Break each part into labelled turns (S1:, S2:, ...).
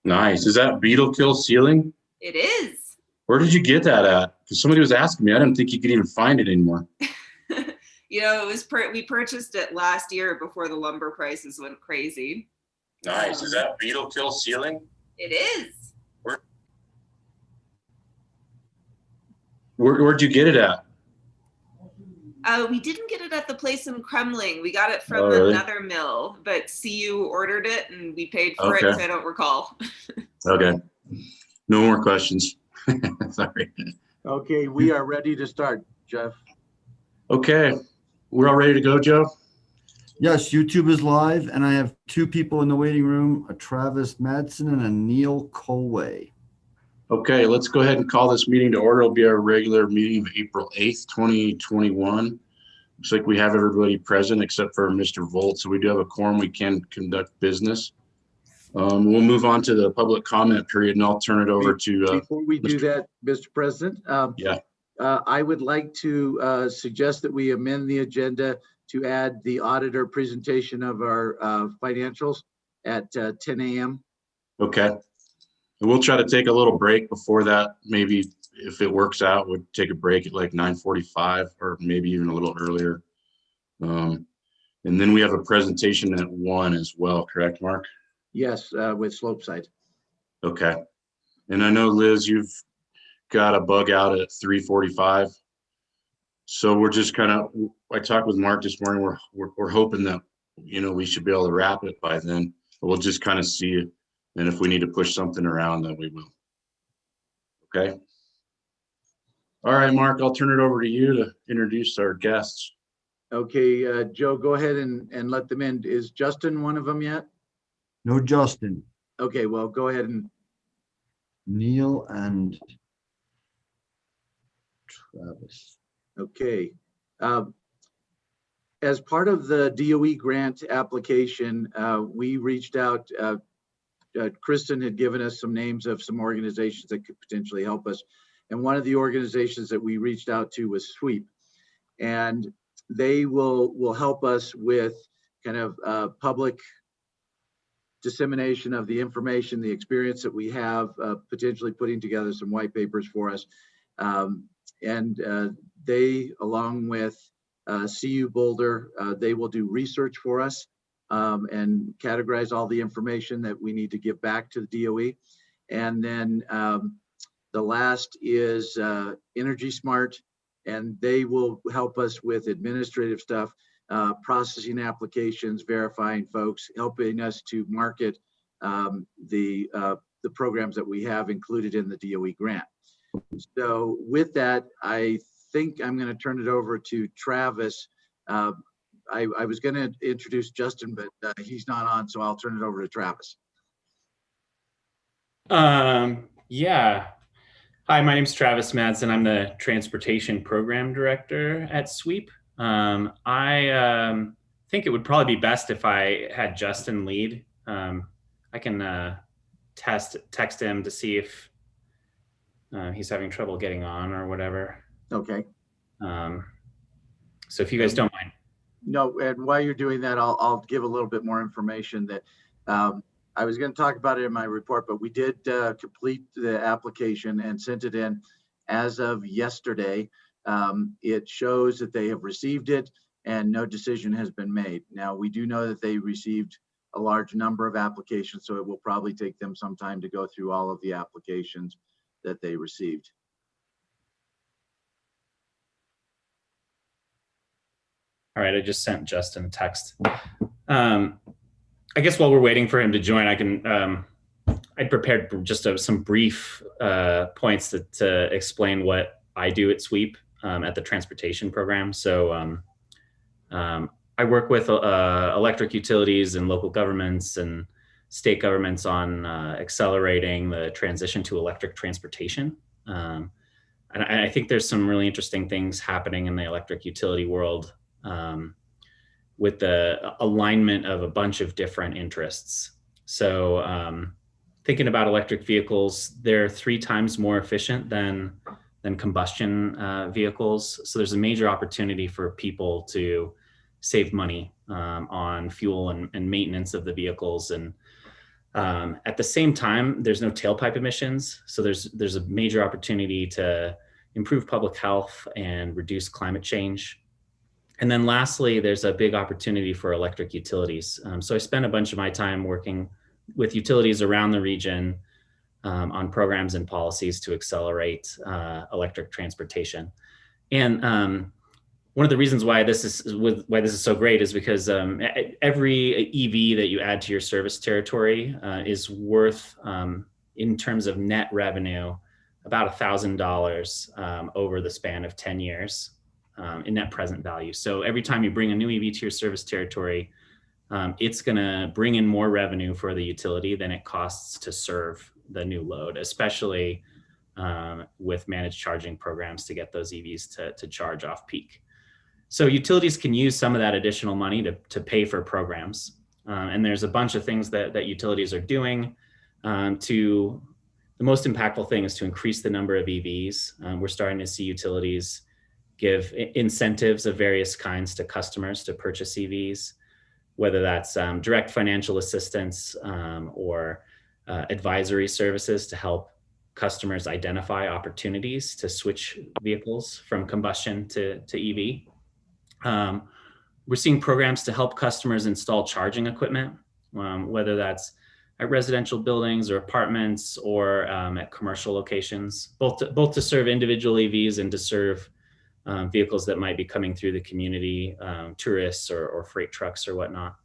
S1: Nice. Is that beetle kill ceiling?
S2: It is.
S1: Where did you get that at? Because somebody was asking me. I didn't think you could even find it anymore.
S2: You know, it was we purchased it last year before the lumber prices went crazy.
S1: Nice. Is that beetle kill ceiling?
S2: It is.
S1: Where'd you get it at?
S2: We didn't get it at the place in Kremling. We got it from
S1: really?
S2: another mill, but CU ordered it and we paid for it, so I don't recall.
S1: Okay. No more questions. Sorry.
S3: Okay, we are ready to start, Jeff.
S1: Okay. We're all ready to go, Joe?
S4: Yes, YouTube is live, and I have two people in the waiting room, a Travis Madsen and a Neil Colway.
S1: Okay, let's go ahead and call this meeting to order. It'll be our regular meeting of April 8th, 2021. Looks like we have everybody present except for Mr. Volt, so we do have a quorum. We can conduct business. We'll move on to the public comment period, and I'll turn it over to
S3: before we do that, Mr. President. I would like to suggest that we amend the agenda to add the auditor presentation of our financials at 10 a.m.
S1: Okay. And we'll try to take a little break before that. Maybe if it works out, we'll take a break at like 9:45 or maybe even a little earlier. And then we have a presentation at 1 as well, correct, Mark?
S3: Yes, with Slopeside. Okay.
S1: And I know, Liz, you've got a bug out at 3:45. So we're just kind of, I talked with Mark this morning, we're hoping that, you know, we should be able to wrap it by then. But we'll just kind of see it. And if we need to push something around, then we will. Okay. All right, Mark, I'll turn it over to you to introduce our guests.
S3: Okay, Joe, go ahead and let them in. Is Justin one of them yet?
S4: No, Justin.
S3: Okay, well, go ahead and.
S4: Neil and Travis.
S3: Okay. As part of the DOE grant application, we reached out. Kristen had given us some names of some organizations that could potentially help us. And one of the organizations that we reached out to was SWEEP. And they will help us with kind of public dissemination of the information, the experience that we have, potentially putting together some white papers for us. They, along with CU Boulder, they will do research for us and categorize all the information that we need to give back to the DOE. And then the last is Energy Smart, and they will help us with administrative stuff, processing applications, verifying folks, helping us to market the programs that we have included in the DOE grant. So with that, I think I'm going to turn it over to Travis. I was going to introduce Justin, but he's not on, so I'll turn it over to Travis.
S5: Yeah. Hi, my name is Travis Madsen. I'm the Transportation Program Director at SWEEP. I think it would probably be best if I had Justin lead. I can text him to see if he's having trouble getting on or whatever.
S3: Okay.
S5: So if you guys don't mind.
S3: No, and while you're doing that, I'll give a little bit more information that I was going to talk about it in my report, but we did complete the application and sent it in as of yesterday. It shows that they have received it and no decision has been made. Now, we do know that they received a large number of applications, so it will probably take them some time to go through all of the applications that they received.
S5: All right, I just sent Justin a text. I guess while we're waiting for him to join, I can, I prepared just some brief points to explain what I do at SWEEP at the transportation program. So I work with electric utilities and local governments and state governments on accelerating the transition to electric transportation. And I think there's some really interesting things happening in the electric utility world with the alignment of a bunch of different interests. So thinking about electric vehicles, they're 3 times more efficient than combustion vehicles. So there's a major opportunity for people to save money on fuel and maintenance of the vehicles. And At the same time, there's no tailpipe emissions. So there's a major opportunity to improve public health and reduce climate change. And then lastly, there's a big opportunity for electric utilities. So I spent a bunch of my time working with utilities around the region on programs and policies to accelerate electric transportation. And one of the reasons why this is so great is because every EV that you add to your service territory is worth, in terms of net revenue, about $1,000 over the span of 10 years in net present value. So every time you bring a new EV to your service territory, it's going to bring in more revenue for the utility than it costs to serve the new load, especially with managed charging programs to get those EVs to charge off peak. So utilities can use some of that additional money to pay for programs. And there's a bunch of things that utilities are doing. The most impactful thing is to increase the number of EVs. We're starting to see utilities give incentives of various kinds to customers to purchase EVs, whether that's direct financial assistance or advisory services to help customers identify opportunities to switch vehicles from combustion to EV. We're seeing programs to help customers install charging equipment, whether that's at residential buildings or apartments or at commercial locations, both to serve individual EVs and to serve vehicles that might be coming through the community, tourists or freight trucks or whatnot.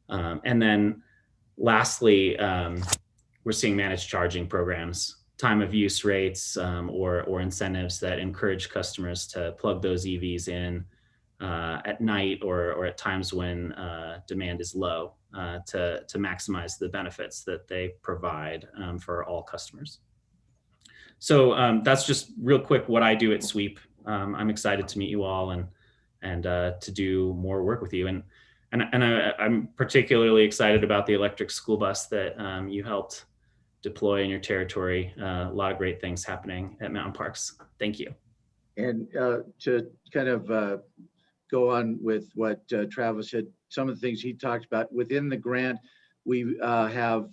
S5: And then lastly, we're seeing managed charging programs, time of use rates or incentives that encourage customers to plug those EVs in at night or at times when demand is low to maximize the benefits that they provide for all customers. So that's just real quick what I do at Sweep. I'm excited to meet you all and to do more work with you. And I'm particularly excited about the electric school bus that you helped deploy in your territory. A lot of great things happening at Mountain Parks. Thank you.
S3: And to kind of go on with what Travis said, some of the things he talked about within the grant, we have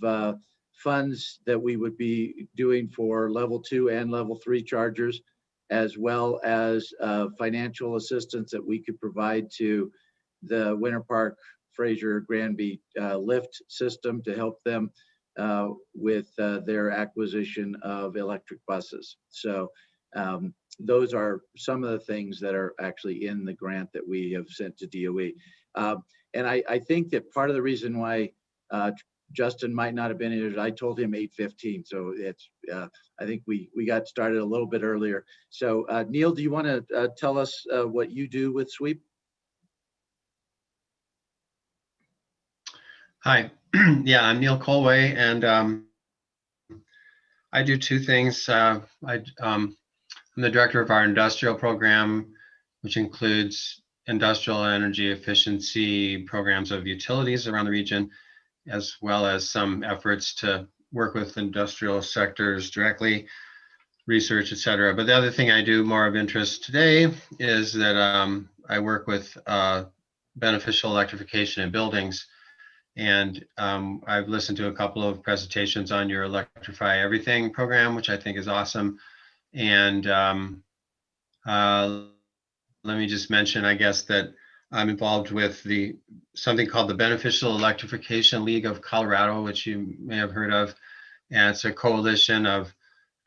S3: funds that we would be doing for level 2 and level 3 chargers, as well as financial assistance that we could provide to the Winter Park, Fraser, Granby lift system to help them with their acquisition of electric buses. So those are some of the things that are actually in the grant that we have sent to DOE. And I think that part of the reason why Justin might not have been here is I told him 8:15. So it's, I think we got started a little bit earlier. So Neil, do you want to tell us what you do with Sweep?
S6: Hi, yeah, I'm Neil Colway, and I do two things. I'm the director of our industrial program, which includes industrial energy efficiency programs of utilities around the region, as well as some efforts to work with industrial sectors directly, research, et cetera. But the other thing I do more of interest today is that I work with beneficial electrification in buildings. And I've listened to a couple of presentations on your Electrify Everything program, which I think is awesome. And let me just mention, I guess, that I'm involved with something called the Beneficial Electrification League of Colorado, which you may have heard of. And it's a coalition of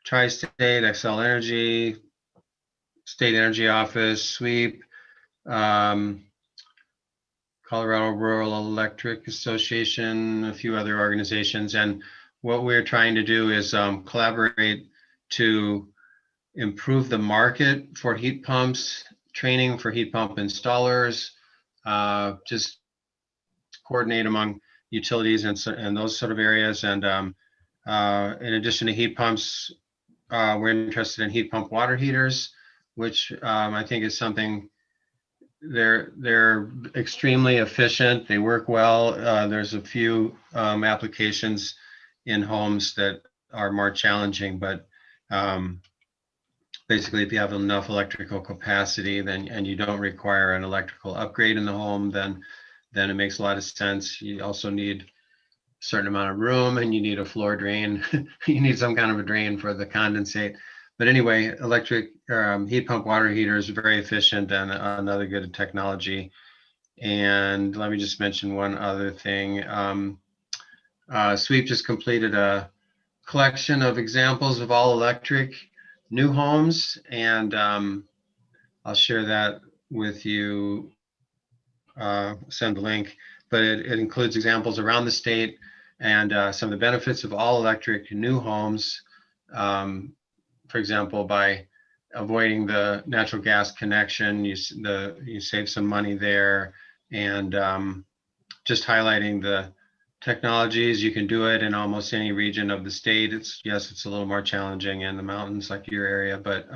S6: Tri-State, Xcel Energy, State Energy Office, Sweep, Colorado Rural Electric Association, a few other organizations. And what we're trying to do is collaborate to improve the market for heat pumps, training for heat pump installers, just coordinate among utilities and those sort of areas. And in addition to heat pumps, we're interested in heat pump water heaters, which I think is something. They're extremely efficient. They work well. There's a few applications in homes that are more challenging, but basically, if you have enough electrical capacity, and you don't require an electrical upgrade in the home, then it makes a lot of sense. You also need certain amount of room and you need a floor drain. You need some kind of a drain for the condensate. But anyway, electric heat pump water heater is very efficient and another good technology. And let me just mention one other thing. Sweep just completed a collection of examples of all electric new homes, and I'll share that with you, send the link, but it includes examples around the state and some of the benefits of all electric new homes. For example, by avoiding the natural gas connection, you save some money there, and just highlighting the technologies. You can do it in almost any region of the state. It's a little more challenging in the mountains like your area, but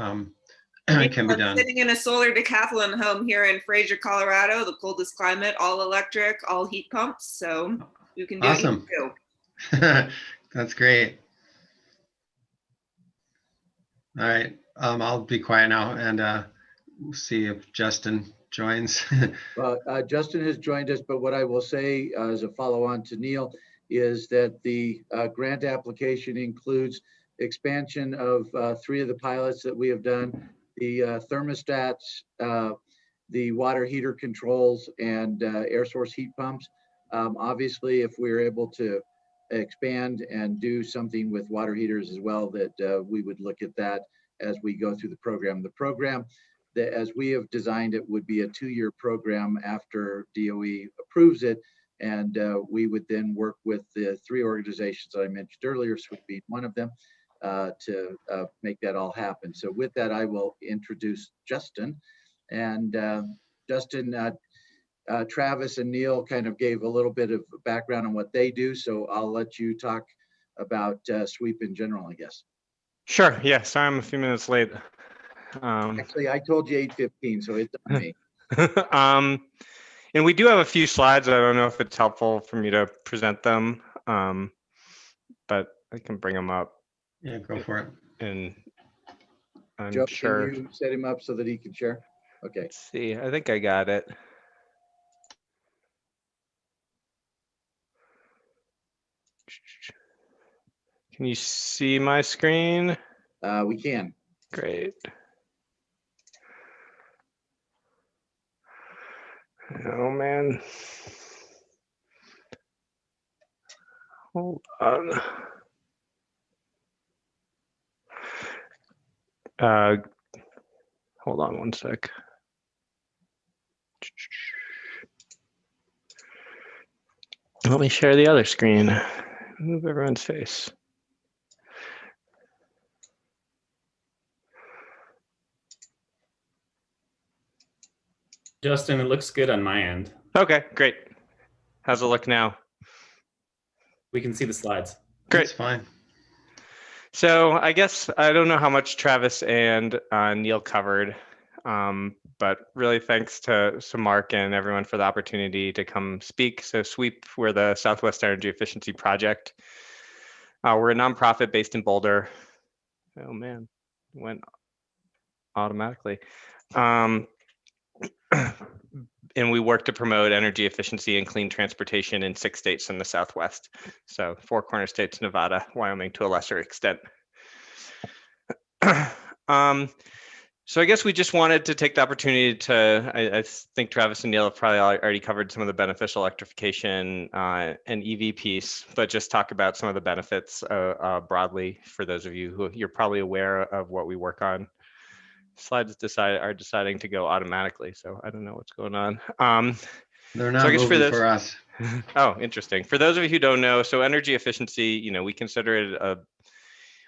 S6: it can be
S2: I'm
S6: done.
S2: sitting in a solar decathlon home here in Fraser, Colorado, the coldest climate, all electric, all heat pumps. So you can do
S6: Awesome.
S2: it too.
S6: That's great. All right, I'll be quiet now and we'll see if Justin joins.
S3: Justin has joined us, but what I will say as a follow-on to Neil is that the grant application includes expansion of 3 of the pilots that we have done, the thermostats, the water heater controls, and air source heat pumps. Obviously, if we're able to expand and do something with water heaters as well, that we would look at that as we go through the program. The program, that as we have designed it, would be a 2-year program after DOE approves it. And we would then work with the 3 organizations that I mentioned earlier, SWIP being one of them, to make that all happen. So with that, I will introduce Justin. And Justin, Travis and Neil kind of gave a little bit of background on what they do. So I'll let you talk about SWIP in general, I guess.
S7: Sure. Yeah. Sorry, I'm a few minutes late.
S3: Actually, I told you 8:15, so it's on me.
S7: And we do have a few slides. I don't know if it's helpful for me to present them, but I can bring them up.
S6: Yeah, go for it.
S7: And I'm
S3: Joe,
S7: sure.
S3: can you set him up so that he can share? Okay.
S7: Let's see. I think I got it. Can you see my screen?
S3: We can.
S7: Great. Oh man. Hold on. Hold on one sec. Let me share the other screen. Move everyone's face.
S5: Justin, it looks good on my end.
S7: Okay, great. How's it look now?
S5: We can see the slides.
S7: Great.
S6: That's fine.
S7: So I guess I don't know how much Travis and Neil covered, but really thanks to Mark and everyone for the opportunity to come speak. So SWEEP, we're the Southwest Energy Efficiency Project. We're a nonprofit based in Boulder. Oh man, it went automatically. And we work to promote energy efficiency and clean transportation in 6 states in the Southwest. So 4 corner states, Nevada, Wyoming to a lesser extent. So I guess we just wanted to take the opportunity to, I think Travis and Neil have probably already covered some of the beneficial electrification and EV piece, but just talk about some of the benefits broadly for those of you who you're probably aware of what we work on. Slides are deciding to go automatically, so I don't know what's going on.
S6: They're not
S7: so I guess
S6: moving for us.
S7: Oh, interesting. For those of you who don't know, so energy efficiency, we consider it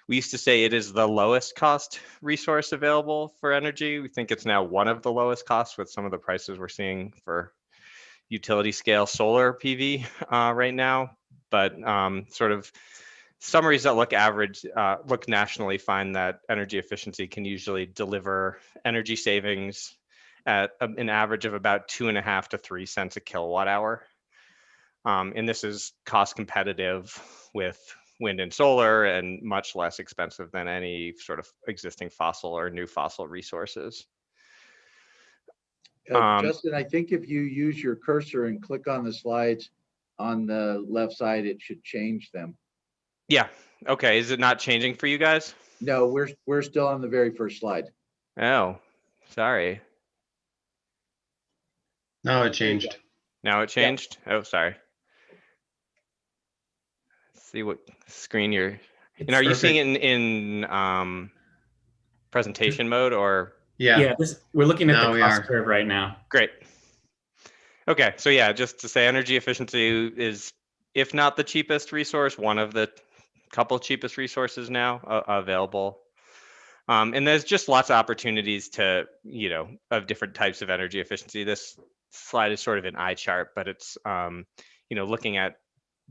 S7: we used to say it is the lowest cost resource available for energy. We think it's now one of the lowest costs with some of the prices we're seeing for utility scale solar PV right now. But sort of summaries that look nationally find that energy efficiency can usually deliver energy savings at an average of about 2.5 to 3 cents a kilowatt hour. And this is cost competitive with wind and solar and much less expensive than any sort of existing fossil or new fossil resources.
S3: Justin, I think if you use your cursor and click on the slides on the left side, it should change them.
S7: Yeah. Okay. Is it not changing for you guys?
S3: No, we're still on the very first slide.
S7: Oh, sorry.
S6: No, it
S3: There you
S6: changed.
S7: Now it changed? Oh, sorry. Let's see what screen you're, and are you seeing it in presentation mode or?
S6: Yeah.
S5: Yeah, we're looking at
S6: Now
S5: the
S6: we
S5: cost
S6: are.
S5: curve right now.
S7: Great. Okay, so yeah, just to say energy efficiency is, if not the cheapest resource, one of the couple cheapest resources now available. And there's just lots of opportunities to, of different types of energy efficiency. This slide is sort of an eye chart, but it's, looking at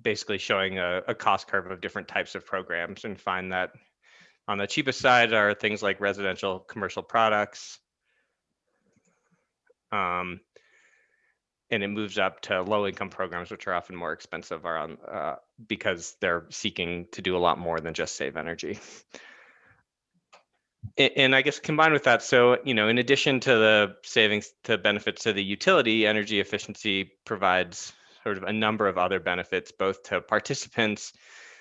S7: basically showing a cost curve of different types of programs, and find that on the cheapest side are things like residential commercial products. And it moves up to low income programs, which are often more expensive, because they're seeking to do a lot more than just save energy. And I guess combined with that, so, in addition to the savings to benefits to the utility, energy efficiency provides sort of a number of other benefits, both to participants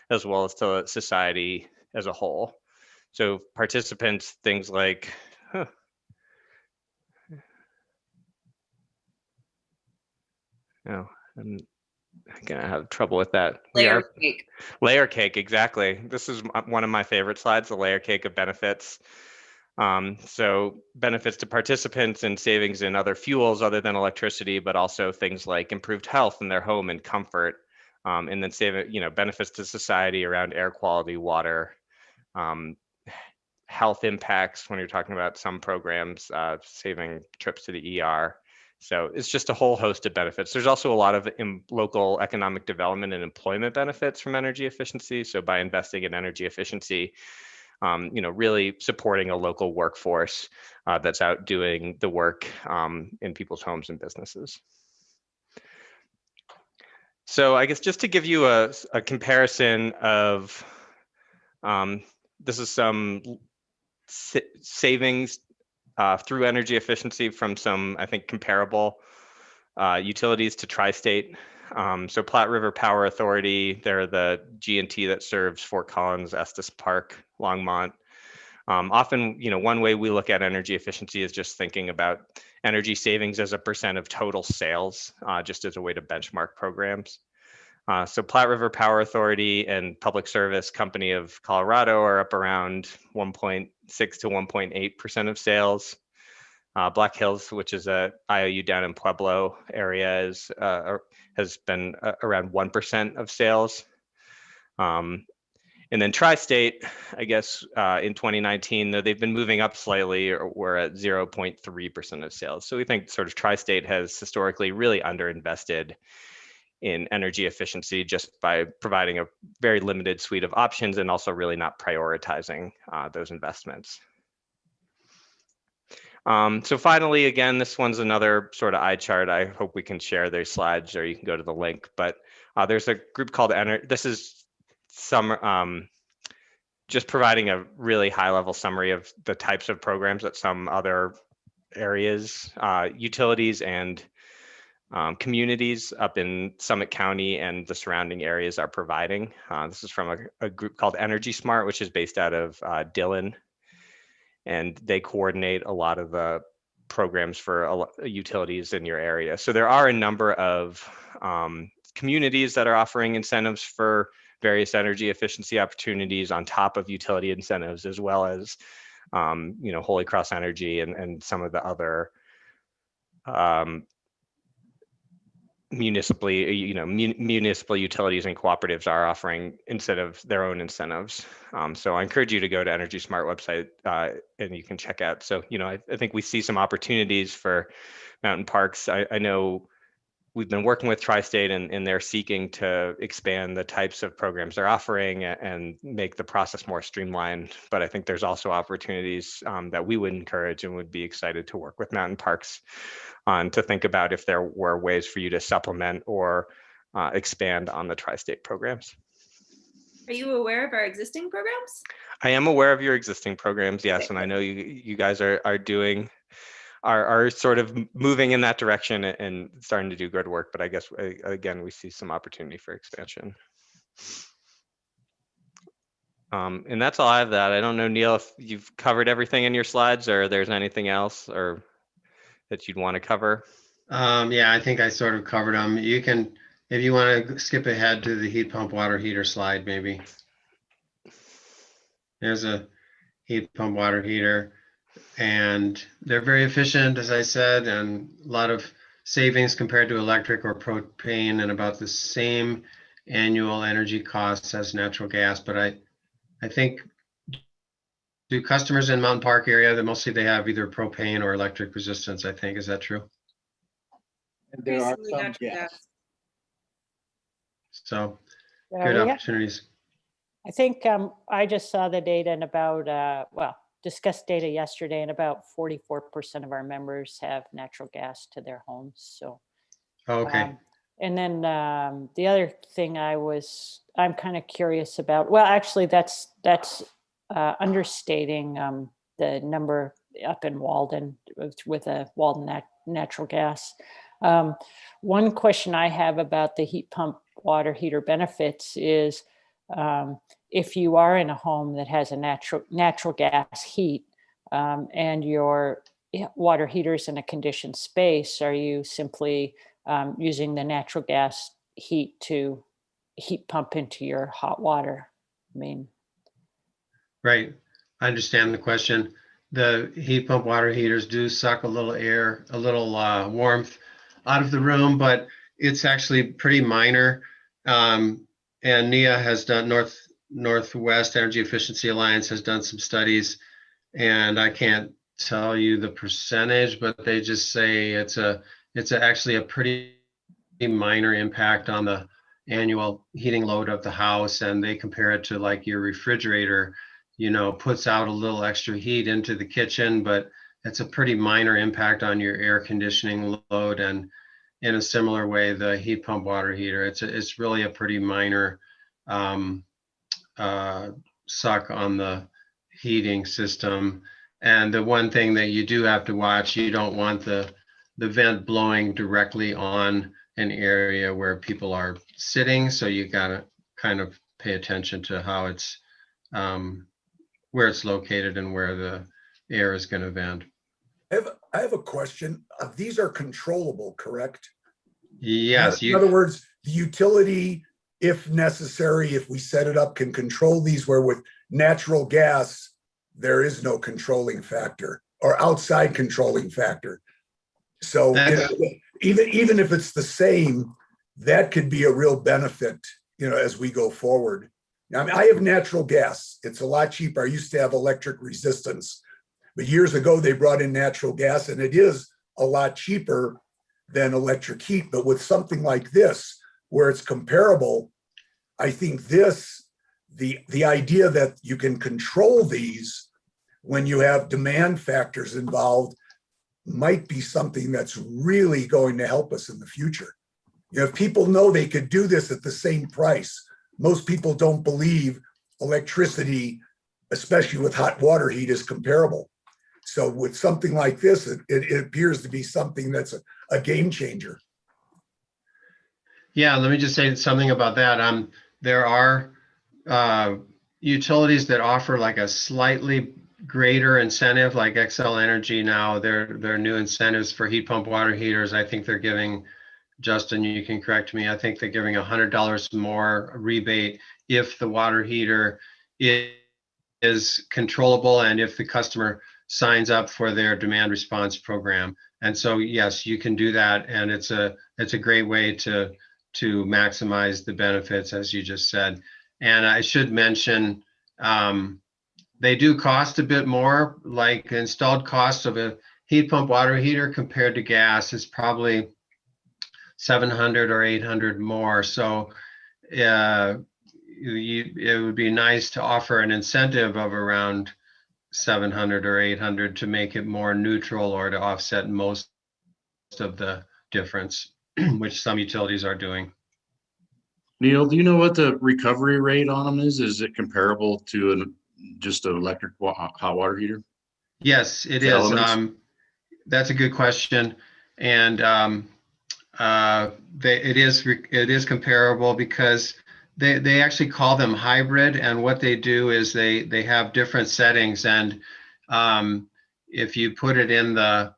S7: as well as to society as a whole. So participants, things like, oh, I'm gonna have trouble with that.
S2: Layer cake.
S7: Layer cake, exactly. This is one of my favorite slides, the layer cake of benefits. So benefits to participants and savings in other fuels other than electricity, but also things like improved health in their home and comfort, and then benefits to society around air quality, water, health impacts when you're talking about some programs, saving trips to the ER. So it's just a whole host of benefits. There's also a lot of local economic development and employment benefits from energy efficiency. So by investing in energy efficiency, really supporting a local workforce that's out doing the work in people's homes and businesses. So I guess just to give you a comparison of, this is some savings through energy efficiency from some, I think, comparable utilities to Tri-State. So Platte River Power Authority, they're the G&T that serves Fort Collins, Estes Park, Longmont. Often, one way we look at energy efficiency is just thinking about energy savings as a % of total sales, just as a way to benchmark programs. So Platte River Power Authority and Public Service Company of Colorado are up around 1.6 to 1.8% of sales. Black Hills, which is a IOU down in Pueblo area, has been around 1% of sales. And then Tri-State, I guess, in 2019, though they've been moving up slightly, we're at 0.3% of sales. So we think sort of Tri-State has historically really underinvested in energy efficiency just by providing a very limited suite of options and also really not prioritizing those investments. So finally, again, this one's another sort of eye chart. I hope we can share their slides, or you can go to the link. But there's a group called this is some just providing a really high level summary of the types of programs that some other areas, utilities and communities up in Summit County and the surrounding areas are providing. This is from a group called Energy Smart, which is based out of Dillon. And they coordinate a lot of the programs for utilities in your area. So there are a number of communities that are offering incentives for various energy efficiency opportunities on top of utility incentives, as well as Holy Cross Energy and some of the other municipal utilities and cooperatives are offering their own incentives. So I encourage you to go to Energy Smart website and you can check out. So, I think we see some opportunities for mountain parks. I know we've been working with Tri-State and they're seeking to expand the types of programs they're offering and make the process more streamlined. But I think there's also opportunities that we would encourage and would be excited to work with mountain parks on to think about if there were ways for you to supplement or expand on the Tri-State programs.
S2: Are you aware of our existing programs?
S7: I am aware of your existing programs, yes, and I know you guys are doing are sort of moving in that direction and starting to do good work. But I guess again, we see some opportunity for expansion. And that's all I have. That I don't know, Neil, if you've covered everything in your slides, or there's anything else or that you'd want to cover.
S6: Yeah, I think I sort of covered them. You can, if you want to skip ahead to the heat pump water heater slide, maybe. There's a heat pump water heater, and they're very efficient, as I said, and a lot of savings compared to electric or propane, and about the same annual energy costs as natural gas. But I think, do customers in Mountain Park area, that mostly they have either propane or electric resistance, I think. Is that true?
S3: And there are
S2: Increasingly
S3: some
S2: natural
S3: gas.
S2: gas.
S6: So
S8: Yeah,
S6: good
S8: we have-
S6: opportunities.
S8: I think I just saw the data and about, well, discussed data yesterday, and about 44% of our members have natural gas to their homes. So,
S6: Okay.
S8: and then the other thing I'm kind of curious about, well, actually that's understating the number up in Walden with a Walden natural gas. One question I have about the heat pump water heater benefits is, if you are in a home that has a natural gas heat, and your water heater is in a conditioned space, are you simply using the natural gas heat to heat pump into your hot water? I mean,
S6: Right. I understand the question. The heat pump water heaters do suck a little air, a little warmth out of the room, but it's actually pretty minor. And NEA has done, Northwest Energy Efficiency Alliance has done some studies, and I can't tell you the percentage, but they just say it's actually a pretty minor impact on the annual heating load of the house. And they compare it to like your refrigerator, puts out a little extra heat into the kitchen, but it's a pretty minor impact on your air conditioning load. And in a similar way, the heat pump water heater, it's really a pretty minor suck on the heating system. And the one thing that you do have to watch, you don't want the vent blowing directly on an area where people are sitting. So you gotta kind of pay attention to how it's, where it's located and where the air is gonna vent.
S9: I have a question. These are controllable, correct?
S6: Yes.
S9: In other words, the utility, if necessary, if we set it up, can control these, where with natural gas, there is no controlling factor or outside controlling factor. So even if it's the same, that could be a real benefit, as we go forward. I mean, I have natural gas. It's a lot cheaper. I used to have electric resistance, but years ago they brought in natural gas, and it is a lot cheaper than electric heat. But with something like this, where it's comparable, I think the idea that you can control these when you have demand factors involved might be something that's really going to help us in the future. If people know they could do this at the same price, most people don't believe electricity, especially with hot water heat, is comparable. So with something like this, it appears to be something that's a game changer.
S6: Yeah, let me just say something about that. There are utilities that offer like a slightly greater incentive, like XL Energy now, their new incentives for heat pump water heaters. I think they're giving, Justin, you can correct me, I think they're giving $100 more rebate if the water heater is controllable and if the customer signs up for their demand response program. And so, yes, you can do that. And it's a great way to maximize the benefits, as you just said. And I should mention, they do cost a bit more, like installed cost of a heat pump water heater compared to gas is probably $700 or $800 more. So it would be nice to offer an incentive of around $700 or $800 to make it more neutral or to offset most of the difference, which some utilities are doing.
S1: Neil, do you know what the recovery rate on them is? Is it comparable to just an electric hot water heater?
S6: Yes, it
S1: The
S6: is.
S1: elements?
S6: That's a good question. And it is comparable because they actually call them hybrid. And what they do is they have different settings. And if you put it in the,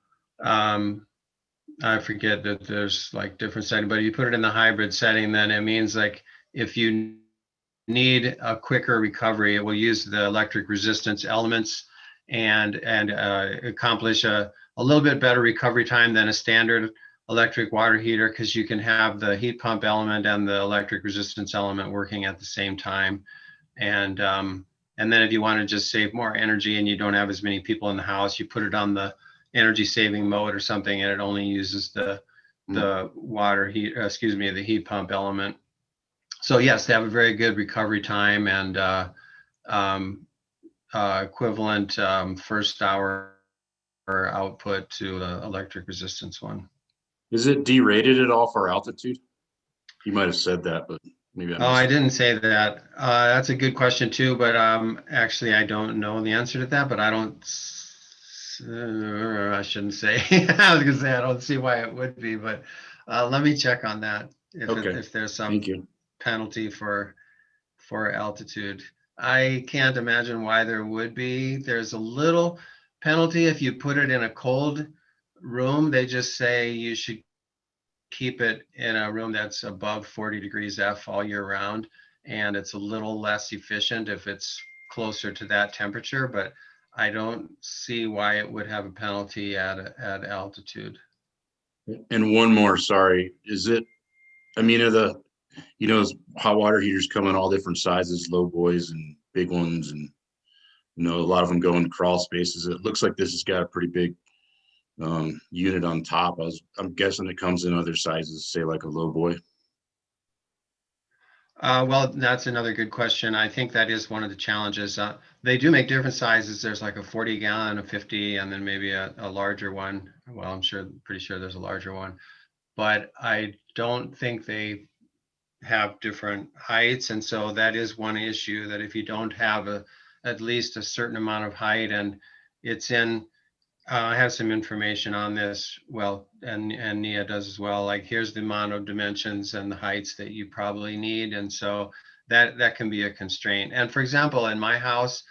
S6: I forget that there's like different setting, but if you put it in the hybrid setting, then it means like if you need a quicker recovery, it will use the electric resistance elements and accomplish a little bit better recovery time than a standard electric water heater, because you can have the heat pump element and the electric resistance element working at the same time. And then if you want to just save more energy and you don't have as many people in the house, you put it on the energy saving mode or something, and it only uses the water heat, the heat pump element. So yes, they have a very good recovery time and equivalent first hour output to the electric resistance one.
S1: Is it derated at all for altitude? You might have said that, but maybe
S6: I didn't say that. That's a good question too, but actually I don't know the answer to that, but I shouldn't say. I was gonna say I don't see why it would be, but let me check on that if there's some penalty for altitude. I can't imagine why there would be. There's a little penalty if you put it in a cold room. They just say you should keep it in a room that's above 40 degrees F all year round, and it's a little less efficient if it's closer to that temperature, but I don't see why it would have a penalty at altitude.
S1: And one more, sorry, is it, I mean, hot water heaters come in all different sizes, low boys and big ones, and a lot of them go in crawl spaces. It looks like this has got a pretty big unit on top. I'm guessing it comes in other sizes, say like a low boy.
S6: Well, that's another good question. I think that is one of the challenges. They do make different sizes. There's like a 40 gallon, a 50, and then maybe a larger one. Well, pretty sure there's a larger one, but I don't think they have different heights. And so that is one issue, that if you don't have at least a certain amount of height, and it's in, I have some information on this, well, and Nia does as well, like here's the amount of dimensions and the heights that you probably need. And so that can be a constraint. And for example, in my house,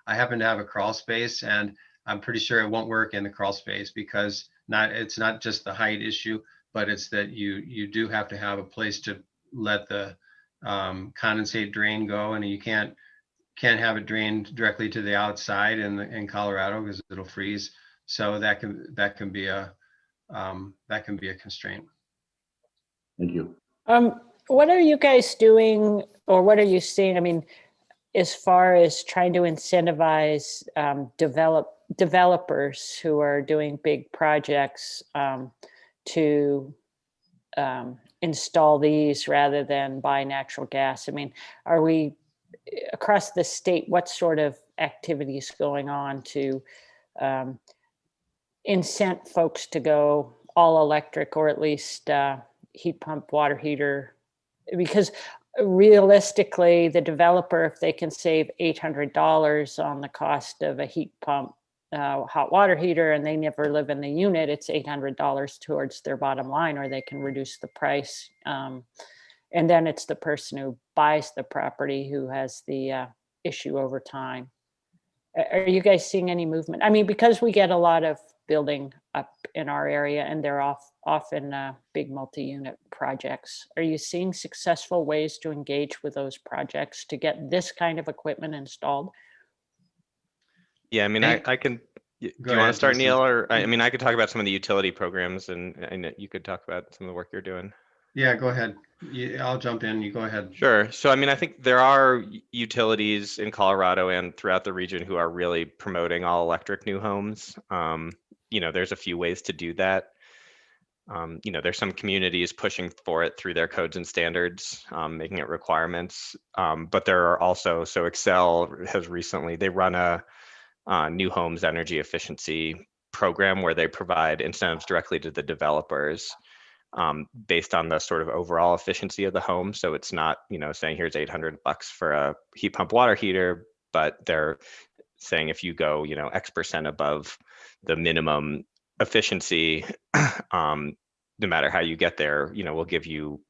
S6: I happen to have a crawl space, and I'm pretty sure it won't work in the crawl space because it's not just the height issue, but it's that you do have to have a place to let the condensate drain go, and you can't have it drained directly to the outside in Colorado because it'll freeze. So that can be a constraint.
S1: Thank you.
S8: What are you guys doing, or what are you seeing? I mean, as far as trying to incentivize developers who are doing big projects to install these rather than buy natural gas? I mean, are we across the state, what sort of activities going on to incent folks to go all electric, or at least heat pump water heater? Because realistically, the developer, if they can save $800 on the cost of a heat pump hot water heater, and they never live in the unit, it's $800 towards their bottom line, or they can reduce the price. And then it's the person who buys the property who has the issue over time. Are you guys seeing any movement? I mean, because we get a lot of building up in our area, and they're often big multi-unit projects. Are you seeing successful ways to engage with those projects to get this kind of equipment installed?
S7: Yeah, I mean, I can. Do you want to start, Neil? Or I mean, I could talk about some of the utility programs, and you could talk about some of the work you're doing.
S6: Yeah, go ahead. I'll jump in. You go ahead.
S7: Sure. So, I mean, I think there are utilities in Colorado and throughout the region who are really promoting all electric new homes. There's a few ways to do that. There's some communities pushing for it through their codes and standards, making it requirements. But there are also, so Excel has recently, they run a new homes energy efficiency program where they provide incentives directly to the developers based on the sort of overall efficiency of the home. So it's not, saying here's $800 for a heat pump water heater, but they're saying if you go, X% above the minimum efficiency, no matter how you get there, we'll give you,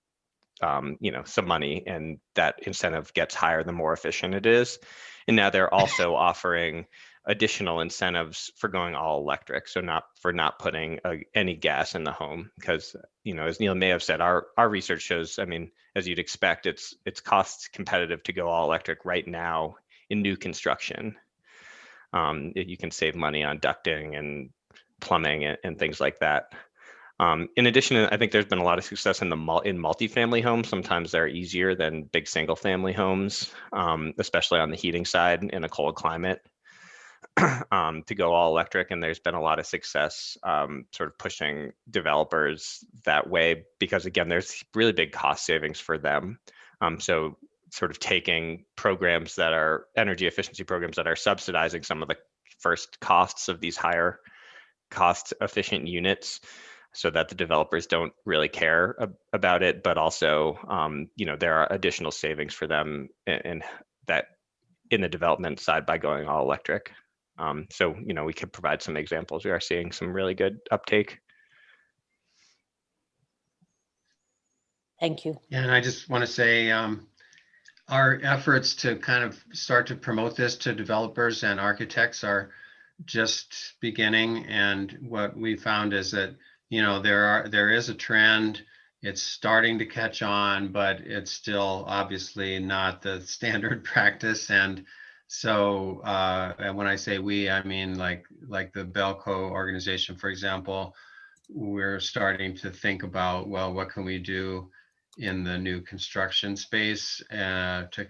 S7: some money, and that incentive gets higher the more efficient it is. And now they're also offering additional incentives for going all electric. So not putting any gas in the home, because, as Neil may have said, our research shows, as you'd expect, it's cost competitive to go all electric right now in new construction. You can save money on ducting and plumbing and things like that. In addition, I think there's been a lot of success in multifamily homes. Sometimes they're easier than big single family homes, especially on the heating side in a cold climate, to go all electric. And there's been a lot of success sort of pushing developers that way, because again, there's really big cost savings for them. So sort of taking programs that are energy efficiency programs that are subsidizing some of the first costs of these higher cost efficient units, so that the developers don't really care about it, but also, there are additional savings for them in the development side by going all electric. So, we could provide some examples. We are seeing some really good uptake.
S8: Thank you.
S6: Yeah, and I just want to say our efforts to kind of start to promote this to developers and architects are just beginning. And what we found is that there is a trend. It's starting to catch on, but it's still obviously not the standard practice. And so, and when I say we, I mean like the Belco organization, for example, we're starting to think about, well, what can we do in the new construction space to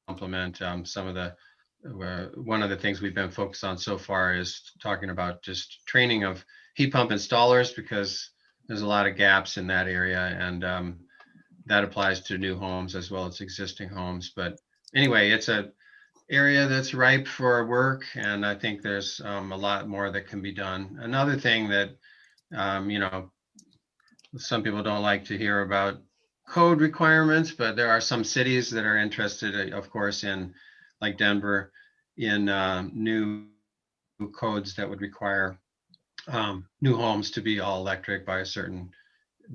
S6: complement some of the one of the things we've been focused on so far is talking about just training of heat pump installers, because there's a lot of gaps in that area, and that applies to new homes as well as existing homes. But anyway, it's an area that's ripe for work, and I think there's a lot more that can be done. Another thing that some people don't like to hear about code requirements, but there are some cities that are interested, of course, in, like Denver, in new codes that would require new homes to be all electric by a certain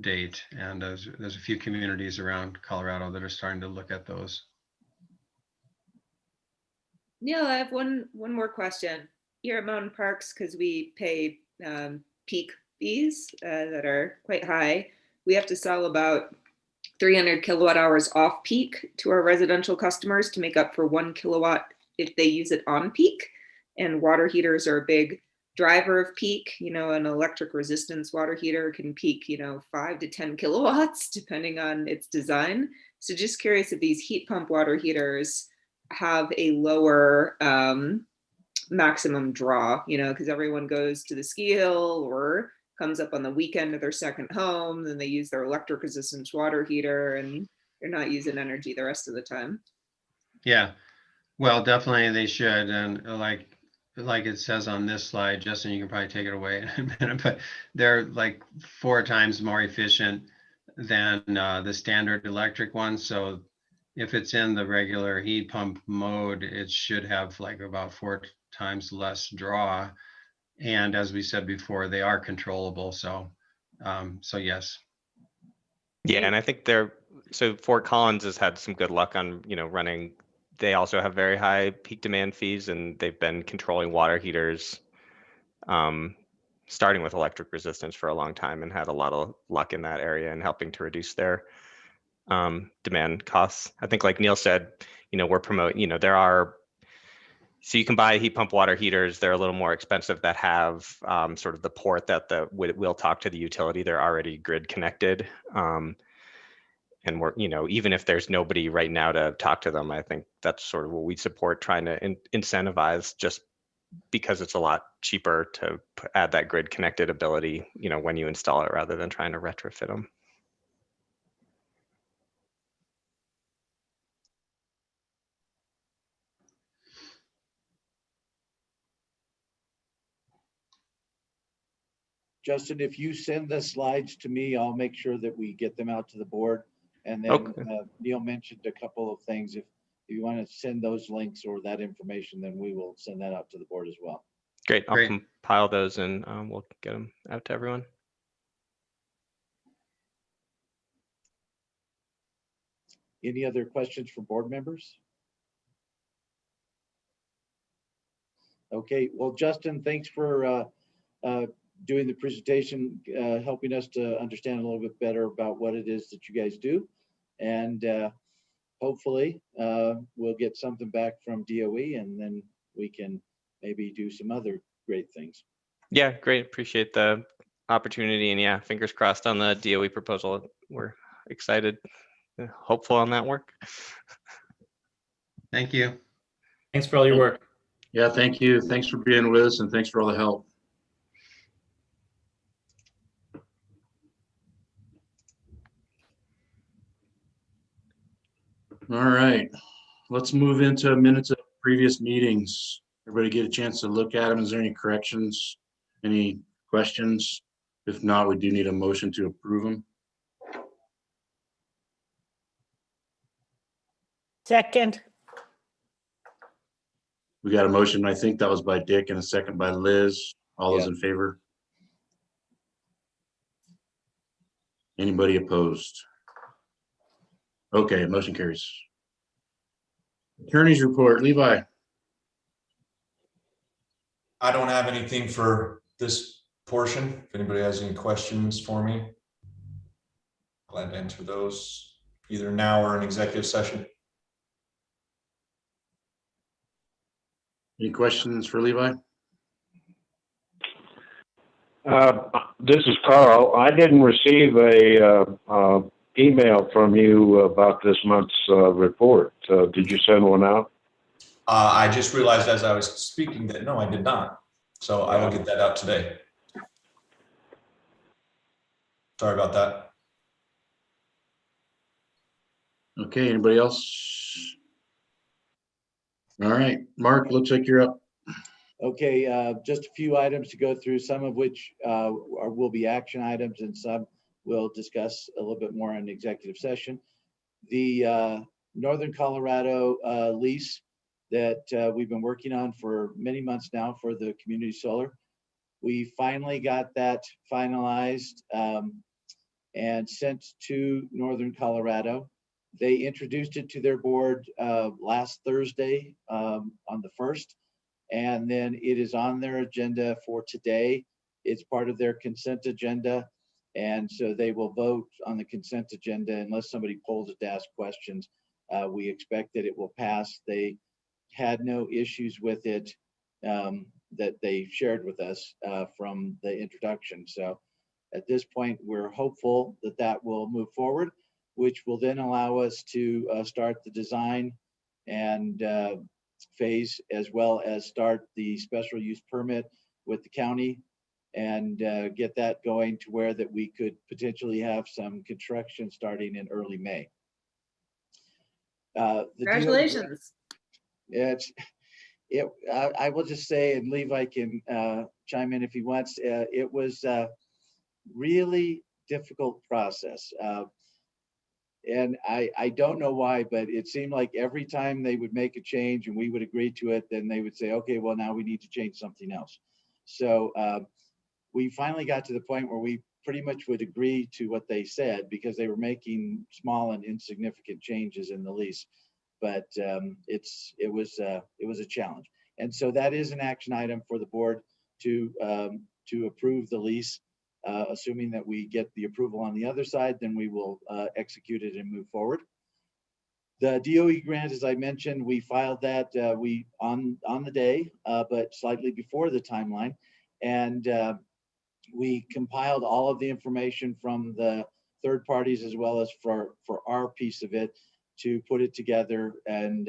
S6: date. And there's a few communities around Colorado that are starting to look at those.
S2: Neil, I have one more question. Here at Mountain Parks, because we pay peak fees that are quite high, we have to sell about 300 kilowatt hours off peak to our residential customers to make up for 1 kilowatt if they use it on peak. And water heaters are a big driver of peak. An electric resistance water heater can peak 5 to 10 kilowatts depending on its design. So just curious if these heat pump water heaters have a lower maximum draw, because everyone goes to the ski hill or comes up on the weekend of their second home, then they use their electric resistance water heater and they're not using energy the rest of the time.
S6: Yeah, well, definitely they should. And like it says on this slide, Justin, you can probably take it away in a minute, but they're like 4 times more efficient than the standard electric one. So if it's in the regular heat pump mode, it should have like about 4 times less draw. And as we said before, they are controllable. So yes.
S7: Yeah, and I think so Fort Collins has had some good luck on, running. They also have very high peak demand fees, and they've been controlling water heaters, starting with electric resistance for a long time, and had a lot of luck in that area and helping to reduce their demand costs. I think, like Neil said, we're promoting, so you can buy heat pump water heaters. They're a little more expensive, that have sort of the port that will talk to the utility. They're already grid connected. And we're, even if there's nobody right now to talk to them, I think that's sort of what we support, trying to incentivize, just because it's a lot cheaper to add that grid connected ability, when you install it, rather than trying to retrofit them.
S3: Justin, if you send the slides to me, I'll make sure that we get them out to the board. And then
S7: Okay.
S3: Neil mentioned a couple of things. if you want to send those links or that information, then we will send that out to the board as well.
S7: Great. I'll
S6: Great.
S7: compile those and we'll get them out to everyone.
S3: Any other questions for board members? Okay, well, Justin, thanks for doing the presentation, helping us to understand a little bit better about what it is that you guys do. And hopefully we'll get something back from DOE, and then we can maybe do some other great things.
S7: Yeah, great. Appreciate the opportunity. And yeah, fingers crossed on the DOE proposal. We're excited, hopeful on that work.
S6: Thank you.
S5: Thanks for all your work.
S1: Yeah, thank you. Thanks for being with us and thanks for all the help. All right, let's move into minutes of previous meetings. Everybody get a chance to look at them. Is there any corrections, any questions? If not, we do need a motion to approve them.
S8: Second.
S1: We got a motion, I think that was by Dick, and a second by Liz. All those in favor? Anybody opposed? Okay, motion carries. Attorney's report, Levi.
S10: I don't have anything for this portion. If anybody has any questions for me, glad to answer those either now or in executive session.
S1: Any questions for Levi?
S11: This is Carl. I didn't receive a email from you about this month's report. Did you send one out?
S10: I just realized as I was speaking that no, I did not. So I will get that out today. Sorry about that.
S1: Okay, anybody else? All right, Mark, looks like you're up.
S3: Okay, just a few items to go through, some of which will be action items and some we'll discuss a little bit more in executive session. The Northern Colorado lease that we've been working on for many months now for the community solar. We finally got that finalized and sent to Northern Colorado. They introduced it to their board last Thursday on the 1st. And then it is on their agenda for today. It's part of their consent agenda. And so they will vote on the consent agenda unless somebody polls it to ask questions. We expect that it will pass. They had no issues with it that they shared with us from the introduction. So at this point, we're hopeful that that will move forward, which will then allow us to start the design and phase, as well as start the special use permit with the county and get that going to where that we could potentially have some construction starting in early May.
S2: Congratulations.
S3: I will just say, and Levi can chime in if he wants, it was a really difficult process. And I don't know why, but it seemed like every time they would make a change and we would agree to it, then they would say, okay, well, now we need to change something else. So we finally got to the point where we pretty much would agree to what they said because they were making small and insignificant changes in the lease. But it was a challenge. And so that is an action item for the board to approve the lease. Assuming that we get the approval on the other side, then we will execute it and move forward. The DOE grant, as I mentioned, we filed that on the day, but slightly before the timeline. And we compiled all of the information from the third parties as well as for our piece of it to put it together and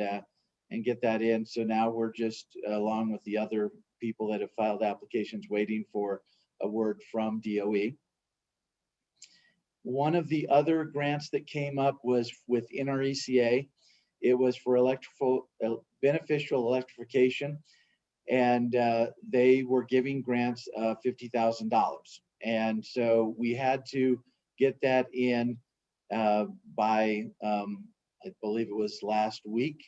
S3: get that in. So now we're just, along with the other people that have filed applications, waiting for a word from DOE. One of the other grants that came up was with NRECA. It was for beneficial electrification, and they were giving grants of $50,000. And so we had to get that in by, I believe it was last week.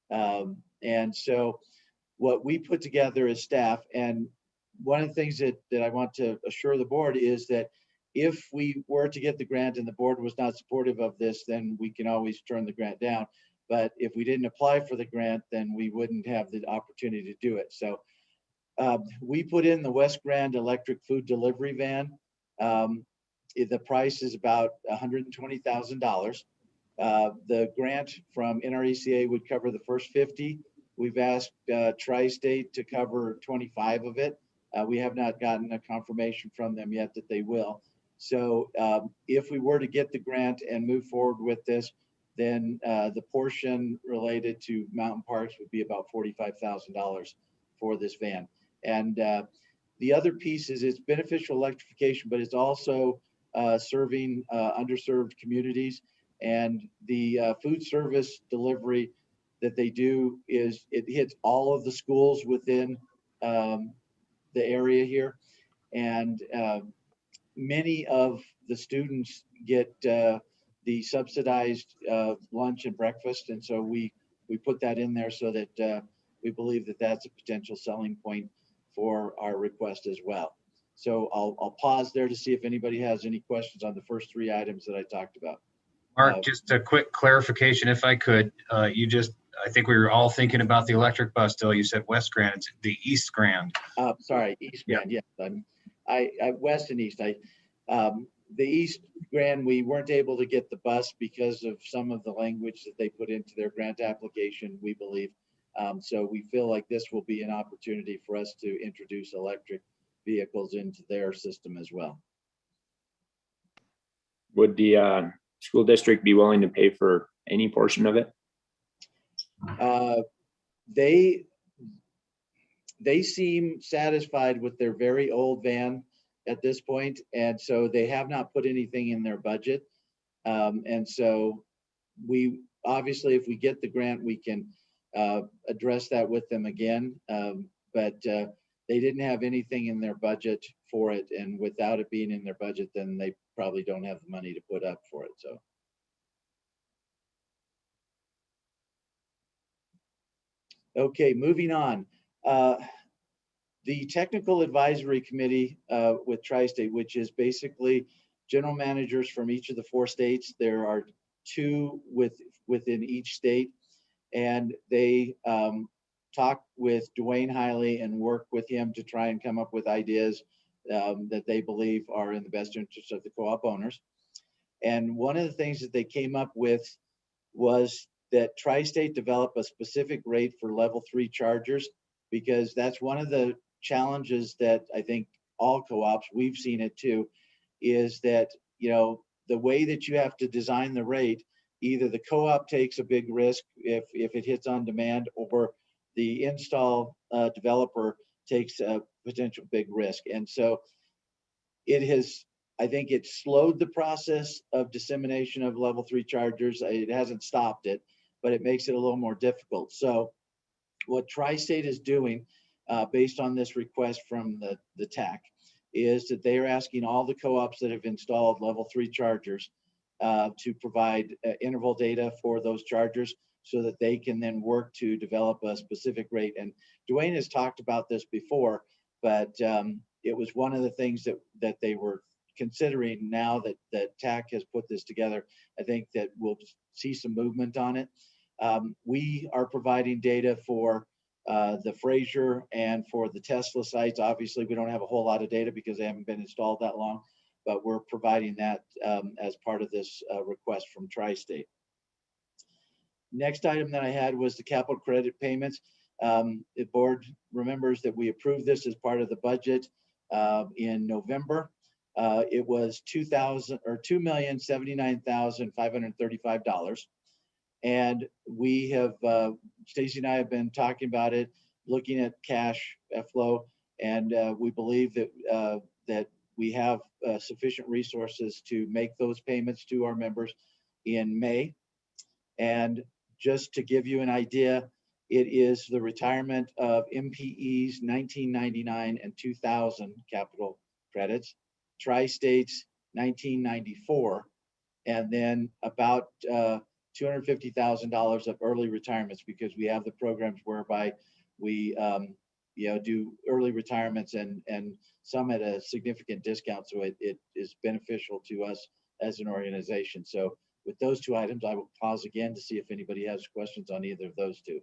S3: And so what we put together as staff, and one of the things that I want to assure the board is that if we were to get the grant and the board was not supportive of this, then we can always turn the grant down. But if we didn't apply for the grant, then we wouldn't have the opportunity to do it. So we put in the West Grand electric food delivery van. The price is about $120,000. The grant from NRECA would cover the first 50. We've asked Tri-State to cover 25 of it. We have not gotten a confirmation from them yet that they will. So if we were to get the grant and move forward with this, then the portion related to mountain parks would be about $45,000 for this van. And the other piece is it's beneficial electrification, but it's also serving underserved communities. And the food service delivery that they do is it hits all of the schools within the area here. And many of the students get the subsidized lunch and breakfast. And so we put that in there so that we believe that that's a potential selling point for our request as well. So I'll pause there to see if anybody has any questions on the first three items that I talked about.
S12: Mark, just a quick clarification, if I could. I think we were all thinking about the electric bus till you said West Grand. It's the East Grand.
S3: Sorry, East Grand. Yes, I West and East. The East Grand, we weren't able to get the bus because of some of the language that they put into their grant application, we believe. So we feel like this will be an opportunity for us to introduce electric vehicles into their system as well.
S13: Would the school district be willing to pay for any portion of it?
S3: They seem satisfied with their very old van at this point, and so they have not put anything in their budget. And so we obviously, if we get the grant, we can address that with them again. But they didn't have anything in their budget for it, and without it being in their budget, then they probably don't have the money to put up for it. So. Okay, moving on. The Technical Advisory Committee with Tri-State, which is basically general managers from each of the 4 states. There are 2 within each state, and they talk with Dwayne Hiley and work with him to try and come up with ideas that they believe are in the best interest of the co-op owners. And one of the things that they came up with was that Tri-State develop a specific rate for level 3 chargers, because that's one of the challenges that I think all co-ops, we've seen it too, is that, you know, the way that you have to design the rate, either the co-op takes a big risk if it hits on demand, or the install developer takes a potential big risk. And so it has, I think it slowed the process of dissemination of level 3 chargers. It hasn't stopped it, but it makes it a little more difficult. So what Tri-State is doing based on this request from the TAC is that they are asking all the co-ops that have installed level 3 chargers to provide interval data for those chargers so that they can then work to develop a specific rate. And Dwayne has talked about this before, but it was one of the things that they were considering. Now that TAC has put this together, I think that we'll see some movement on it. We are providing data for the Fraser and for the Tesla sites. Obviously, we don't have a whole lot of data because they haven't been installed that long, but we're providing that as part of this request from Tri-State. Next item that I had was the capital credit payments. The board remembers that we approved this as part of the budget in November. It was $2,079,535. And we have, Stacy and I have been talking about it, looking at cash flow, and we believe that that we have sufficient resources to make those payments to our members in May. And just to give you an idea, it is the retirement of MPE's 1999 and 2000 capital credits, Tri-State's 1994, and then about $250,000 of early retirements, because we have the programs whereby we do early retirements and some at a significant discount. So it is beneficial to us as an organization. So with those two items, I will pause again to see if anybody has questions on either of those two.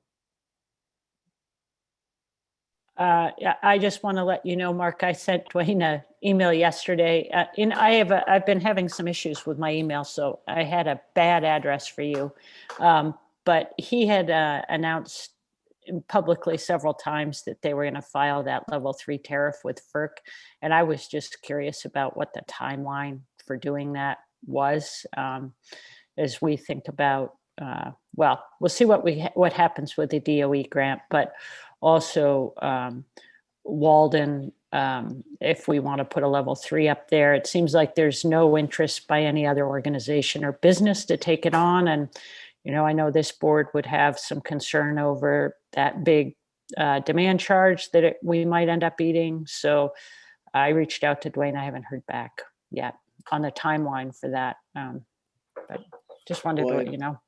S8: Yeah, I just want to let you know, Mark, I sent Dwayne an email yesterday. I've been having some issues with my email, so I had a bad address for you. But he had announced publicly several times that they were going to file that level 3 tariff with FERC. And I was just curious about what the timeline for doing that was, as we think about, well, we'll see what happens with the DOE grant, but also Walden, if we want to put a level 3 up there. It seems like there's no interest by any other organization or business to take it on. And, I know this board would have some concern over that big demand charge that we might end up eating. So I reached out to Dwayne. I haven't heard back yet on the timeline for that. But just wanted to let you know.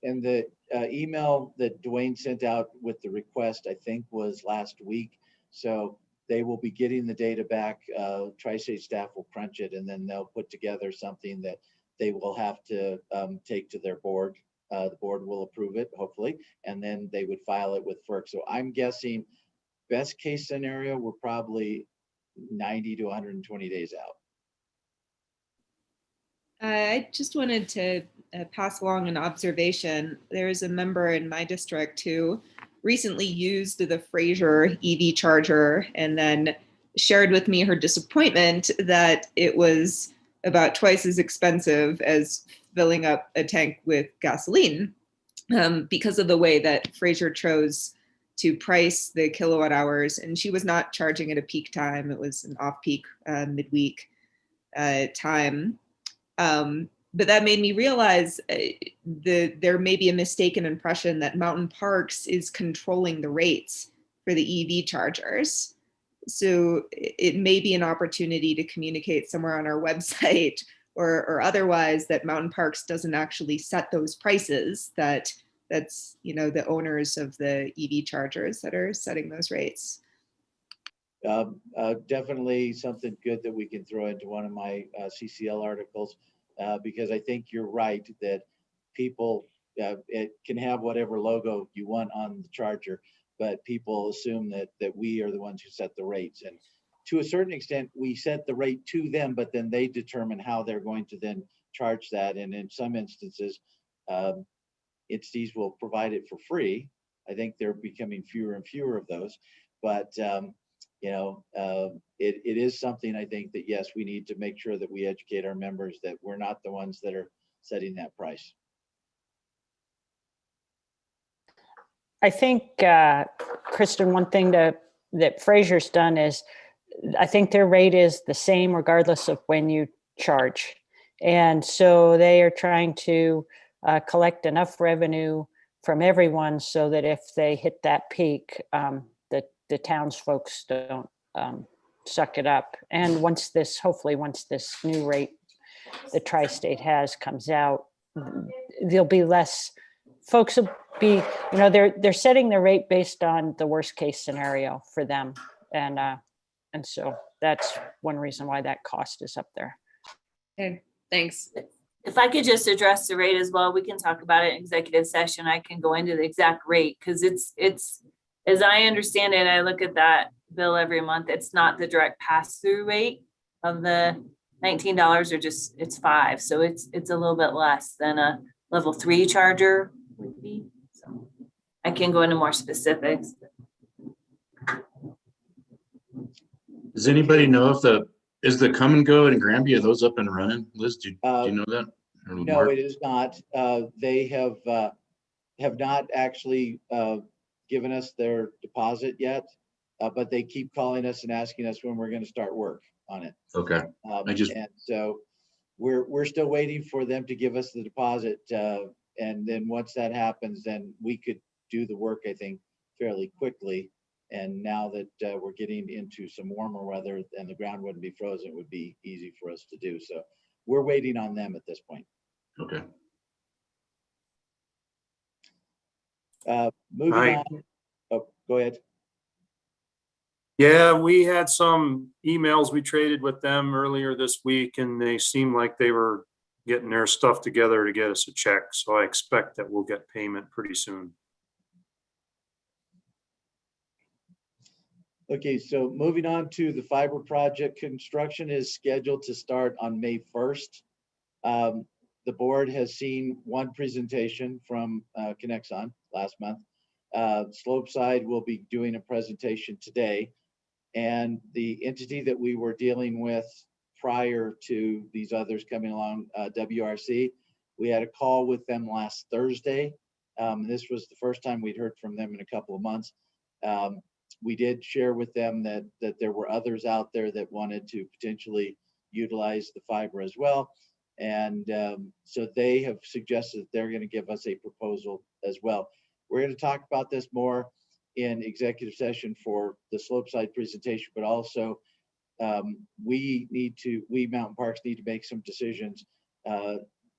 S3: And the email that Dwayne sent out with the request, I think, was last week. So they will be getting the data back. Tri-State staff will crunch it, and then they'll put together something that they will have to take to their board. The board will approve it, hopefully, and then they would file it with FERC. So I'm guessing best case scenario, we're probably 90 to 120 days out.
S2: I just wanted to pass along an observation. There is a member in my district who recently used the Fraser EV charger and then shared with me her disappointment that it was about twice as expensive as filling up a tank with gasoline, because of the way that Fraser chose to price the kilowatt hours. And she was not charging at a peak time. It was an off-peak midweek time. But that made me realize there may be a mistaken impression that Mountain Parks is controlling the rates for the EV chargers. So it may be an opportunity to communicate somewhere on our website or otherwise that Mountain Parks doesn't actually set those prices, that's the owners of the EV chargers that are setting those rates.
S3: Definitely something good that we can throw into one of my CCL articles, because I think you're right that people, it can have whatever logo you want on the charger, but people assume that we are the ones who set the rates. And to a certain extent, we set the rate to them, but then they determine how they're going to then charge that. And in some instances, entities will provide it for free. I think they're becoming fewer and fewer of those, but it is something I think that, yes, we need to make sure that we educate our members that we're not the ones that are setting that price.
S8: I think, Kristen, one thing that Fraser's done is, I think their rate is the same regardless of when you charge. And so they are trying to collect enough revenue from everyone so that if they hit that peak, the townsfolk don't suck it up. And hopefully once this new rate the Tri-State has comes out, there'll be less, folks will be, they're setting the rate based on the worst case scenario for them. And so that's one reason why that cost is up there.
S2: Okay, thanks.
S14: If I could just address the rate as well, we can talk about it in executive session. I can go into the exact rate because it's as I understand it, I look at that bill every month. It's not the direct pass-through rate of the $19 or just it's $5. So it's a little bit less than a level 3 charger would be. So I can go into more specifics.
S1: Does anybody know if is the come and go in Granby, are those up and running? Liz, do you know that?
S3: No, it is not. They have not actually given us their deposit yet, but they keep calling us and asking us when we're going to start work on it.
S1: Okay.
S3: And so we're still waiting for them to give us the deposit, and then once that happens, then we could do the work, I think, fairly quickly. And now that we're getting into some warmer weather and the ground wouldn't be frozen, it would be easy for us to do. So we're waiting on them at this point.
S1: Okay.
S3: Moving
S15: Hi.
S3: on. Oh, go ahead.
S15: Yeah, we had some emails we traded with them earlier this week, and they seemed like they were getting their stuff together to get us a check. So I expect that we'll get payment pretty soon.
S3: Okay, so moving on to the fiber project, construction is scheduled to start on May 1st. The board has seen one presentation from Connexon last month. Slopeside will be doing a presentation today. And the entity that we were dealing with prior to these others coming along, WRC, we had a call with them last Thursday. This was the first time we'd heard from them in a couple of months. We did share with them that there were others out there that wanted to potentially utilize the fiber as well. And so they have suggested that they're going to give us a proposal as well. We're going to talk about this more in executive session for the Slopeside presentation, but also we Mountain Parks need to make some decisions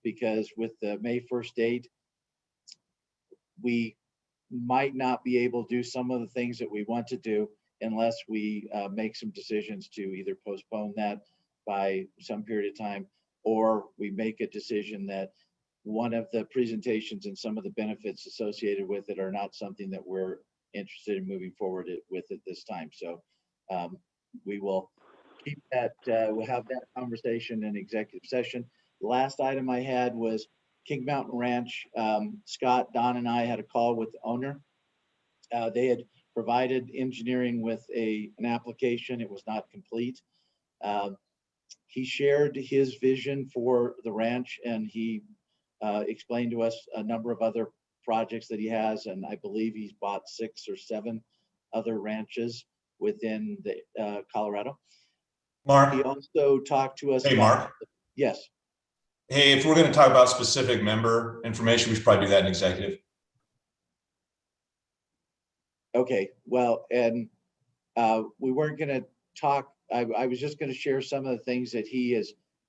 S3: because with the May 1st date, we might not be able to do some of the things that we want to do unless we make some decisions to either postpone that by some period of time, or we make a decision that one of the presentations and some of the benefits associated with it are not something that we're interested in moving forward with at this time. So we will keep that, we'll have that conversation in executive session. The last item I had was King Mountain Ranch. Scott, Don, and I had a call with the owner. They had provided engineering with an application. It was not complete. He shared his vision for the ranch, and he explained to us a number of other projects that he has, and I believe he's bought 6 or 7 other ranches within the Colorado.
S10: Mark.
S3: He also talked to us.
S10: Hey, Mark.
S3: Yes.
S10: Hey, if we're going to talk about specific member information, we should probably do that in executive.
S3: Okay, well, and we weren't going to talk. I was just going to share some of the things that he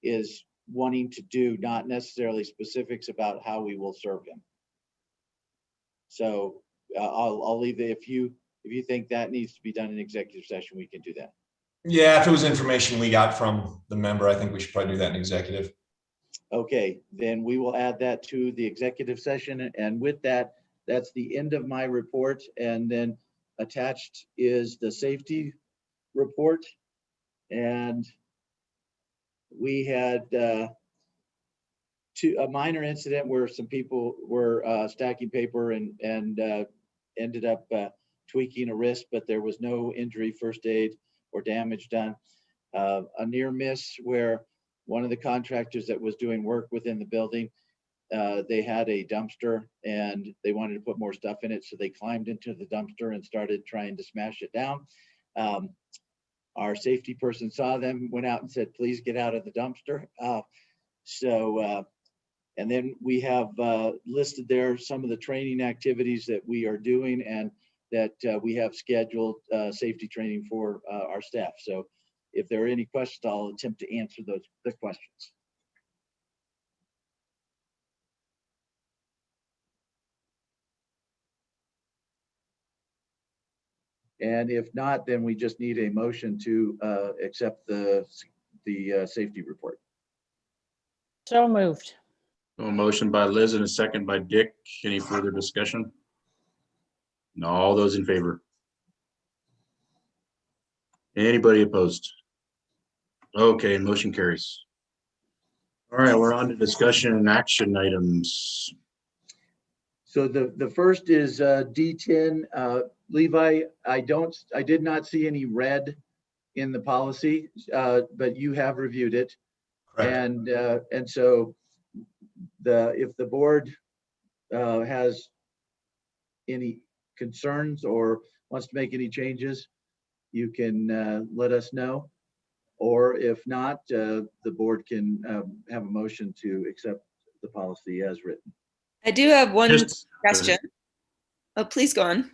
S3: is wanting to do, not necessarily specifics about how we will serve him. So I'll leave it. If you think that needs to be done in executive session, we can do that.
S10: Yeah, if it was information we got from the member, I think we should probably do that in executive.
S3: Okay, then we will add that to the executive session. And with that, that's the end of my report. And then attached is the safety report. And we had a minor incident where some people were stacking paper and ended up tweaking a wrist, but there was no injury, first aid, or damage done. A near miss where one of the contractors that was doing work within the building, they had a dumpster and they wanted to put more stuff in it. So they climbed into the dumpster and started trying to smash it down. Our safety person saw them, went out and said, please get out of the dumpster. And then we have listed there some of the training activities that we are doing and that we have scheduled safety training for our staff. So if there are any questions, I'll attempt to answer the questions. And if not, then we just need a motion to accept the safety report.
S8: So moved.
S1: A motion by Liz and a second by Dick. Any further discussion? No, all those in favor? Anybody opposed? Okay, motion carries. All right, we're on to discussion and action items.
S3: So the first is D10. Levi, I did not see any red in the policy, but you have reviewed it. Correct. And so if the board has any concerns or wants to make any changes, you can let us know. Or if not, the board can have a motion to accept the policy as written.
S2: I do have one question. Oh, please go on.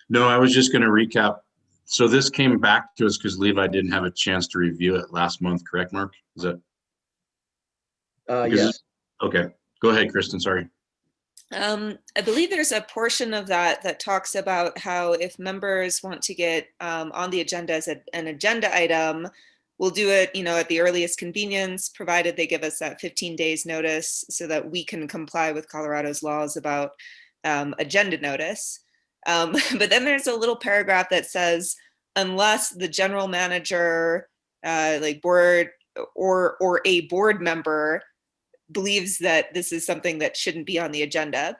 S1: No, I was just going to recap. So this came back to us because Levi didn't have a chance to review it last month, correct, Mark? Is that?
S3: Yes.
S1: Okay, go ahead, Kristen, sorry.
S2: I believe there's a portion of that that talks about how if members want to get on the agenda as an agenda item, we'll do it, at the earliest convenience, provided they give us that 15 days notice so that we can comply with Colorado's laws about agenda notice. But then there's a little paragraph that says, unless the general manager, board or a board member believes that this is something that shouldn't be on the agenda,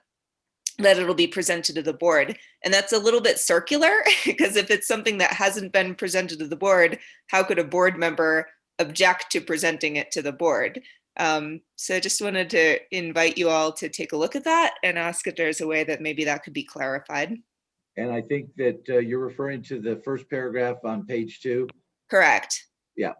S2: that it'll be presented to the board. And that's a little bit circular because if it's something that hasn't been presented to the board, how could a board member object to presenting it to the board? So I just wanted to invite you all to take a look at that and ask if there's a way that maybe that could be clarified.
S3: And I think that you're referring to the first paragraph on page 2.
S2: Correct.
S3: Yeah.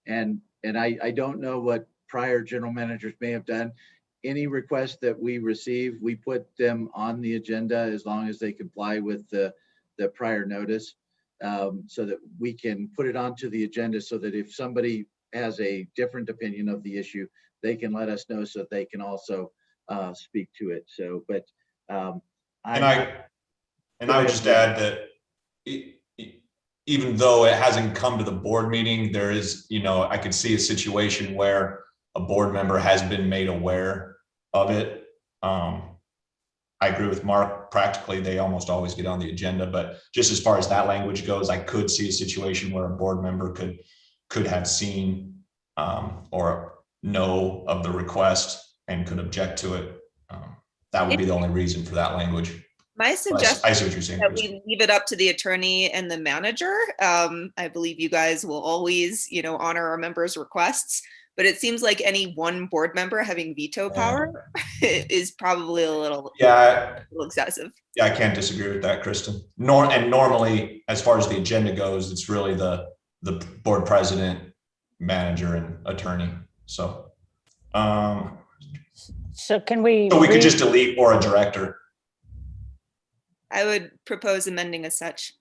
S3: And I don't know what prior general managers may have done. Any requests that we receive, we put them on the agenda as long as they comply with the prior notice, so that we can put it onto the agenda so that if somebody has a different opinion of the issue, they can let us know so that they can also speak to it. So, but
S10: I would just add that even though it hasn't come to the board meeting, there is, I could see a situation where a board member has been made aware of it. I agree with Mark. Practically, they almost always get on the agenda, but just as far as that language goes, I could see a situation where a board member could have seen or know of the request and could object to it. That would be the only reason for that language.
S2: My suggestion
S10: I see what you're saying,
S2: that we leave it up to the attorney and the manager. I believe you guys will always, honor our members' requests, but it seems like any one board member having veto power is probably a little excessive.
S10: Yeah, I can't disagree with that, Kristen. Normally, as far as the agenda goes, it's really the board president, manager, and attorney. So,
S8: so can we?
S10: So we could just delete or a director.
S2: I would propose amending as such.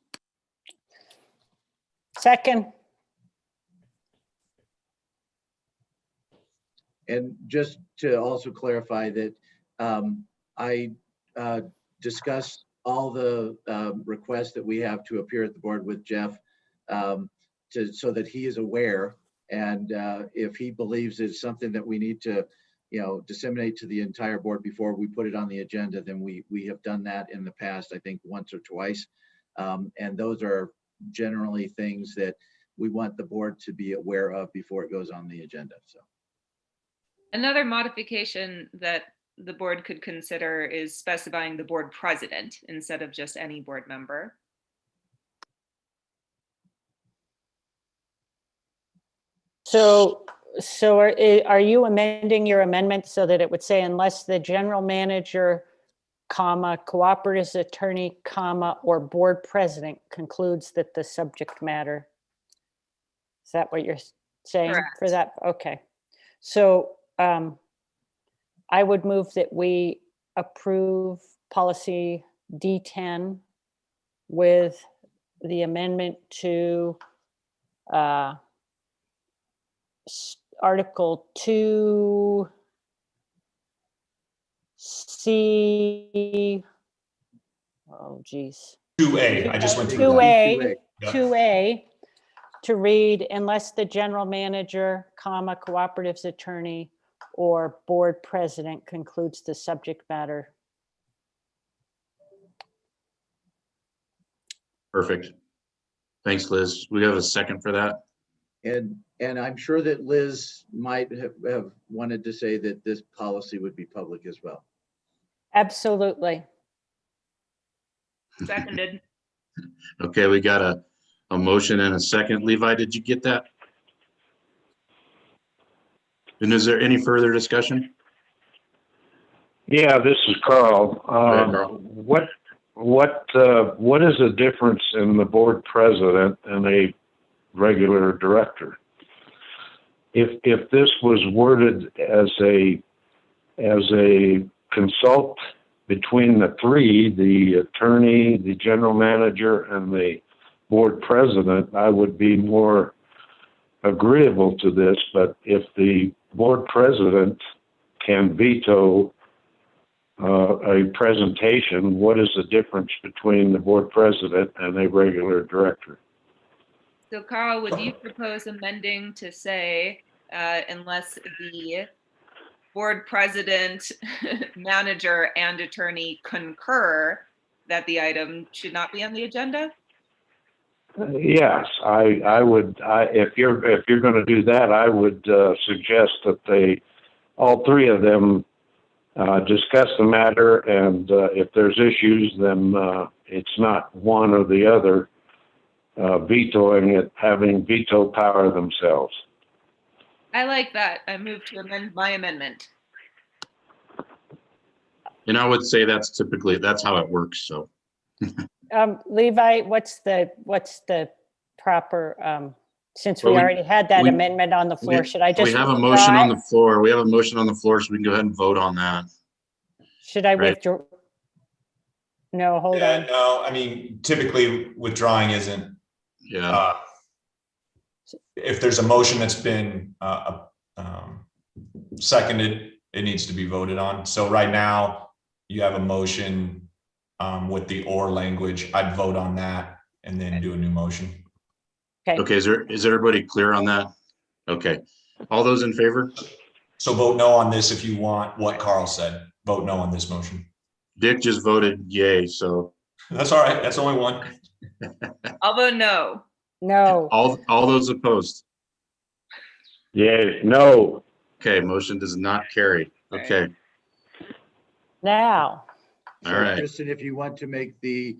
S8: Second.
S3: And just to also clarify that I discussed all the requests that we have to appear at the board with Jeff so that he is aware. And if he believes it's something that we need to disseminate to the entire board before we put it on the agenda, then we have done that in the past, I think once or twice. And those are generally things that we want the board to be aware of before it goes on the agenda. So
S2: another modification that the board could consider is specifying the board president instead of just any board member.
S8: So are you amending your amendment so that it would say unless the general manager, cooperative attorney, or board president concludes that the subject matter? Is that what you're saying?
S2: Correct.
S8: For that? Okay. So I would move that we approve policy D10 with the amendment to Article 2C, oh geez.
S10: 2A, I just went through
S8: 2A,
S10: that.
S8: 2A, to read unless the general manager, cooperative's attorney, or board president concludes the subject matter.
S1: Perfect. Thanks, Liz. We have a second for that.
S3: And I'm sure that Liz might have wanted to say that this policy would be public as well.
S8: Absolutely.
S2: Seconded.
S1: Okay, we got a motion and a second. Levi, did you get that? And is there any further discussion?
S11: Yeah, this is Carl.
S1: ahead, Carl.
S11: What is the difference in the board president and a regular director? If this was worded as a consult between the three, the attorney, the general manager, and the board president, I would be more agreeable to this, but if the board president can veto a presentation, what is the difference between the board president and a regular director?
S2: So Carl, would you propose amending to say, unless the board president, manager, and attorney concur that the item should not be on the agenda?
S11: Yes, I would. If you're going to do that, I would suggest that all three of them, discuss the matter, and if there's issues, then it's not one or the other vetoing it, having veto power themselves.
S2: I like that. I move to amend my amendment.
S1: And I would say that's how it works, so.
S8: Levi, what's the proper, since we
S1: Well,
S8: already had that amendment on the floor, should I just
S1: We have a
S8: withdraw
S1: motion on
S8: it?
S1: the floor. We have a motion on the floor, so we can go ahead and vote on that.
S8: Should I
S1: Right.
S8: withdraw? No, hold on.
S10: No, I mean, typically withdrawing isn't,
S1: Yeah.
S10: if there's a motion that's been seconded, it needs to be voted on. So right now you have a motion with the or language. I'd vote on that and then do a new motion.
S1: Okay, is everybody clear on that? Okay, all those in favor?
S10: So vote no on this if you want what Carl said. Vote no on this motion.
S1: Dick just voted yay, so.
S10: That's all right. That's only one.
S2: I'll vote no.
S8: No.
S1: All those opposed?
S11: Yay, no.
S1: Okay, motion does not carry. Okay,
S8: Now,
S1: all right.
S3: Kristen, if you want to make the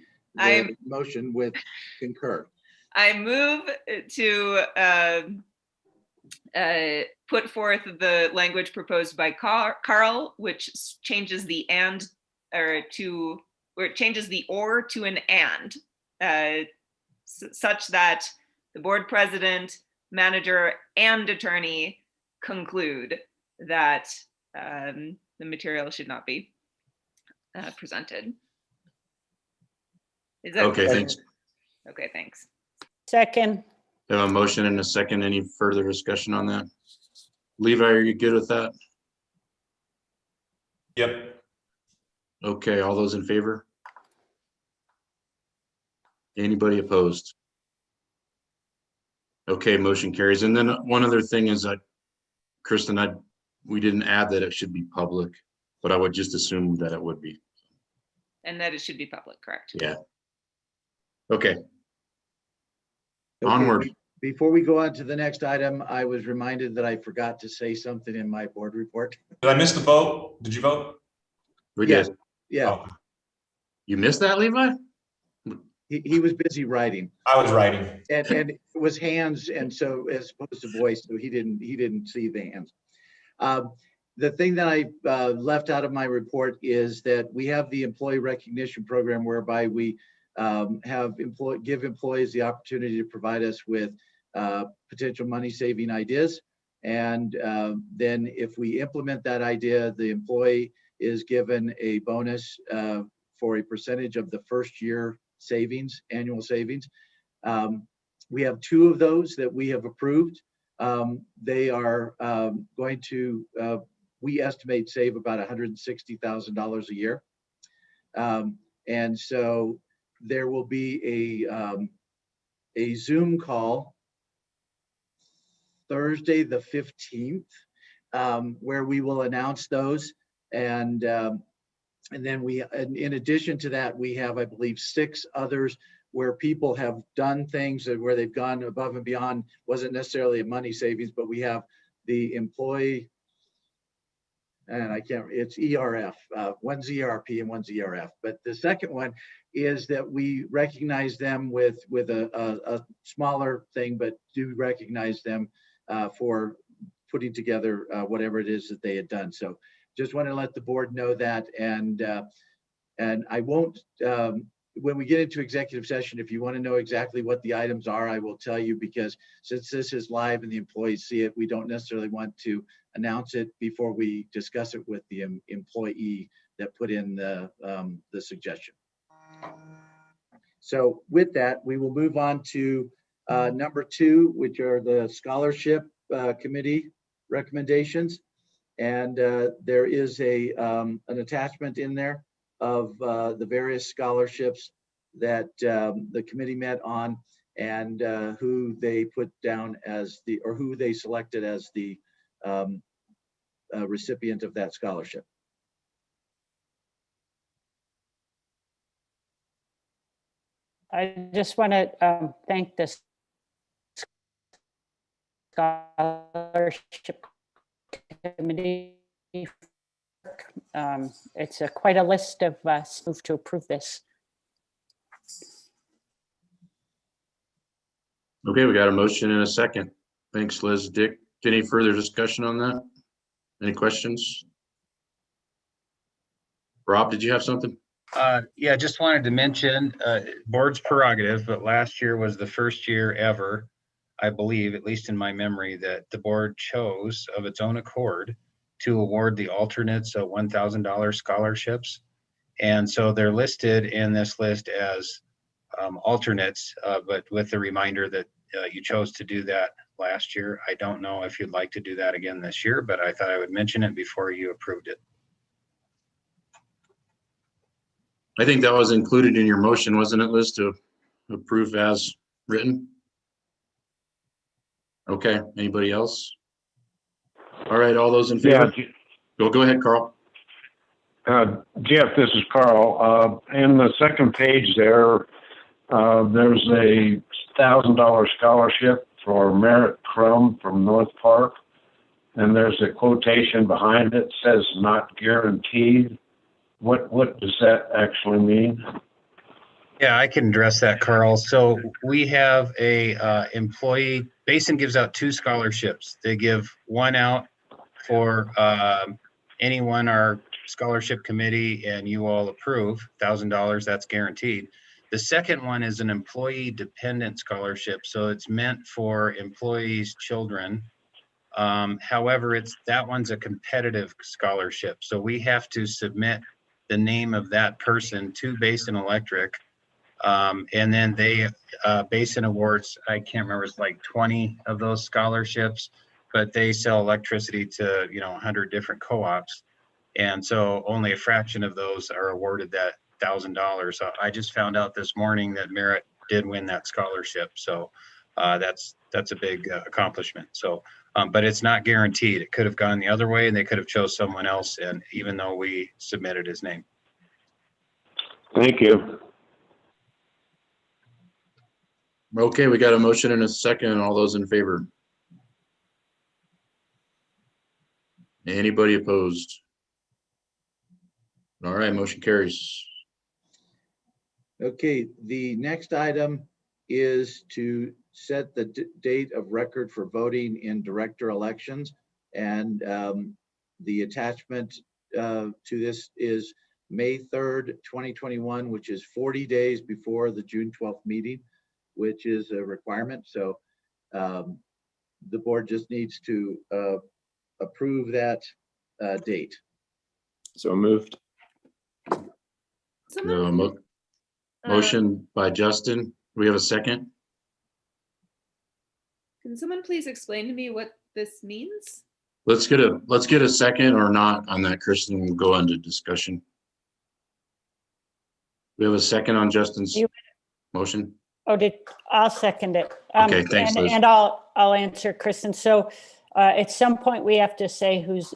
S3: motion with concur.
S2: I move to put forth the language proposed by Carl, which changes the and, or it changes the or to an and, such that the board president, manager, and attorney conclude that the material should not be presented. Is that
S1: Okay, thanks.
S2: Okay, thanks.
S8: second,
S1: We have a motion and a second. Any further discussion on that? Levi, are you good with that?
S10: Yep.
S1: Okay, all those in favor? Anybody opposed? Okay, motion carries. And then one other thing is that, Kristen, we didn't add that it should be public, but I would just assume that it would be.
S2: And that it should be public, correct?
S1: Yeah. Okay.
S3: Okay,
S1: Onward.
S3: Before we go on to the next item, I was reminded that I forgot to say something in my board report.
S10: Did I miss the vote? Did you vote?
S1: We
S3: Yeah.
S1: did.
S3: Yeah,
S10: Oh,
S1: You missed that, Levi?
S3: he was busy writing.
S10: I was writing.
S3: And it was hands, and so as opposed to voice, so he didn't see the hands. The thing that I left out of my report is that we have the employee recognition program whereby we give employees the opportunity to provide us with potential money saving ideas. And then if we implement that idea, the employee is given a bonus for a percentage of the first year savings, annual savings. We have 2 of those that we have approved. They are going to, we estimate, save about $160,000 a year. And so there will be a Zoom call Thursday, the 15th, where we will announce those. And then in addition to that, we have, I believe, 6 others where people have done things where they've gone above and beyond. Wasn't necessarily a money savings, but we have the employee, and it's ERF. One's ERP and one's ERF. But the second one is that we recognize them with a smaller thing, but do recognize them for putting together whatever it is that they had done. So just want to let the board know that. And I won't, when we get into executive session, if you want to know exactly what the items are, I will tell you, because since this is live and the employees see it, we don't necessarily want to announce it before we discuss it with the employee that put in the suggestion. So with that, we will move on to Number 2, which are the scholarship committee recommendations. And there is an attachment in there of the various scholarships that the committee met on, and who they put down as who they selected as the recipient of that scholarship.
S8: I just want to thank the scholarship committee. It's quite a list of us move to approve this.
S1: Okay, we got a motion and a second. Thanks, Liz. Dick, any further discussion on that? Any questions? Rob, did you have something?
S12: Yeah, just wanted to mention, board's prerogative, but last year was the first year ever, I believe, at least in my memory, that the board chose of its own accord to award the alternates $1,000 scholarships. And so they're listed in this list as alternates, but with the reminder that you chose to do that last year. I don't know if you'd like to do that again this year, but I thought I would mention it before you approved it.
S1: I think that was included in your motion, wasn't it, Liz, to approve as written? Okay, anybody else? All right, all those in favor?
S11: Yeah.
S1: Go ahead, Carl.
S11: Jeff, this is Carl. In the second page there's a $1,000 scholarship for Merritt Crum from North Park. And there's a quotation behind it, says not guaranteed. What does that actually mean?
S12: Yeah, I can address that, Carl. So we have a employee, Basin gives out 2 scholarships. They give one out for anyone our scholarship committee and you all approve, $1,000, that's guaranteed. The second one is an employee dependent scholarship. So it's meant for employees' children. However, that one's a competitive scholarship. So we have to submit the name of that person to Basin Electric. And then they, Basin awards, I can't remember, it's like 20 of those scholarships, but they sell electricity to, 100 different co-ops. And so only a fraction of those are awarded that $1,000. So I just found out this morning that Merritt did win that scholarship. So that's a big accomplishment. So, but it's not guaranteed. It could have gone the other way and they could have chose someone else. And even though we submitted his name.
S11: Thank you.
S1: Okay, we got a motion and a second. All those in favor? Anybody opposed? All right, motion carries.
S3: Okay, the next item is to set the date of record for voting in director elections. And the attachment to this is May 3rd, 2021, which is 40 days before the June 12th meeting, which is a requirement. So the board just needs to approve that date.
S13: So moved.
S1: Motion by Justin. We have a second.
S2: Can someone please explain to me what this means?
S1: Let's get a second or not on that, Kristen. We'll go into discussion. We have a second on Justin's motion.
S8: I'll second it.
S1: Okay, thanks, Liz.
S8: And I'll answer Kristen. So at some point we have to say who's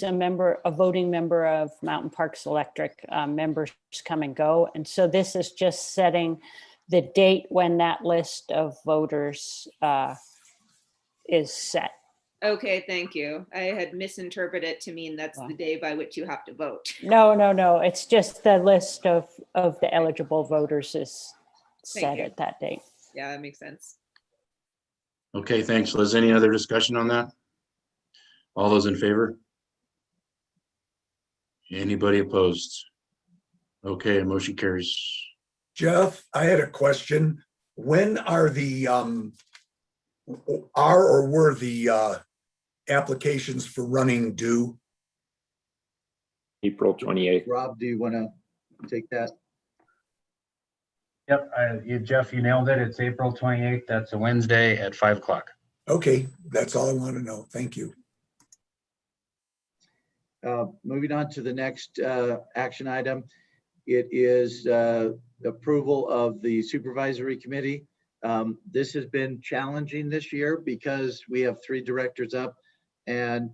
S8: a voting member of Mountain Parks Electric. Members come and go. And so this is just setting the date when that list of voters is set.
S2: Okay, thank you. I had misinterpreted it to mean that's the day by which you have to vote.
S8: No. It's just the list of the eligible voters is set at that date.
S2: Yeah, that makes sense.
S1: Okay, thanks, Liz. Any other discussion on that? All those in favor? Anybody opposed? Okay, motion carries.
S9: Jeff, I had a question. When are the were the applications for running due?
S13: April 28th.
S3: Rob, do you want to take that?
S12: Yep, Jeff, you nailed it. It's April 28th. That's a Wednesday at 5 o'clock.
S9: Okay, that's all I want to know. Thank you.
S3: Moving on to the next action item. It is approval of the supervisory committee. This has been challenging this year because we have 3 directors up, and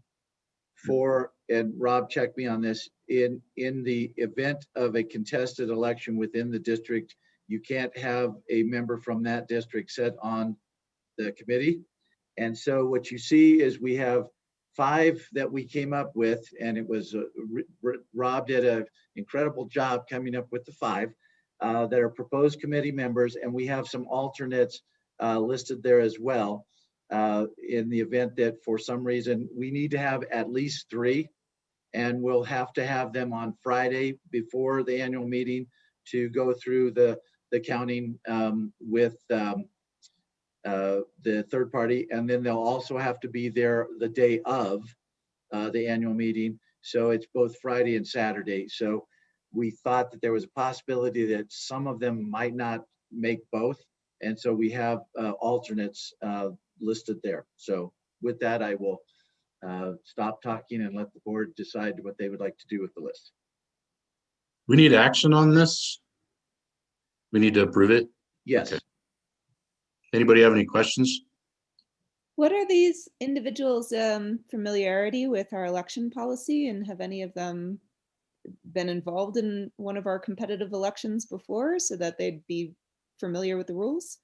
S3: Rob, check me on this, in the event of a contested election within the district, you can't have a member from that district sit on the committee. And so what you see is we have 5 that we came up with, and it was Rob did an incredible job coming up with the 5 that are proposed committee members, and we have some alternates listed there as well. In the event that for some reason we need to have at least 3, and we'll have to have them on Friday before the annual meeting to go through the counting with the third party, and then they'll also have to be there the day of the annual meeting. So it's both Friday and Saturday. So we thought that there was a possibility that some of them might not make both. And so we have alternates listed there. So with that, I will stop talking and let the board decide what they would like to do with the list.
S1: We need action on this? We need to approve it?
S3: Yes.
S1: Okay. Anybody have any questions?
S2: What are these individuals' familiarity with our election policy, and have any of them been involved in one of our competitive elections before so that they'd be familiar with the rules?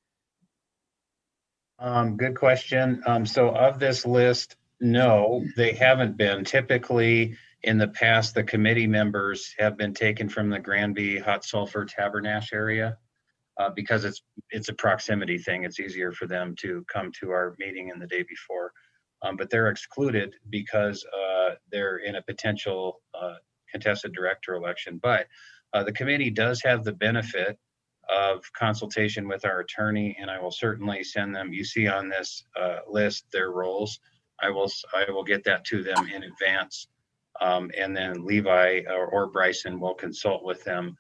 S12: Good question. So of this list, no, they haven't been. Typically, in the past, the committee members have been taken from the Granby Hot Sulphur Tabernacle area because it's a proximity thing. It's easier for them to come to our meeting in the day before. But they're excluded because they're in a potential contested director election. But the committee does have the benefit of consultation with our attorney, and I will certainly send them, you see on this list, their roles. I will get that to them in advance. And then Levi or Bryson will consult with them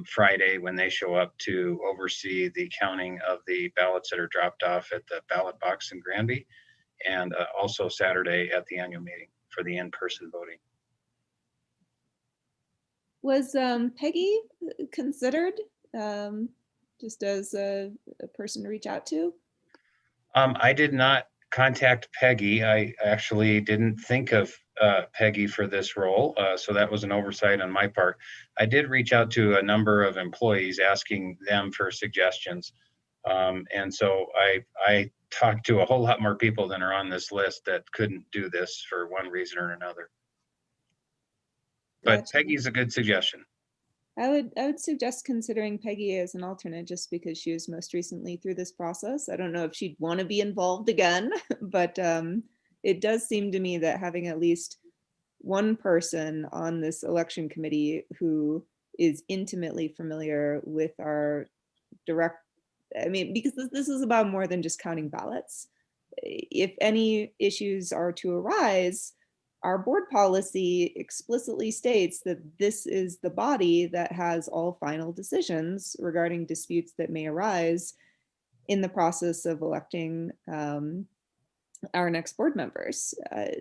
S12: Friday when they show up to oversee the counting of the ballots that are dropped off at the ballot box in Granby, and also Saturday at the annual meeting for the in-person voting.
S2: Was Peggy considered just as a person to reach out to?
S12: I did not contact Peggy. I actually didn't think of Peggy for this role, so that was an oversight on my part. I did reach out to a number of employees asking them for suggestions, and so I talked to a whole lot more people than are on this list that couldn't do this for one reason or another. But
S2: Gotcha.
S12: Peggy's a good suggestion.
S2: I would suggest considering Peggy as an alternate just because she was most recently through this process. I don't know if she'd want to be involved again, but it does seem to me that having at least one person on this election committee who is intimately familiar with our because this is about more than just counting ballots. If any issues are to arise, our board policy explicitly states that this is the body that has all final decisions regarding disputes that may arise in the process of electing our next board members. I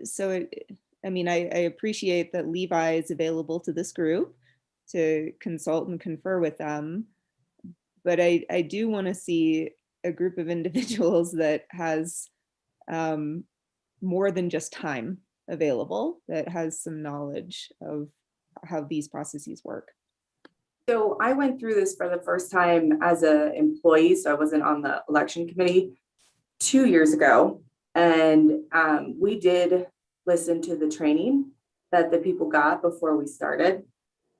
S2: appreciate that Levi is available to this group to consult and confer with them, but I do want to see a group of individuals that has more than just time available, that has some knowledge of how these processes work.
S16: So I went through this for the first time as an employee, so I wasn't on the election committee 2 years ago. And we did listen to the training that the people got before we started.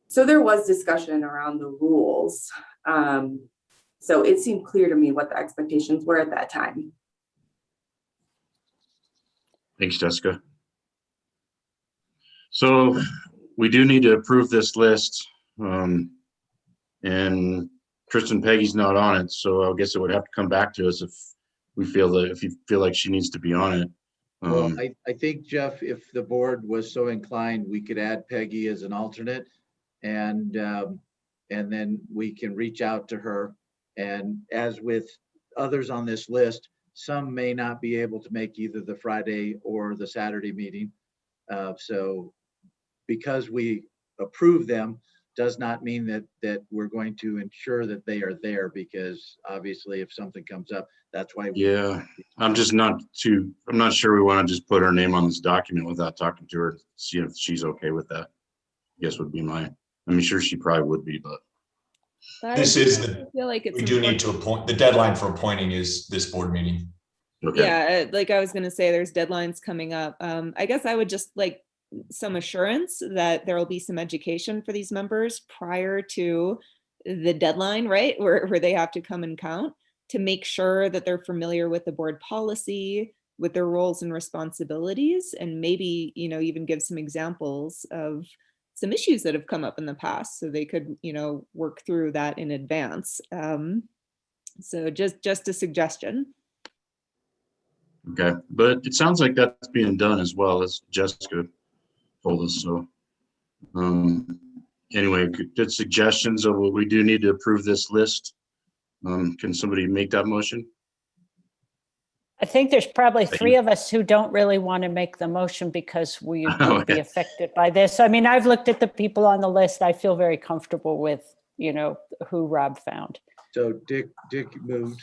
S16: So there was discussion around the rules. So it seemed clear to me what the expectations were at that time.
S1: Thanks, Jessica. So we do need to approve this list, and Kristen Peggy's not on it, so I guess it would have to come back to us if you feel like she needs to be on it.
S3: Well, I think, Jeff, if the board was so inclined, we could add Peggy as an alternate, and then we can reach out to her And as with others on this list, some may not be able to make either the Friday or the Saturday meeting. So because we approve them does not mean that we're going to ensure that they are there, because obviously if something comes up, that's why.
S1: Yeah, I'm not sure we want to just put her name on this document without talking to her, see if she's okay with that. I guess would be I'm sure she probably would be, but.
S10: This is the,
S2: I feel like it's
S10: we do need to appoint, the deadline for appointing is this board meeting.
S1: Okay.
S2: Yeah, like I was gonna say, there's deadlines coming up. I guess I would just like some assurance that there will be some education for these members prior to the deadline, right? Where they have to come and count, to make sure that they're familiar with the board policy, with their roles and responsibilities, and maybe, even give some examples of some issues that have come up in the past, so they could, work through that in advance. So just a suggestion.
S1: Okay, but it sounds like that's being done as well, as Jessica told us. So anyway, good suggestions of what we do need to approve this list. Can somebody make that motion?
S8: I think there's probably three of us who don't really want to make the motion because we would be affected by this. I mean, I've looked at the people on the list. I feel very comfortable with, who Rob found.
S3: So Dick moved.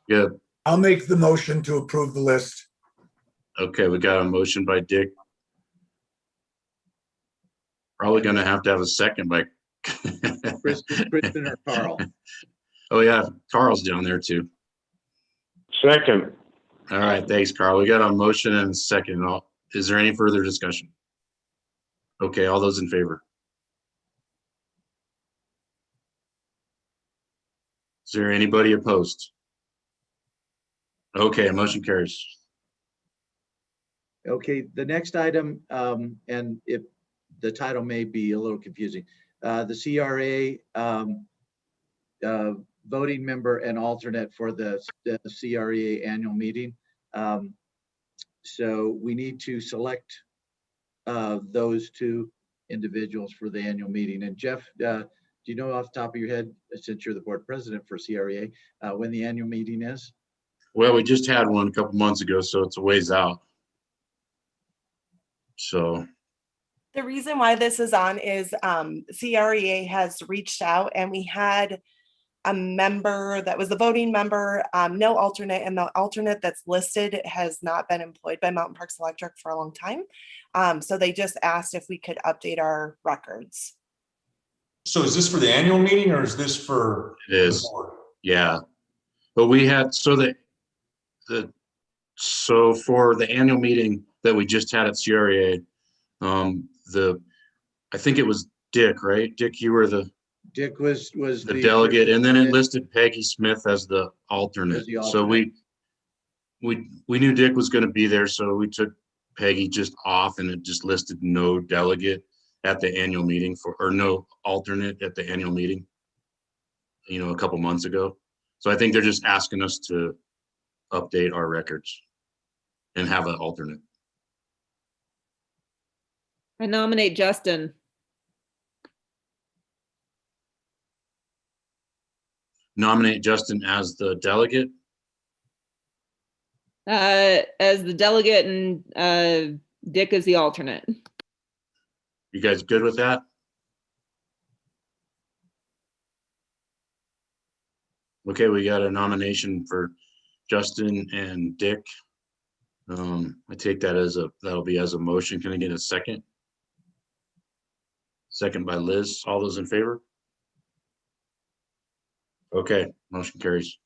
S1: Yeah.
S9: I'll make the motion to approve the list.
S1: Okay, we got a motion by Dick. Probably going to have a second by
S3: Kristen or Carl.
S1: Oh yeah, Carl's down there too.
S11: Second.
S1: All right, thanks, Carl. We got a motion and a second. Is there any further discussion? Okay, all those in favor? Is there anybody opposed? Okay, motion carries.
S3: Okay, the next item, and the title may be a little confusing. The CRA voting member and alternate for the CRA annual meeting. So we need to select those two individuals for the annual meeting. And Jeff, do you know off the top of your head, since you're the board president for CRA, when the annual meeting is?
S1: Well, we just had one a couple months ago, so it's a ways out. So
S17: the reason why this is on is CREA has reached out, and we had a member that was the voting member, no alternate, and the alternate that's listed has not been employed by Mountain Parks Electric for a long time. So they just asked if we could update our records.
S10: So is this for the annual meeting or is this for?
S1: It is. Yeah, but we had so for the annual meeting that we just had at CRA, I think it was Dick, right? Dick, you were
S3: Dick was
S1: the delegate, and then it listed Peggy Smith as the alternate. So we knew Dick was going to be there, so we took Peggy just off, and it just listed no delegate at the annual meeting or no alternate at the annual meeting, a couple months ago. So I think they're just asking us to update our records and have an alternate.
S2: I nominate Justin.
S1: Nominate Justin as the delegate?
S2: As the delegate, and Dick as the alternate.
S1: You guys good with that? Okay, we got a nomination for Justin and Dick. I take that that'll be as a motion. Can I get a second? Second by Liz. All those in favor? Okay, motion carries.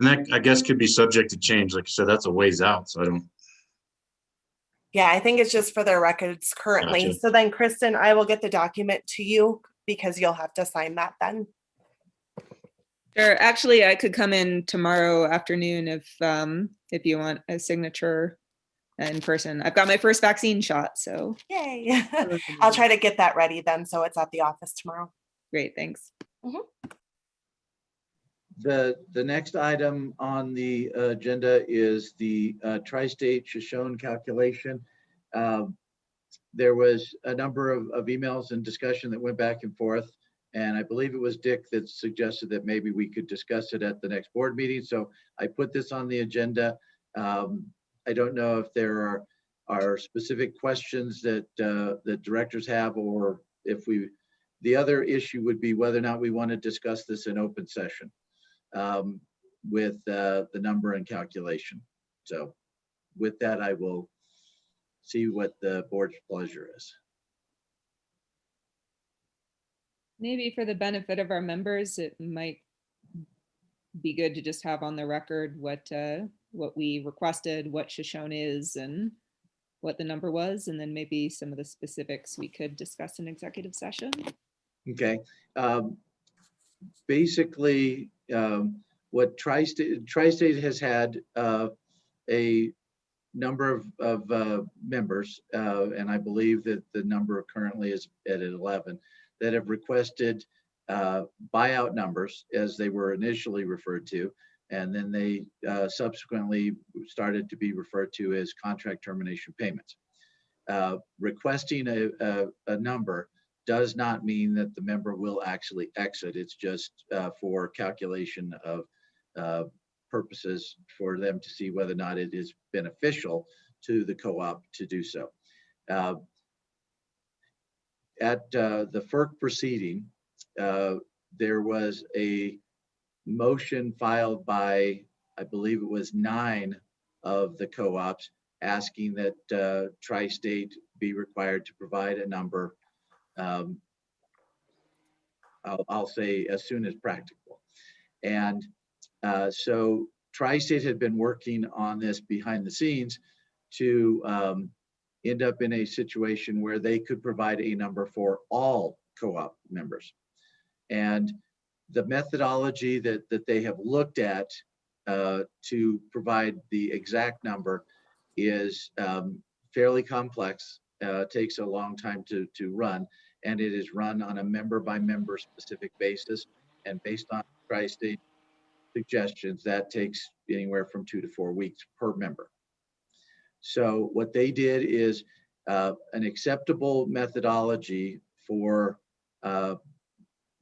S1: And that, I guess, could be subject to change. Like I said, that's a ways out, so I don't.
S17: Yeah, I think it's just for their records currently.
S1: Gotcha.
S17: So then, Kristen, I will get the document to you because you'll have to sign that then.
S2: Sure. Actually, I could come in tomorrow afternoon if you want a signature in person. I've got my first vaccine shot, so.
S17: Yay. I'll try to get that ready then, so it's at the office tomorrow.
S2: Great, thanks.
S17: Mm-hmm.
S3: The next item on the agenda is the tri-state Shoshone calculation. There was a number of emails and discussion that went back and forth. And I believe it was Dick that suggested that maybe we could discuss it at the next board meeting. So I put this on the agenda. I don't know if there are specific questions that that directors have, or if the other issue would be whether or not we want to discuss this in open session with the number and calculation. So with that, I will see what the board's pleasure is.
S2: Maybe for the benefit of our members, it might be good to just have on the record what we requested, what Shoshone is, and what the number was, and then maybe some of the specifics we could discuss in executive session.
S3: Okay. Basically, what Tri-State has had a number of members, and I believe that the number currently is at 11, that have requested buyout numbers, as they were initially referred to, and then they subsequently started to be referred to as contract termination payments. Requesting a number does not mean that the member will actually exit. It's just for calculation of purposes for them to see whether or not it is beneficial to the co-op to do so. At the FERC proceeding, there was a motion filed by, I believe it was 9 of the co-ops, asking that Tri-State be required to provide a number, I'll say as soon as practical. And so Tri-State had been working on this behind the scenes to end up in a situation where they could provide a number for all co-op members. And the methodology that they have looked at to provide the exact number is fairly complex, takes a long time to run, and it is run on a member by member specific basis. And based on Tri-State suggestions, that takes anywhere from 2 to 4 weeks per member. So what they did is an acceptable methodology for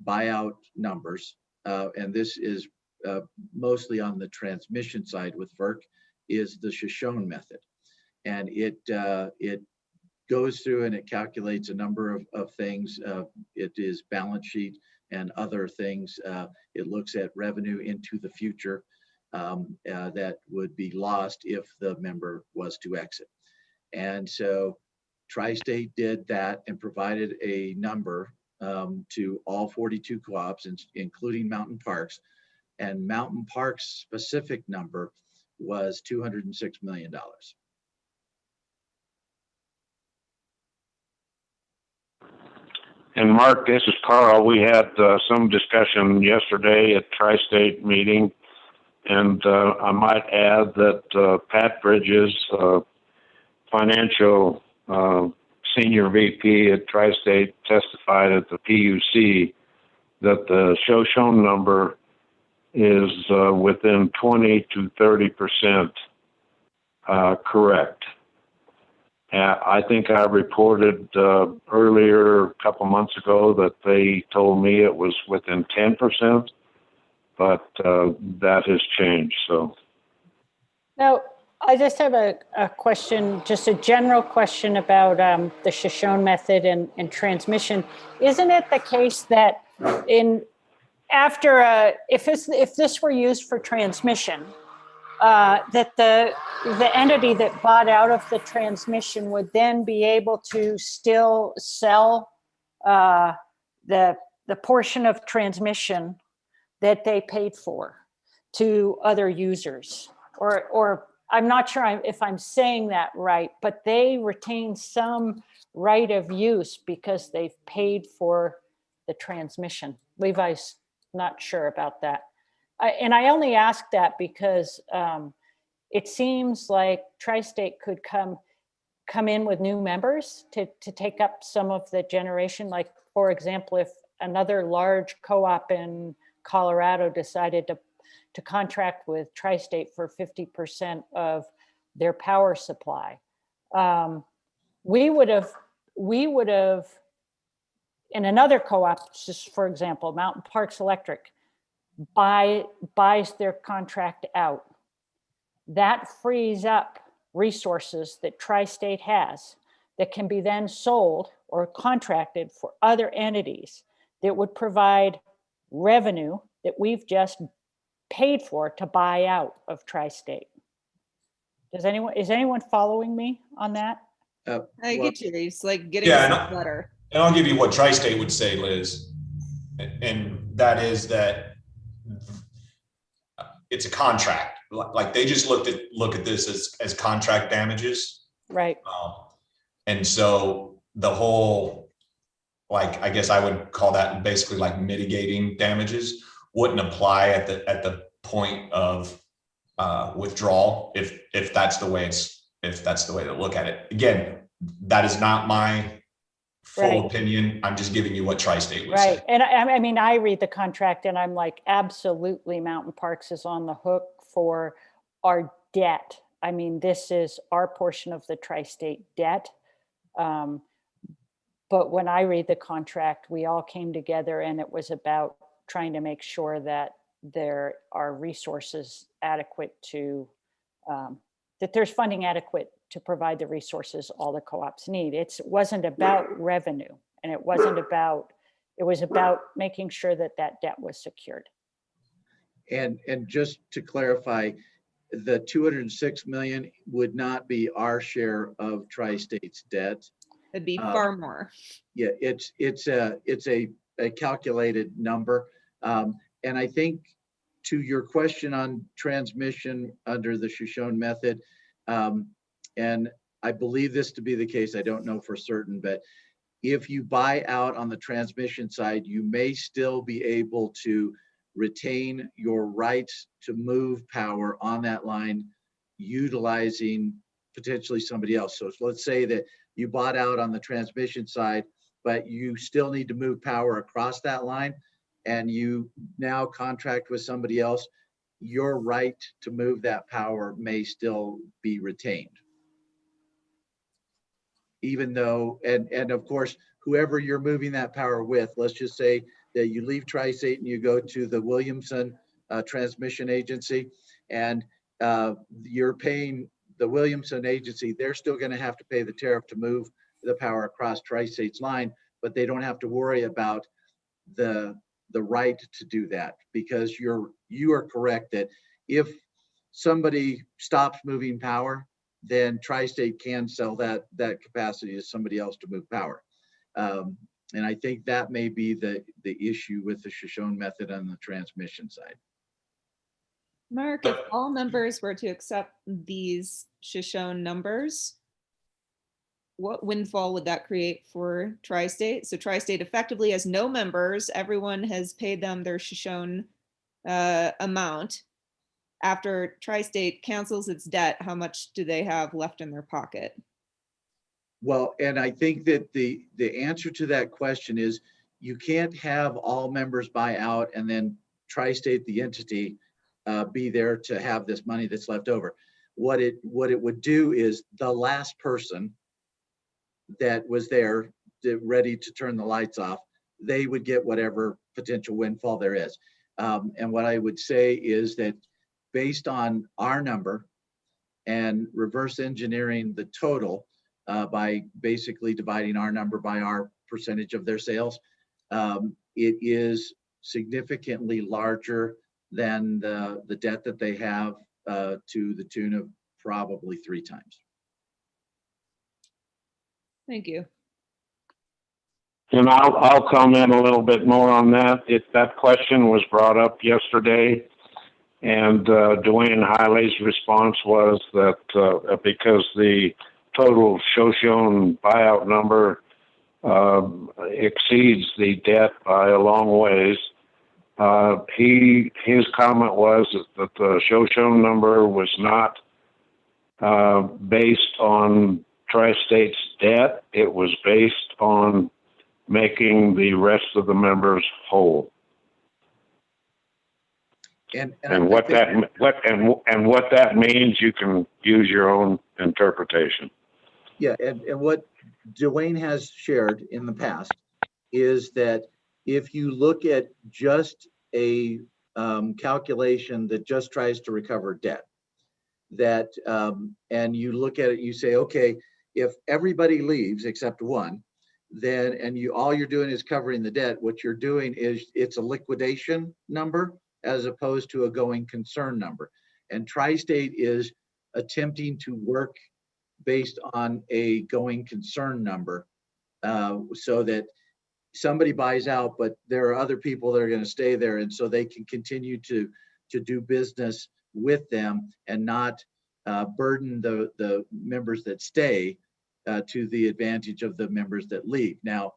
S3: buyout numbers, and this is mostly on the transmission side with FERC, is the Shoshone method. And it goes through and it calculates a number of things. It is balance sheet and other things. It looks at revenue into the future that would be lost if the member was to exit. And so Tri-State did that and provided a number to all 42 co-ops, including Mountain Parks. And Mountain Parks' specific number was $206 million.
S11: And Mark, this is Carl. We had some discussion yesterday at Tri-State meeting, and I might add that Pat Bridges, financial senior VP at Tri-State, testified at the PUC that the Shoshone number is within 20 to 30% correct. I think I reported earlier, a couple months ago, that they told me it was within 10%, but that has changed. So
S8: Now, I just have a question, just a general question about the Shoshone method and transmission. Isn't it the case that if this were used for transmission, that the entity that bought out of the transmission would then be able to still sell the portion of transmission that they paid for to other users? Or I'm not sure if I'm saying that right, but they retain some right of use because they've paid for the transmission. Levi's not sure about that. And I only ask that because it seems like Tri-State could come in with new members to take up some of the generation. Like, for example, if another large co-op in Colorado decided to contract with Tri-State for 50% of their power supply, we would have in another co-op, just for example, Mountain Parks Electric buys their contract out. That frees up resources that Tri-State has that can be then sold or contracted for other entities that would provide revenue that we've just paid for to buy out of Tri-State. Is anyone following me on that?
S2: I get you. It's like getting
S10: Yeah,
S2: a letter.
S10: And I'll give you what Tri-State would say, Liz, and that is that it's a contract. Like they just look at this as contract damages,
S8: right?
S10: And so the whole, like, I guess I would call that basically like mitigating damages wouldn't apply at the point of withdrawal if that's the way to look at it. Again, that is not my full opinion. I'm just giving you what Tri-State would say.
S8: And I mean, I read the contract and I'm like, absolutely, Mountain Parks is on the hook for our debt. I mean, this is our portion of the Tri-State debt. But when I read the contract, we all came together and it was about trying to make sure that there are resources adequate to, that there's funding adequate to provide the resources all the co-ops need. It wasn't about revenue, and it was about making sure that that debt was secured.
S3: And just to clarify, the 206 million would not be our share of Tri-State's debt.
S2: It'd be far more.
S3: Yeah, it's a calculated number. And I think to your question on transmission under the Shoshone method, and I believe this to be the case, I don't know for certain, but if you buy out on the transmission side, you may still be able to retain your rights to move power on that line utilizing potentially somebody else. So let's say that you bought out on the transmission side, but you still need to move power across that line and you now contract with somebody else, your right to move that power may still be retained. Even though, and of course, whoever you're moving that power with, let's just say that you leave Tri-State and you go to the Williamson transmission agency and you're paying the Williamson agency, they're still going to have to pay the tariff to move the power across Tri-State's line, but they don't have to worry about the right to do that, because you are correct that if somebody stops moving power, then Tri-State can sell that capacity to somebody else to move power. And I think that may be the issue with the Shoshone method on the transmission side.
S2: Mark, if all members were to accept these Shoshone numbers, what windfall would that create for Tri-State? So Tri-State effectively has no members. Everyone has paid them their Shoshone amount. After Tri-State cancels its debt, how much do they have left in their pocket?
S3: Well, and I think that the answer to that question is you can't have all members buy out and then Tri-State, the entity, be there to have this money that's left over. What it would do is the last person that was there ready to turn the lights off, they would get whatever potential windfall there is. And what I would say is that based on our number and reverse engineering the total by basically dividing our number by our percentage of their sales, it is significantly larger than the debt that they have to the tune of probably 3 times.
S2: Thank you.
S11: And I'll comment a little bit more on that. That question was brought up yesterday, and Dwayne Hiley's response was that because the total Shoshone buyout number exceeds the debt by a long ways, his comment was that the Shoshone number was not based on Tri-State's debt. It was based on making the rest of the members whole. And what that means, you can use your own interpretation.
S3: Yeah, and what Dwayne has shared in the past is that if you look at just a calculation that just tries to recover debt, that and you look at it, you say, okay, if everybody leaves except one, then and all you're doing is covering the debt, what you're doing is it's a liquidation number as opposed to a going concern number. And Tri-State is attempting to work based on a going concern number, so that somebody buys out, but there are other people that are going to stay there, and so they can continue to do business with them and not burden the members that stay to the advantage of the members that leave. Now,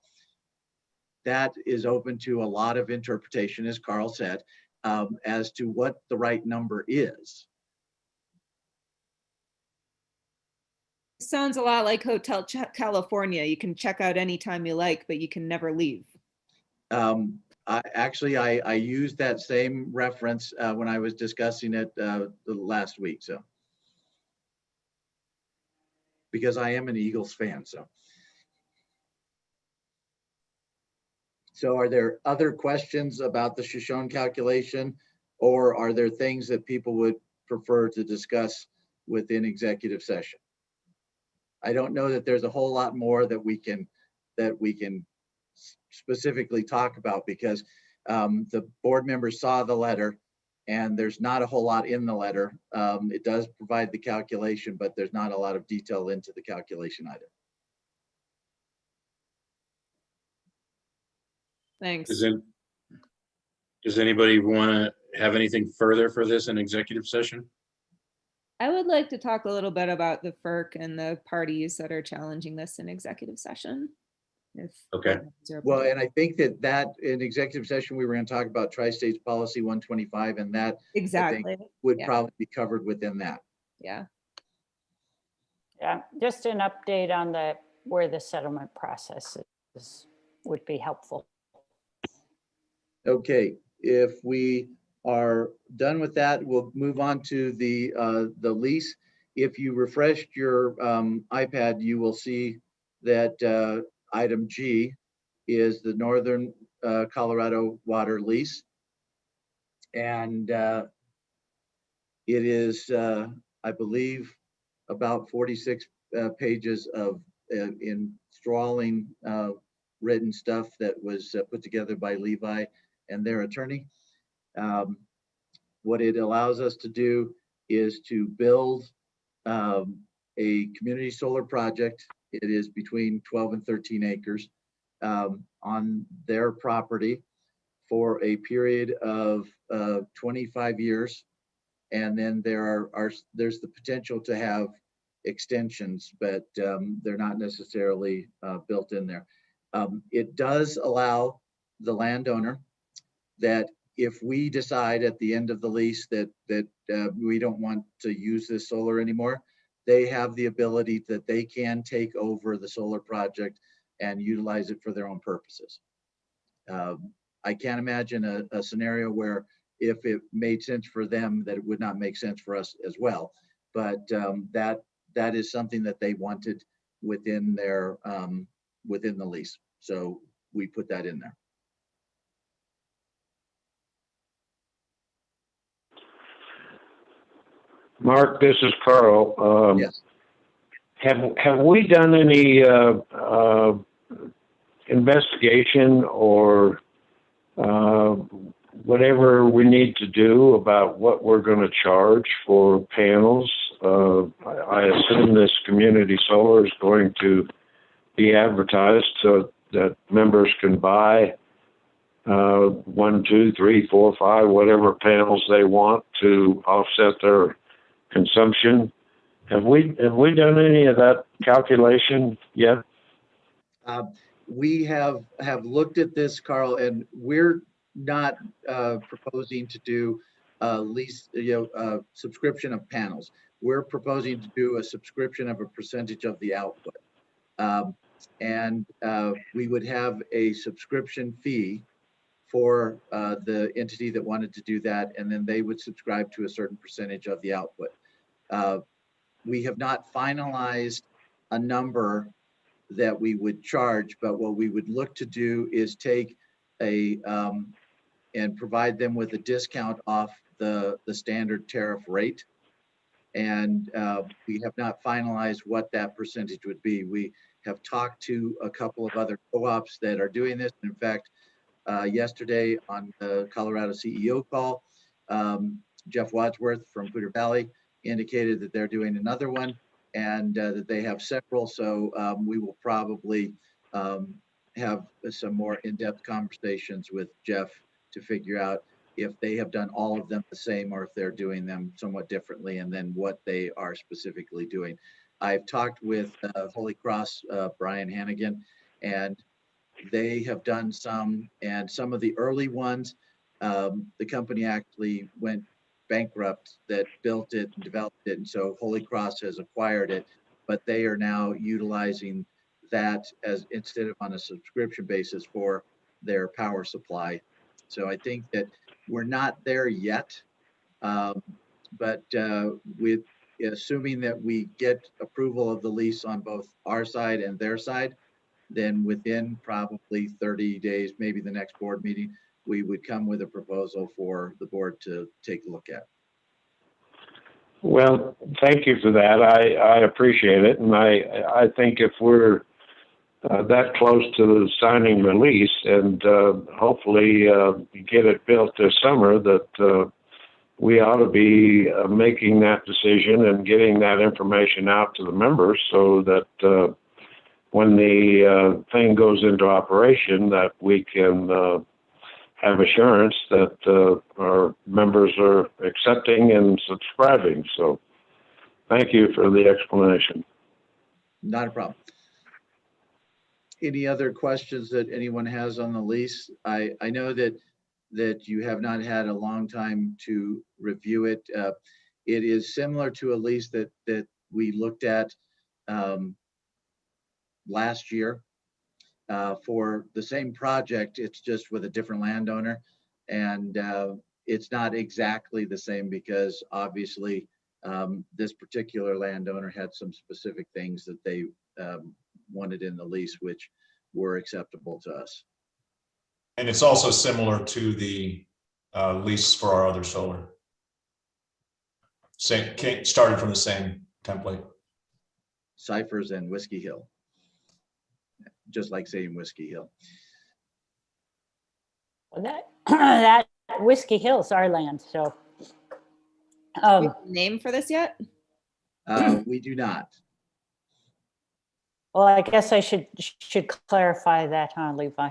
S3: that is open to a lot of interpretation, as Carl said, as to what the right number is.
S2: Sounds a lot like Hotel California. You can check out anytime you like, but you can never leave.
S3: I used that same reference when I was discussing it last week. So, because I am an Eagles fan, so are there other questions about the Shoshone calculation, or are there things that people would prefer to discuss within executive session? I don't know that there's a whole lot more that we can specifically talk about, because the board members saw the letter and there's not a whole lot in the letter. It does provide the calculation, but there's not a lot of detail into the calculation either.
S2: Thanks.
S1: Does anybody want to have anything further for this in executive session?
S2: I would like to talk a little bit about the FERC and the parties that are challenging this in executive session.
S1: Okay.
S3: Well, and I think that in executive session, we were going to talk about Tri-State's Policy 125, and that
S2: exactly
S3: I think would probably be covered within that.
S2: Yeah.
S8: Yeah, just an update on where the settlement process is would be helpful.
S3: Okay, if we are done with that, we'll move on to the lease. If you refreshed your iPad, you will see that item G is the Northern Colorado water lease. And it is, I believe, about 46 pages of enthralling written stuff that was put together by Levi and their attorney. What it allows us to do is to build a community solar project. It is between 12 and 13 acres on their property for a period of 25 years. And then there's the potential to have extensions, but they're not necessarily built in there. It does allow the landowner that if we decide at the end of the lease that we don't want to use this solar anymore, they have the ability that they can take over the solar project and utilize it for their own purposes. I can't imagine a scenario where if it made sense for them, that it would not make sense for us as well. But that is something that they wanted within their within the lease. So we put that in there.
S11: Mark, this is Carl.
S3: Yes.
S11: Have we done any investigation or whatever we need to do about what we're going to charge for panels? I assume this community solar is going to be advertised so that members can buy 1, 2, 3, 4, 5, whatever panels they want to offset their consumption. Have we done any of that calculation yet?
S3: We have looked at this, Carl, and we're not proposing to do a lease, subscription of panels. We're proposing to do a subscription of a percentage of the output. And we would have a subscription fee for the entity that wanted to do that, and then they would subscribe to a certain percentage of the output. We have not finalized a number that we would charge, but what we would look to do is take and provide them with a discount off the standard tariff rate. And we have not finalized what that percentage would be. We have talked to a couple of other co-ops that are doing this. In fact, yesterday on the Colorado CEO call, Jeff Wadsworth from Poudre Valley indicated that they're doing another one and that they have several. So we will probably have some more in-depth conversations with Jeff to figure out if they have done all of them the same or if they're doing them somewhat differently, and then what they are specifically doing. I've talked with Holy Cross, Brian Hannigan, and they have done some, and some of the early ones, the company actually went bankrupt that built it and developed it. And so Holy Cross has acquired it, but they are now utilizing that as instead of on a subscription basis for their power supply. So I think that we're not there yet, but with assuming that we get approval of the lease on both our side and their side, then within probably 30 days, maybe the next board meeting, we would come with a proposal for the board to take a look at.
S11: Well, thank you for that. I appreciate it. And I think if we're that close to signing the lease and hopefully get it built this summer, that we ought to be making that decision and getting that information out to the members so that when the thing goes into operation, that we can have assurance that our members are accepting and subscribing. So thank you for the explanation.
S3: Not a problem. Any other questions that anyone has on the lease? I know that you have not had a long time to review it. It is similar to a lease that we looked at last year for the same project. It's just with a different landowner, and it's not exactly the same because obviously this particular landowner had some specific things that they wanted in the lease which were acceptable to us.
S10: And it's also similar to the lease for our other solar. Started from the same template.
S3: Cyphers and Whiskey Hill. Just like saying Whiskey Hill.
S8: Well, that Whiskey Hill is our land, so.
S2: Do we have a name for this yet?
S3: We do not.
S8: Well, I guess I should clarify that, huh, Levi?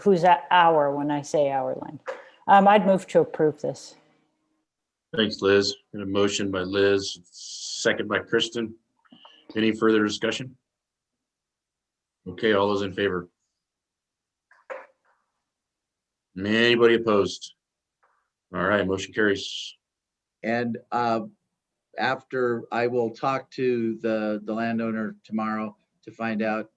S8: Who's at our when I say our land? I'd move to approve this.
S1: Thanks, Liz. And a motion by Liz, second by Kristen. Any further discussion? Okay, all those in favor? Anybody opposed? All right, motion carries.
S3: And after I will talk to the landowner tomorrow to find out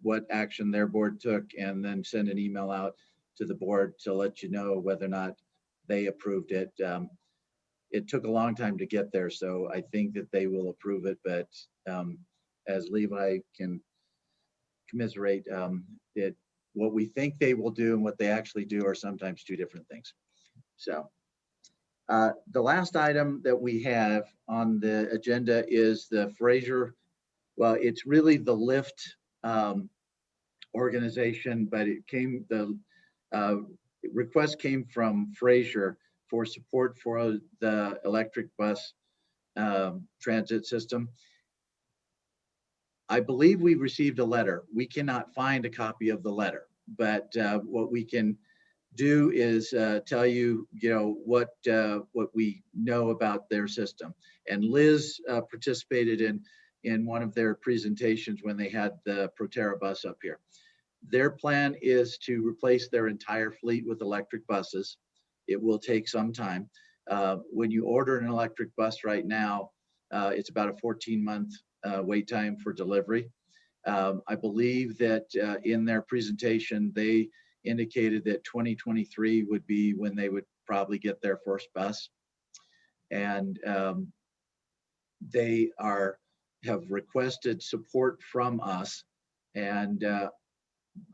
S3: what action their board took, and then send an email out to the board to let you know whether or not they approved it. It took a long time to get there, so I think that they will approve it. But as Levi can commiserate, what we think they will do and what they actually do are sometimes two different things. So the last item that we have on the agenda is the Fraser. Well, it's really the LIFT organization, but the request came from Fraser for support for the electric bus transit system. I believe we received a letter. We cannot find a copy of the letter, but what we can do is tell you, what we know about their system. And Liz participated in one of their presentations when they had the Proterra bus up here. Their plan is to replace their entire fleet with electric buses. It will take some time. When you order an electric bus right now, it's about a 14-month wait time for delivery. I believe that in their presentation, they indicated that 2023 would be when they would probably get their first bus. And they have requested support from us And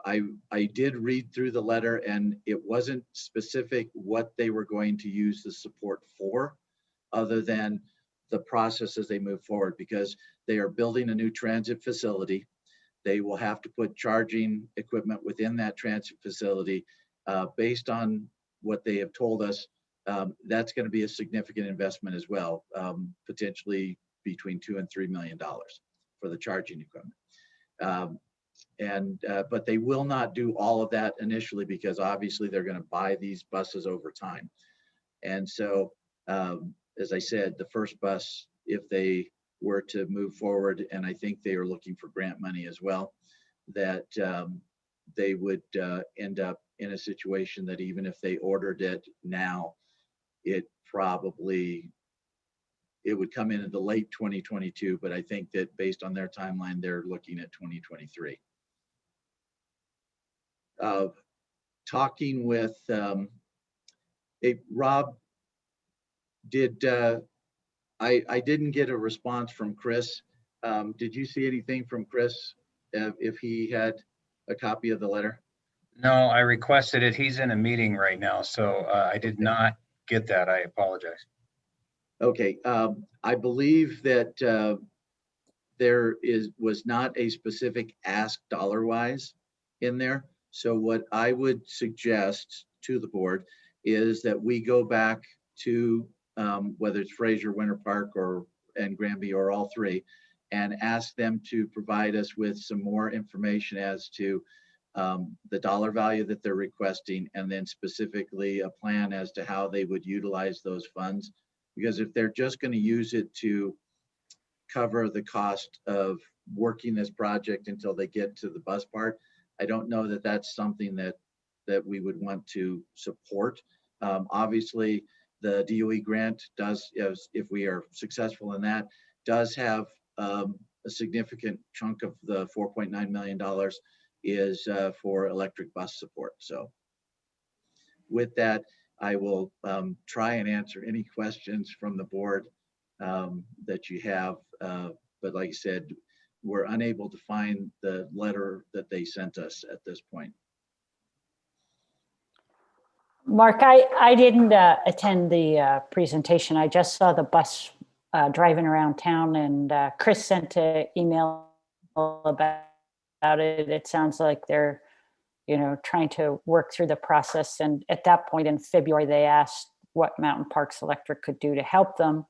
S3: I did read through the letter, and it wasn't specific what they were going to use the support for, other than the process as they move forward, because they are building a new transit facility. They will have to put charging equipment within that transit facility. Based on what they have told us, that's going to be a significant investment as well, potentially between $2 and $3 million for the charging equipment. But they will not do all of that initially, because obviously they're going to buy these buses over time. And so, as I said, the first bus, if they were to move forward, and I think they are looking for grant money as well, that they would end up in a situation that even if they ordered it now, it would come in the late 2022, but I think that based on their timeline, they're looking at 2023. Talking with Rob, I didn't get a response from Chris. Did you see anything from Chris, if he had a copy of the letter?
S12: No, I requested it. He's in a meeting right now, so I did not get that. I apologize.
S3: Okay, I believe that there was not a specific ask dollar-wise in there. So what I would suggest to the board is that we go back to whether it's Fraser, Winter Park, and Granby, or all three, and ask them to provide us with some more information as to the dollar value that they're requesting, and then specifically a plan as to how they would utilize those funds. Because if they're just going to use it to cover the cost of working this project until they get to the bus part, I don't know that that's something that we would want to support. Obviously, the DOE grant does, if we are successful in that, does have a significant chunk of the $4.9 million is for electric bus support. So with that, I will try and answer any questions from the board that you have. But like I said, we're unable to find the letter that they sent us at this point.
S8: Mark, I didn't attend the presentation. I just saw the bus driving around town, and Chris sent an email about it. It sounds like they're, trying to work through the process. And at that point in February, they asked what Mountain Parks Electric could do to help them.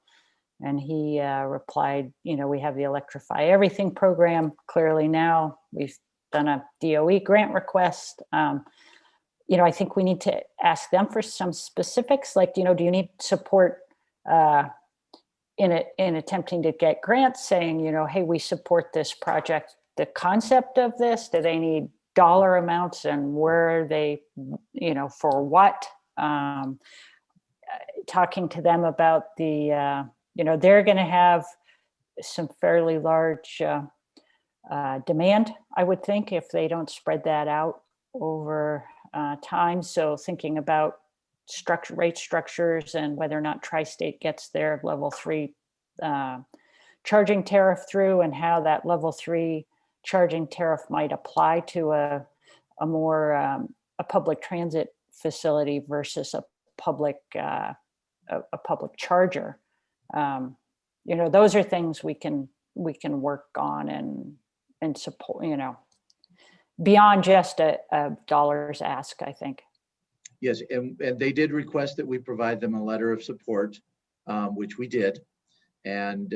S8: And he replied, we have the Electrify Everything program. Clearly now we've done a DOE grant request. I think we need to ask them for some specifics, like, do you need support in attempting to get grants, saying, hey, we support this project, the concept of this? Do they need dollar amounts, and where are they, for what? Talking to them about the, they're going to have some fairly large demand, I would think, if they don't spread that out over time. So thinking about rate structures and whether or not Tri-State gets their level 3 charging tariff through, and how that level 3 charging tariff might apply to a more a public transit facility versus a public charger. Those are things we can work on and support, beyond just a dollars ask, I think.
S3: Yes, and they did request that we provide them a letter of support, which we did. And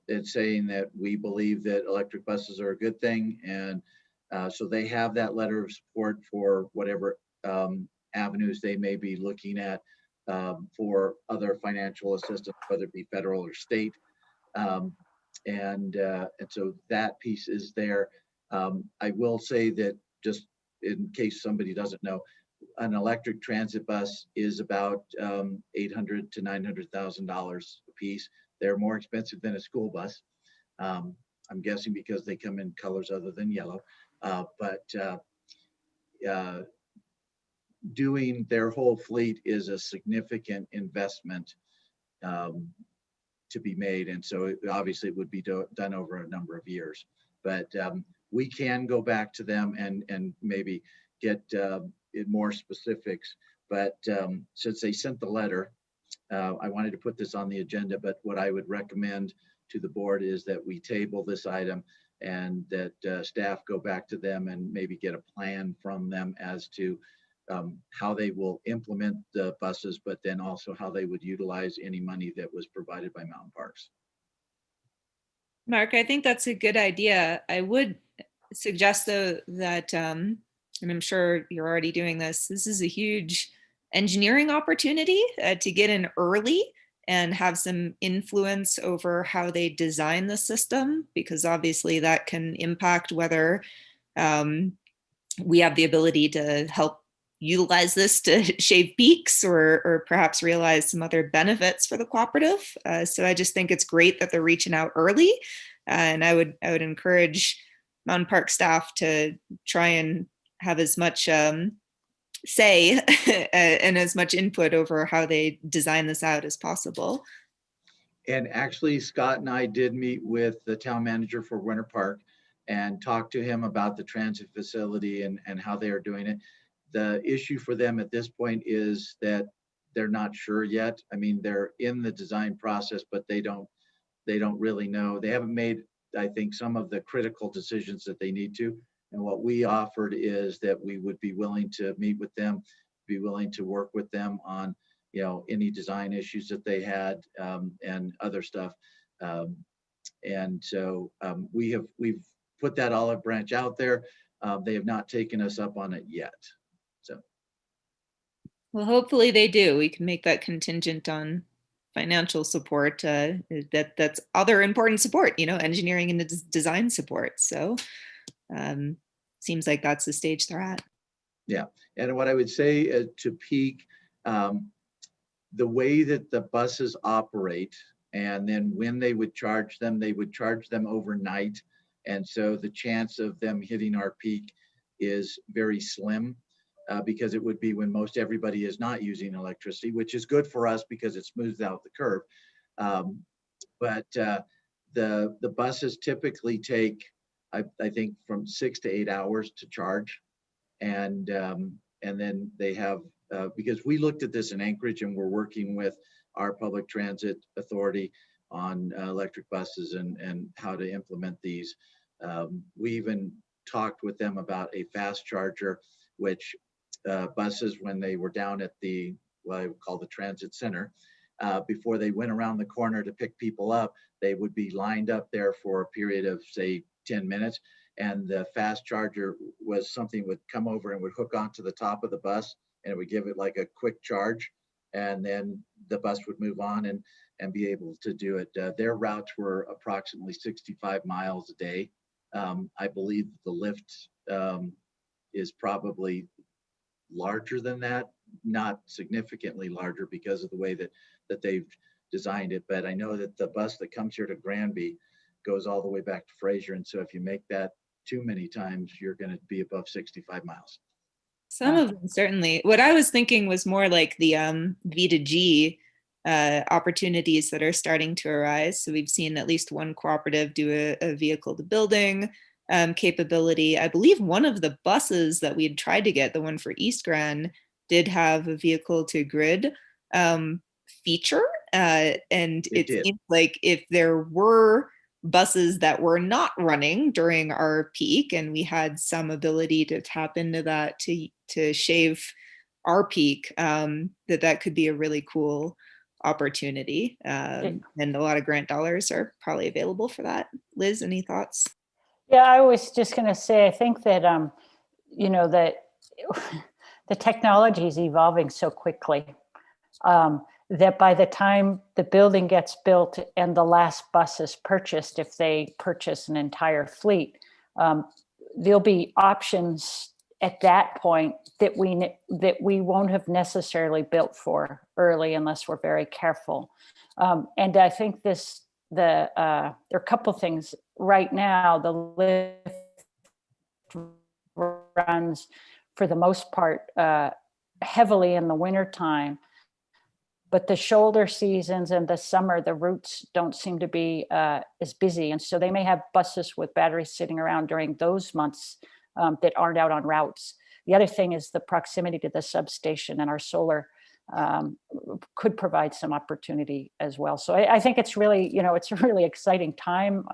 S3: it's saying that we believe that electric buses are a good thing. And so they have that letter of support for whatever avenues they may be looking at for other financial assistance, whether it be federal or state. And so that piece is there. I will say that, just in case somebody doesn't know, an electric transit bus is about $800,000 to $900,000 a piece. They're more expensive than a school bus. I'm guessing because they come in colors other than yellow. But doing their whole fleet is a significant investment to be made. And so obviously it would be done over a number of years. But we can go back to them and maybe get in more specifics. But since they sent the letter, I wanted to put this on the agenda, but what I would recommend to the board is that we table this item and that staff go back to them and maybe get a plan from them as to how they will implement the buses, but then also how they would utilize any money that was provided by Mountain Parks.
S2: Mark, I think that's a good idea. I would suggest though that, and I'm sure you're already doing this, this is a huge engineering opportunity to get in early and have some influence over how they design the system, because obviously that can impact whether we have the ability to help utilize this to shave peaks or perhaps realize some other benefits for the cooperative. So I just think it's great that they're reaching out early. And I would encourage Mountain Park staff to try and have as much say and as much input over how they design this out as possible.
S3: And actually, Scott and I did meet with the town manager for Winter Park and talked to him about the transit facility and how they are doing it. The issue for them at this point is that they're not sure yet. I mean, they're in the design process, but they don't really know. They haven't made, I think, some of the critical decisions that they need to. And what we offered is that we would be willing to meet with them, be willing to work with them on, you know, any design issues that they had and other stuff. And so we've put that olive branch out there. They have not taken us up on it yet. So.
S2: Well, hopefully they do. We can make that contingent on financial support. That's other important support, you know, engineering and design support. So seems like that's the stage they're at.
S3: Yeah, and what I would say to Peak, the way that the buses operate, and then when they would charge them overnight. And so the chance of them hitting our peak is very slim because it would be when most everybody is not using electricity, which is good for us because it smooths out the curve. But the buses typically take, I think, from 6 to 8 hours to charge. And then they have, because we looked at this in Anchorage and we're working with our public transit authority on electric buses and how to implement these. We even talked with them about a fast charger, which buses, when they were down at the, what I would call the transit center, before they went around the corner to pick people up, they would be lined up there for a period of, say, 10 minutes. And the fast charger was something would come over and would hook onto the top of the bus, and it would give it like a quick charge. And then the bus would move on and be able to do it. Their routes were approximately 65 miles a day. I believe the lift is probably larger than that, not significantly larger because of the way that they've designed it. But I know that the bus that comes here to Granby goes all the way back to Fraser. And so if you make that too many times, you're going to be above 65 miles.
S2: Some of them, certainly. What I was thinking was more like the V2G opportunities that are starting to arise. So we've seen at least one cooperative do a vehicle to building capability. I believe one of the buses that we had tried to get, the one for East Grand, did have a vehicle to grid feature. And it seems like if there were buses that were not running during our peak and we had some ability to tap into that to shave our peak, that could be a really cool opportunity. And a lot of grant dollars are probably available for that. Liz, any thoughts?
S8: Yeah, I was just going to say, I think that, you know, that the technology is evolving so quickly that by the time the building gets built and the last bus is purchased, if they purchase an entire fleet, there'll be options at that point that we won't have necessarily built for early unless we're very careful. And I think there are a couple of things right now. The lift runs for the most part heavily in the wintertime. But the shoulder seasons and the summer, the routes don't seem to be as busy. And so they may have buses with batteries sitting around during those months that aren't out on routes. The other thing is the proximity to the substation, and our solar could provide some opportunity as well. So I think it's really, it's a really exciting time,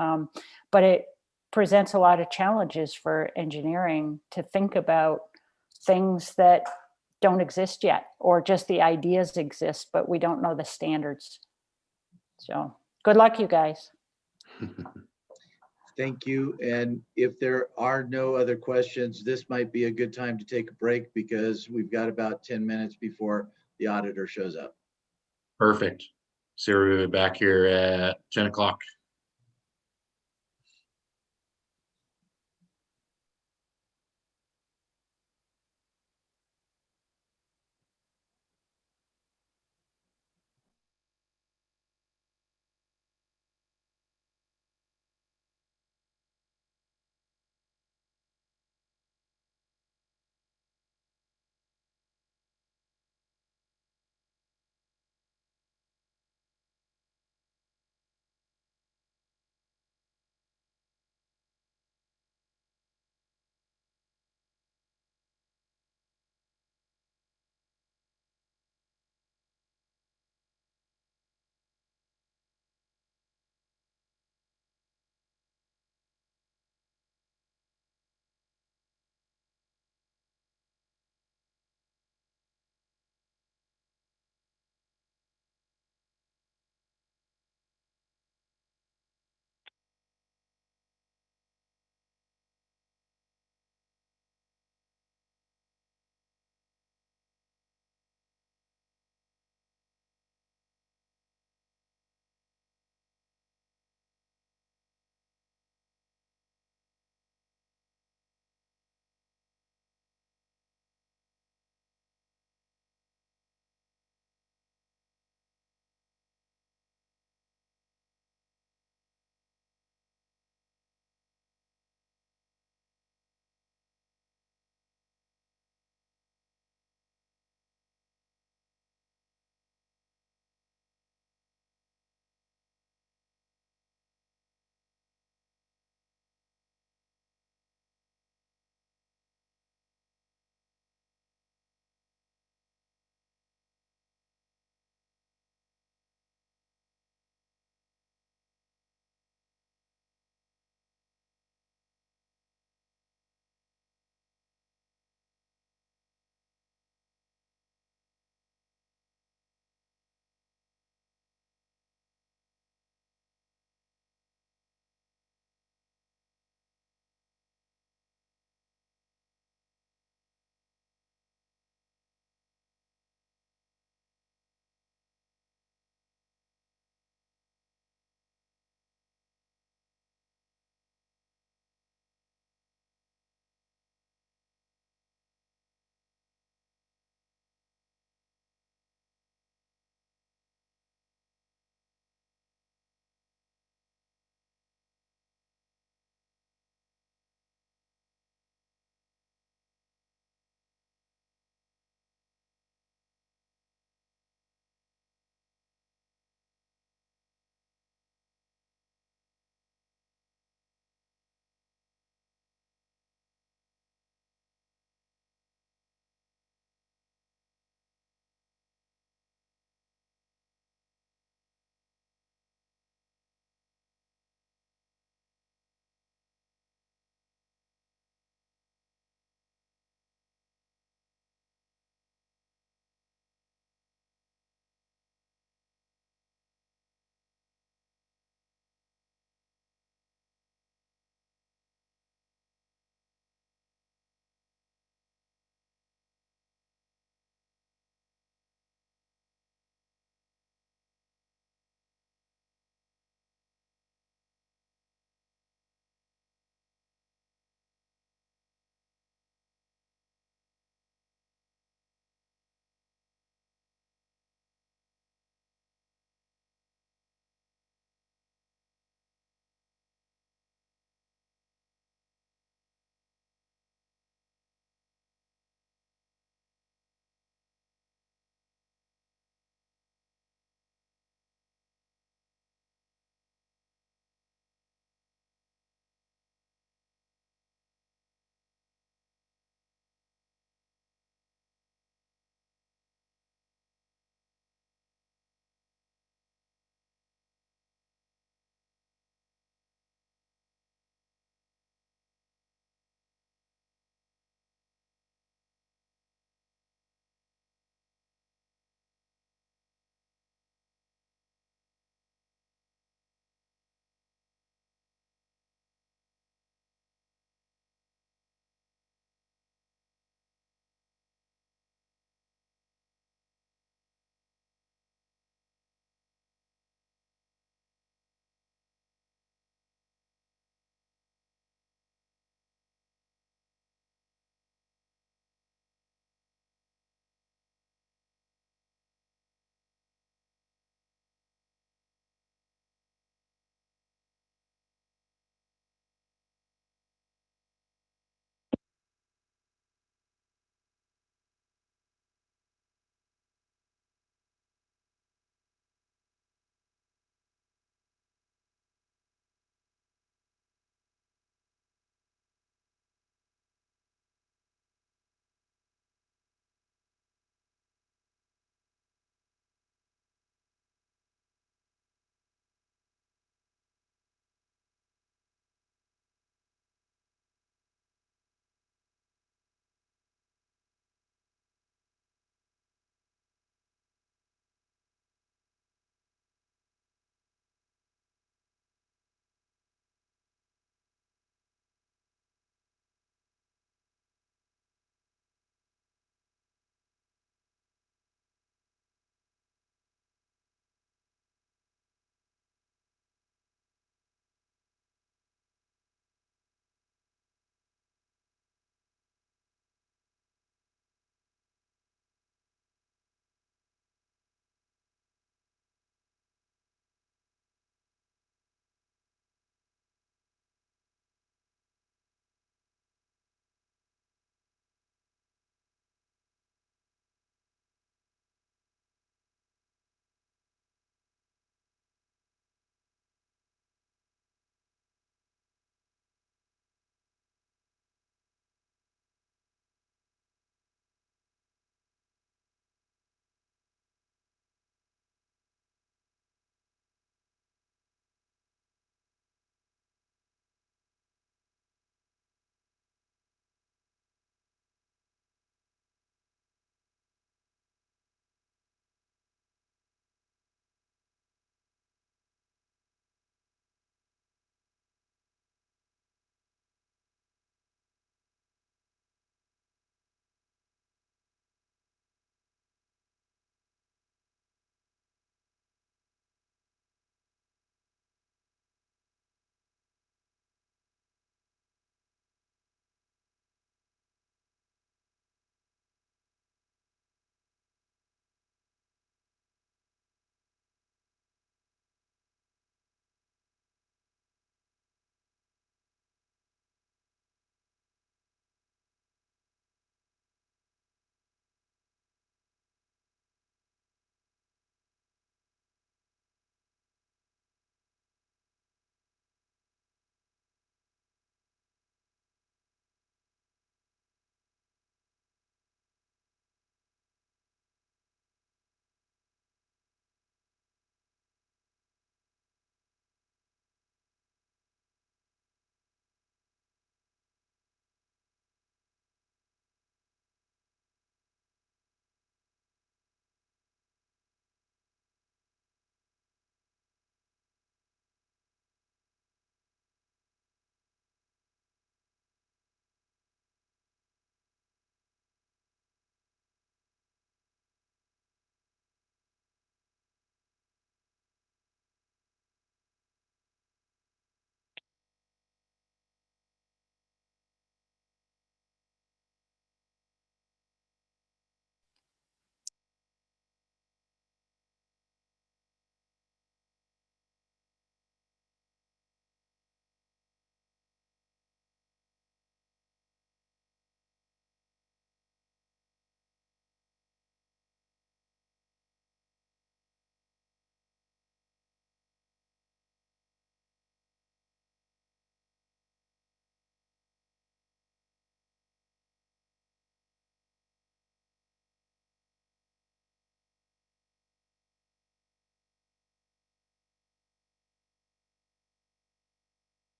S8: but it presents a lot of challenges for engineering to think about things that don't exist yet, or just the ideas exist, but we don't know the standards. So good luck, you guys.
S3: Thank you. And if there are no other questions, this might be a good time to take a break because we've got about 10 minutes before the auditor shows up.
S1: Perfect. So we'll be back here at 10 o'clock.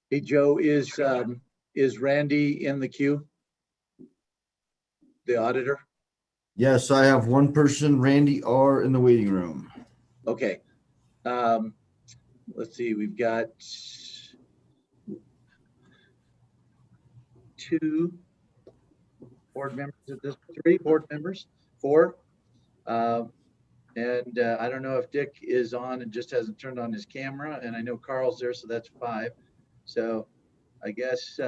S3: Hey, Joe, is Randy in the queue? The auditor?
S4: Yes, I have one person, Randy R, in the waiting room.
S3: Okay. Let's see, we've got 2 board members at this, 3 board members, 4. And I don't know if Dick is on and just hasn't turned on his camera, and I know Carl's there, so that's 5. So I guess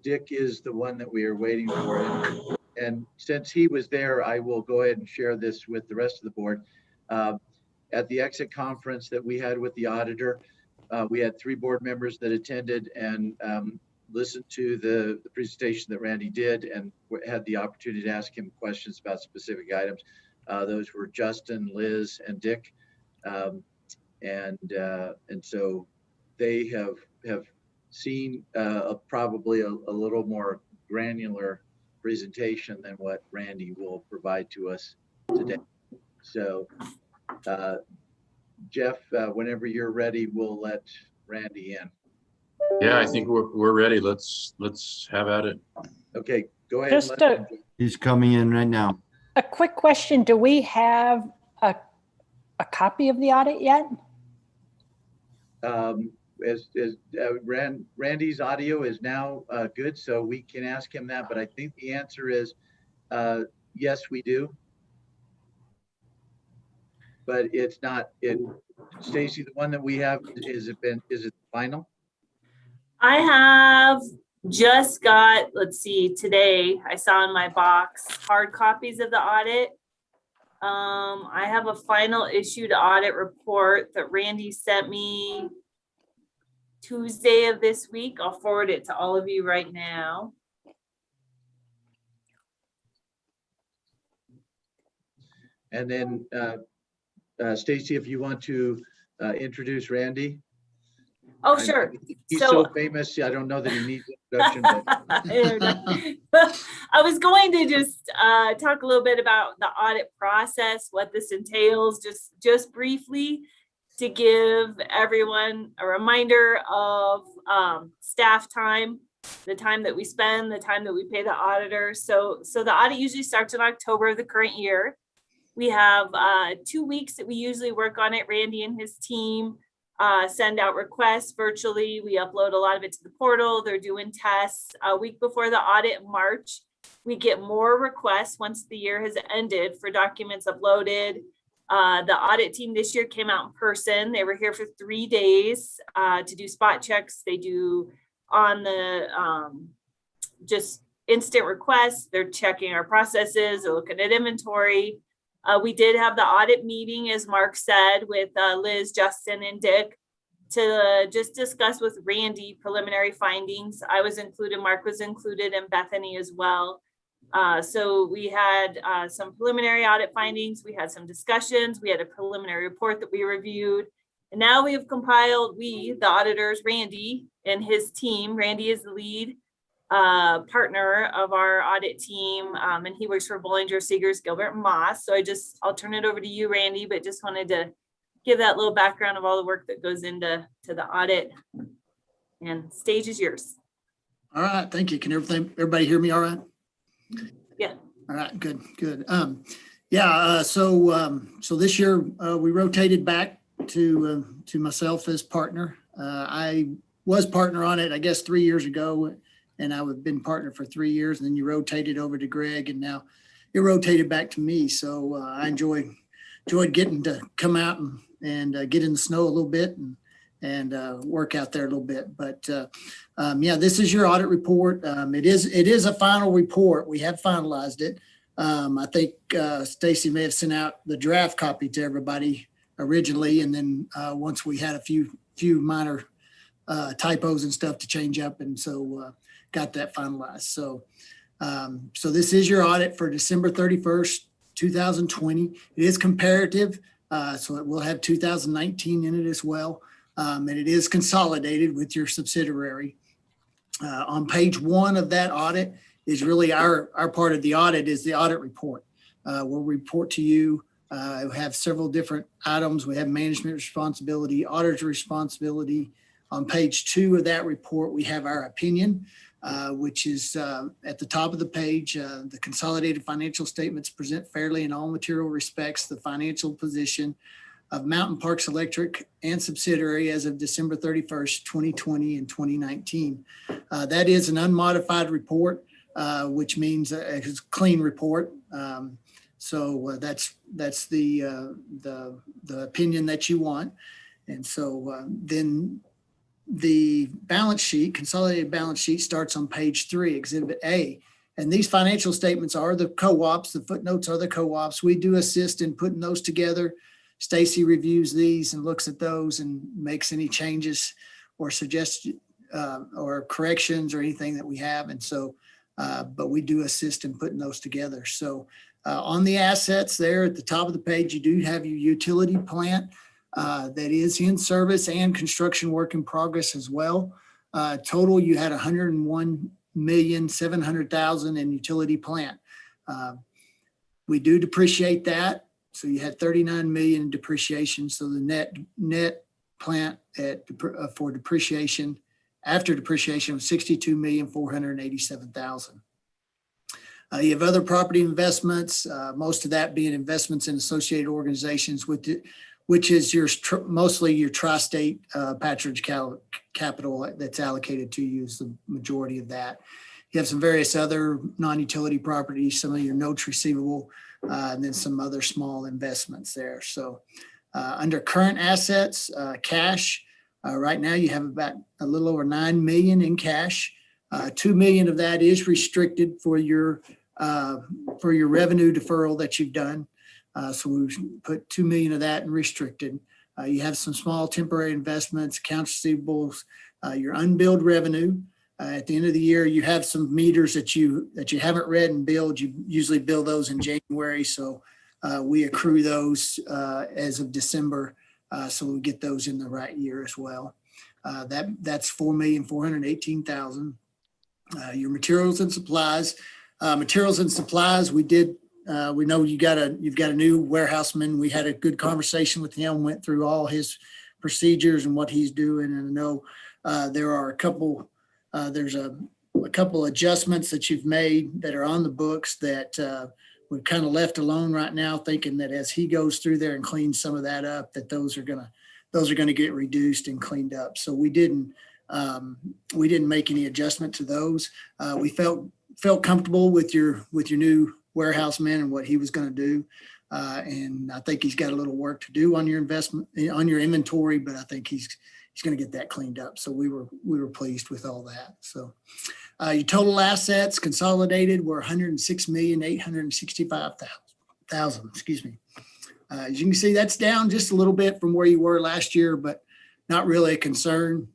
S3: Dick is the one that we are waiting for. And since he was there, I will go ahead and share this with the rest of the board. At the exit conference that we had with the auditor, we had 3 board members that attended and listened to the presentation that Randy did and had the opportunity to ask him questions about specific items. Those were Justin, Liz, and Dick. And so they have seen probably a little more granular presentation than what Randy will provide to us today. So Jeff, whenever you're ready, we'll let Randy in.
S1: Yeah, I think we're ready. Let's have at it.
S3: Okay, go ahead.
S4: He's coming in right now.
S8: A quick question. Do we have a copy of the audit yet?
S3: Randy's audio is now good, so we can ask him that, but I think the answer is yes, we do. But it's not Stacy, the one that we have, is it final?
S14: I have just got, let's see, today I saw in my box hard copies of the audit. I have a final issued audit report that Randy sent me Tuesday of this week. I'll forward it to all of you right now.
S3: And then Stacy, if you want to introduce Randy.
S14: Oh, sure.
S3: He's so famous. I don't know that he needs introduction.
S14: But I was going to just talk a little bit about the audit process, what this entails, just briefly, to give everyone a reminder of staff time, the time that we spend, the time that we pay the auditor. So the audit usually starts in October of the current year. We have 2 weeks that we usually work on it. Randy and his team send out requests virtually. We upload a lot of it to the portal. They're doing tests. A week before the audit in March, we get more requests once the year has ended for documents uploaded. The audit team this year came out in person. They were here for 3 days to do spot checks. They do on the just instant requests. They're checking our processes. They're looking at inventory. We did have the audit meeting, as Mark said, with Liz, Justin, and Dick to just discuss with Randy preliminary findings. I was included, Mark was included, and Bethany as well. So we had some preliminary audit findings. We had some discussions. We had a preliminary report that we reviewed. And now we have compiled, the auditors, Randy and his team. Randy is the lead partner of our audit team, and he works for Bollinger, Seegers, Gilbert, and Moss. So I'll turn it over to you, Randy, but just wanted to give that little background of all the work that goes into the audit. And stage is yours.
S18: All right, thank you. Can everybody hear me all right?
S14: Yeah.
S18: All right, good. So this year we rotated back to myself as partner. I was partner on it, I guess, 3 years ago. And I've been partner for 3 years, and then you rotated over to Greg, and now it rotated back to me. So I enjoyed getting to come out and get in the snow a little bit and work out there a little bit. But this is your audit report. It is a final report. We have finalized it. I think Stacy may have sent out the draft copy to everybody originally, and then once we had a few minor typos and stuff to change up, and so got that finalized. So this is your audit for December 31st, 2020. It is comparative, so it will have 2019 in it as well. And it is consolidated with your subsidiary. On page 1 of that audit is really our part of the audit is the audit report. We'll report to you. We have several different items. We have management responsibility, auditor responsibility, On page 2 of that report, we have our opinion, which is at the top of the page. The consolidated financial statements present fairly in all material respects the financial position of Mountain Parks Electric and subsidiary as of December 31st, 2020 and 2019. That is an unmodified report, which means a clean report. So that's the opinion that you want. And so then the balance sheet, consolidated balance sheet, starts on page 3, Exhibit A. And these financial statements are the co-ops. The footnotes are the co-ops. We do assist in putting those together. Stacy reviews these and looks at those and makes any changes or suggests or corrections or anything that we have. And so, but we do assist in putting those together. So on the assets there at the top of the page, you do have your utility plant that is in service and construction work in progress as well. Total, you had $101,700,000 in utility plant. We do depreciate that. So you had 39 million in depreciation. So the net plant for depreciation after depreciation was 62,487,000. You have other property investments, most of that being investments in associated organizations which is mostly your tri-state Patronage Capital that's allocated to you is the majority of that. You have some various other non-utility properties, some of your notes receivable, and then some other small investments there. So under current assets, cash, right now you have about a little over 9 million in cash. 2 million of that is restricted for your revenue deferral that you've done. So we put 2 million of that in restricted. You have some small temporary investments, accounts receivables, your unbilled revenue. At the end of the year, you have some meters that you haven't read and billed. You usually bill those in January. So we accrue those as of December. So we get those in the right year as well. That's 4,418,000. Your materials and supplies. Materials and supplies, we know you've got a new warehouseman. We had a good conversation with him, went through all his procedures and what he's doing. And I know there are there's a couple adjustments that you've made that are on the books that we've kind of left alone right now, thinking that as he goes through there and cleans some of that up, that those are gonna get reduced and cleaned up. So we didn't make any adjustment to those. We felt comfortable with your new warehouse man and what he was going to do. And I think he's got a little work to do on your inventory, but I think he's going to get that cleaned up. So we were pleased with all that. So your total assets consolidated were 106,865,000. Excuse me. As you can see, that's down just a little bit from where you were last year, but not really a concern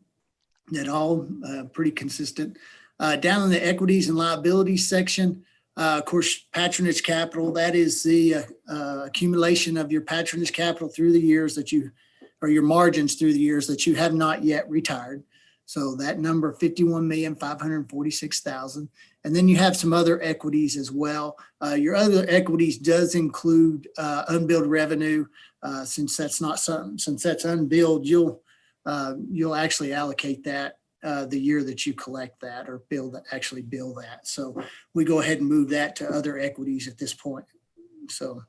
S18: at all. Pretty consistent. Down in the equities and liabilities section, of course, Patronage Capital, that is the accumulation of your Patronage Capital through the years or your margins through the years that you have not yet retired. So that number, 51,546,000. And then you have some other equities as well. Your other equities does include unbilled revenue. Since that's unbilled, you'll actually allocate that the year that you collect that or bill that. So we go ahead and move that to other equities at this point. So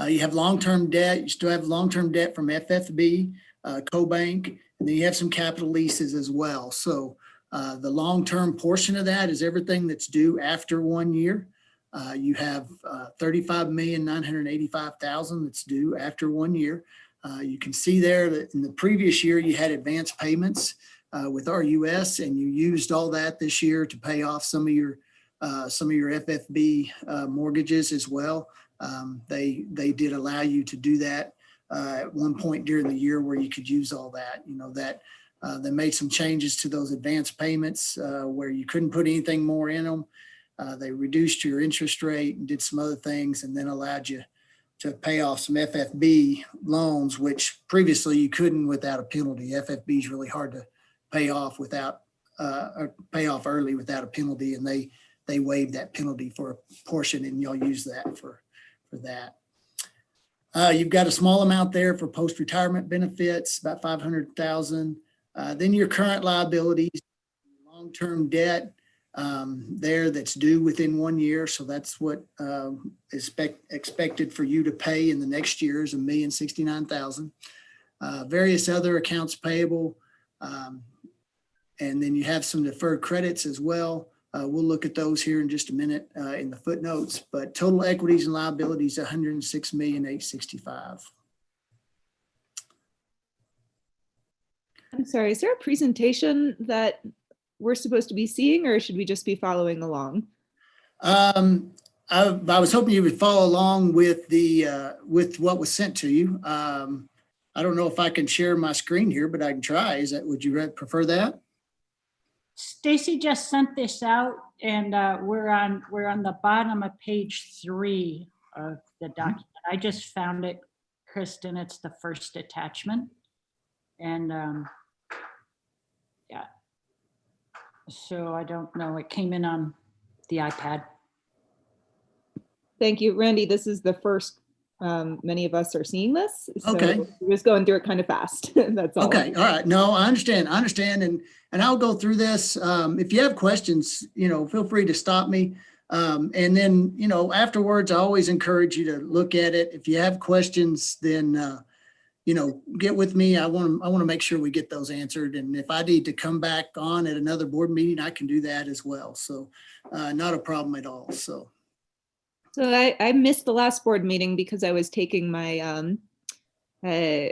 S18: you have long-term debt. You still have long-term debt from FFB, CoBank, and then you have some capital leases as well. So the long-term portion of that is everything that's due after 1 year. You have 35,985,000 that's due after 1 year. You can see there that in the previous year you had advance payments with RUS, and you used all that this year to pay off some of your FFB mortgages as well. They did allow you to do that at one point during the year where you could use all that. They made some changes to those advance payments where you couldn't put anything more in them. They reduced your interest rate and did some other things, and then allowed you to pay off some FFB loans, which previously you couldn't without a penalty. FFB is really hard to pay off early without a penalty, and they waived that penalty for a portion, and y'all use that for that. You've got a small amount there for post-retirement benefits, about 500,000. Then your current liabilities, long-term debt there that's due within 1 year. So that's what is expected for you to pay in the next year is $1,069,000. Various other accounts payable. And then you have some deferred credits as well. We'll look at those here in just a minute in the footnotes, but total equities and liabilities, $106,865,000.
S2: I'm sorry, is there a presentation that we're supposed to be seeing, or should we just be following along?
S18: I was hoping you would follow along with the with what was sent to you. I don't know if I can share my screen here, but I can try. Would you prefer that?
S19: Stacy just sent this out, and we're on the bottom of page 3 of the document. I just found it, Kristen. It's the first attachment, and yeah. So I don't know. It came in on the iPad.
S2: Thank you, Randy. This is the first many of us are seeing this. So
S18: okay.
S2: We're just going through it kind of fast. That's all.
S18: Okay. All right. No, I understand. And I'll go through this. If you have questions, feel free to stop me. And then, afterwards, I always encourage you to look at it. If you have questions, then, get with me. I want to make sure we get those answered. And if I need to come back on at another board meeting, I can do that as well. So not a problem at all. So
S2: I missed the last board meeting because I was taking my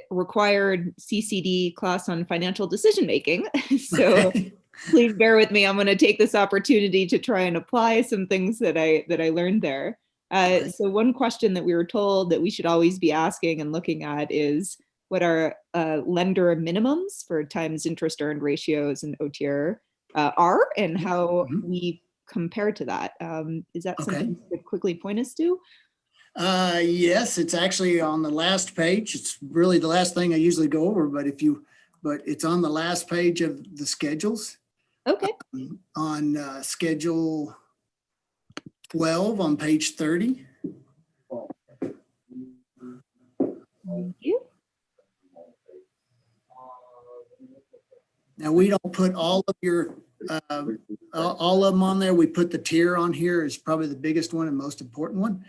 S2: required CCD class on financial decision making. So please bear with me. I'm going to take this opportunity to try and apply some things that I learned there. So one question that we were told that we should always be asking and looking at is what are lender minimums for times interest earned ratios and OTR are, and how we compare to that. Is that something you could quickly point us to?
S18: Yes, it's actually on the last page. It's really the last thing I usually go over, but it's on the last page of the schedules.
S2: Okay.
S18: On schedule 12 on page 30.
S2: Thank you.
S18: Now we don't put all of your all of them on there. We put the tier on here is probably the biggest one and most important one.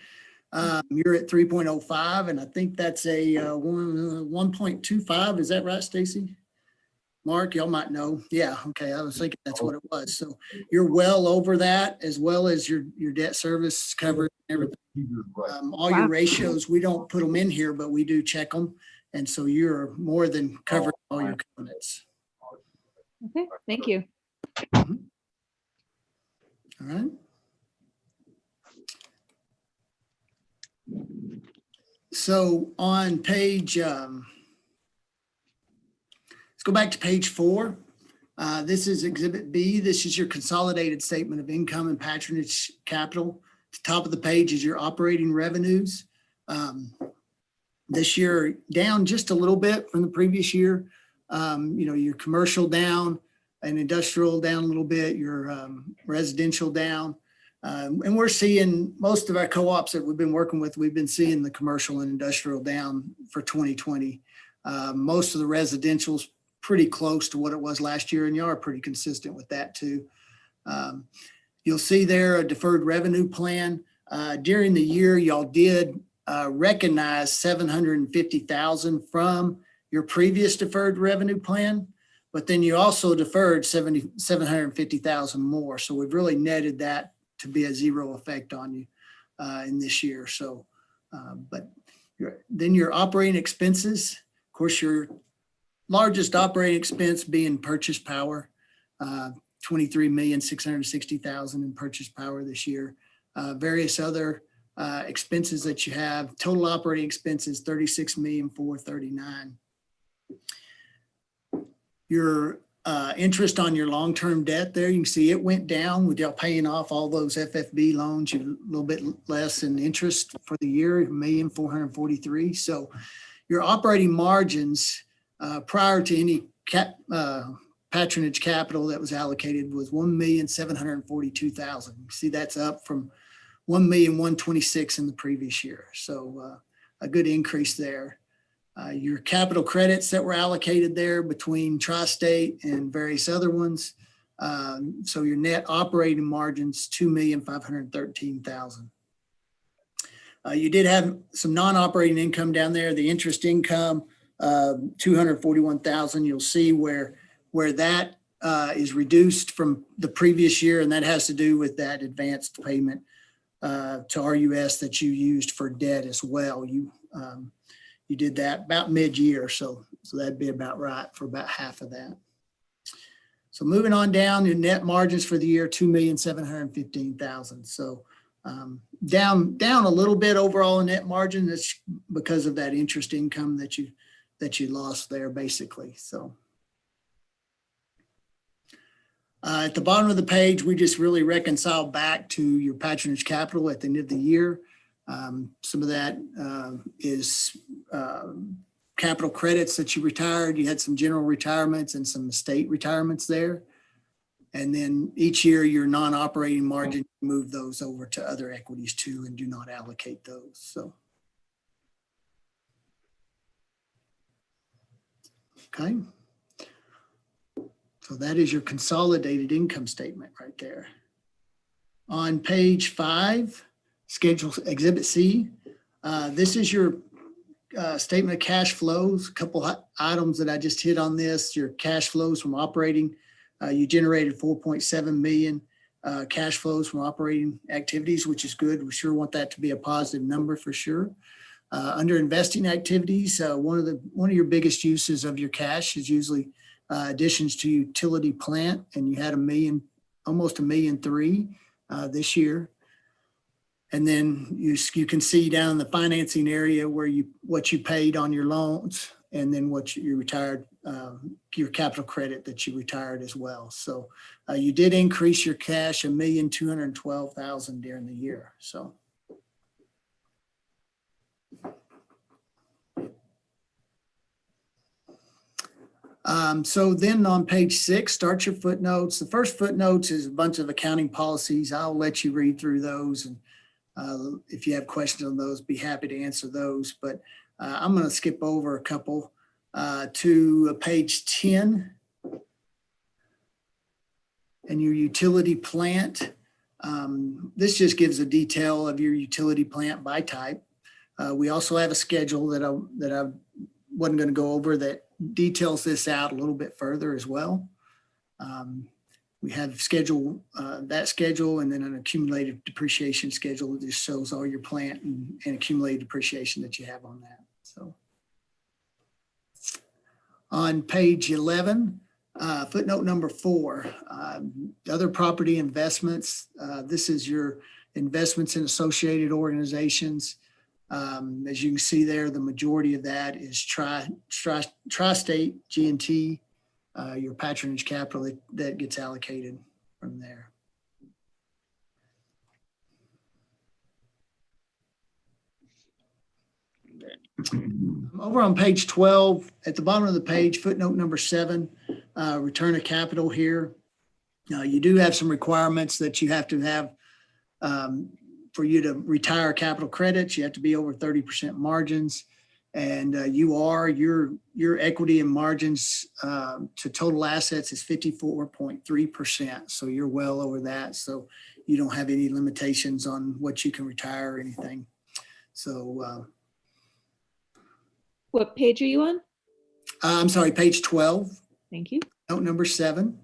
S18: You're at 3.05, and I think that's a 1.25. Is that right, Stacy? Mark, y'all might know. Yeah, okay. I was thinking that's what it was. So you're well over that, as well as your debt service coverage and everything. All your ratios, we don't put them in here, but we do check them. And so you're more than covered all your covenants.
S2: Okay, thank you.
S18: All right. So on page, let's go back to page 4. This is Exhibit B. This is your consolidated statement of income and patronage capital. At the top of the page is your operating revenues. This year down just a little bit from the previous year. Your commercial down and industrial down a little bit, your residential down. And we're seeing most of our co-ops that we've been working with, we've been seeing the commercial and industrial down for 2020. Most of the residential's pretty close to what it was last year, and y'all are pretty consistent with that too. You'll see there a deferred revenue plan. During the year, y'all did recognize $750,000 from your previous deferred revenue plan, but then you also deferred $750,000 more. So we've really netted that to be a zero effect on you in this year. So, but then your operating expenses, of course, your largest operating expense being purchase power, $23,660,000 in purchase power this year. Various other expenses that you have, total operating expenses, $36,439,000. Your interest on your long-term debt there, you can see it went down with y'all paying off all those FFB loans. You're a little bit less in interest for the year, $1,443,000. So your operating margins prior to any patronage capital that was allocated was $1,742,000. See, that's up from $1,126,000 in the previous year. So a good increase there. Your capital credits that were allocated there between Tri-State and various other ones. So your net operating margins, $2,513,000. You did have some non-operating income down there. The interest income, $241,000. You'll see where that is reduced from the previous year, and that has to do with that advanced payment to RUS that you used for debt as well. You did that about mid-year, so that'd be about right for about half of that. So moving on down, your net margins for the year, $2,715,000. So down a little bit overall in net margin. That's because of that interest income that you lost there, basically. So at the bottom of the page, we just really reconcile back to your patronage capital at the end of the year. Some of that is capital credits that you retired. You had some general retirements and some estate retirements there. And then each year, your non-operating margin, move those over to other equities too, and do not allocate those. So, okay. So that is your consolidated income statement right there. On page 5, Schedule Exhibit C, this is your statement of cash flows. A couple items that I just hit on this. Your cash flows from operating. You generated 4.7 million cash flows from operating activities, which is good. We sure want that to be a positive number for sure. Under investing activities, one of your biggest uses of your cash is usually additions to utility plant, and you had almost $1.3 million this year. And then you can see down in the financing area where what you paid on your loans, and then what you retired, your capital credit that you retired as well. So you did increase your cash $1,212,000 during the year. So. So then on page 6, start your footnotes. The first footnotes is a bunch of accounting policies. I'll let you read through those, and if you have questions on those, be happy to answer those. But I'm going to skip over a couple to page 10 and your utility plant. This just gives a detail of your utility plant by type. We also have a schedule that I wasn't going to go over that details this out a little bit further as well. We have that schedule, and then an accumulated depreciation schedule that just shows all your plant and accumulated depreciation that you have on that. So on page 11, footnote number 4, other property investments. This is your investments in associated organizations. As you can see there, the majority of that is Tri-State, G&T, your patronage capital that gets allocated from there. Over on page 12, at the bottom of the page, footnote number 7, return of capital here. You do have some requirements that you have to have for you to retire capital credits. You have to be over 30% margins, and your equity and margins to total assets is 54.3%. So you're well over that. So you don't have any limitations on what you can retire or anything. So
S2: what page are you on?
S18: I'm sorry, page 12.
S2: Thank you.
S18: Note number 7.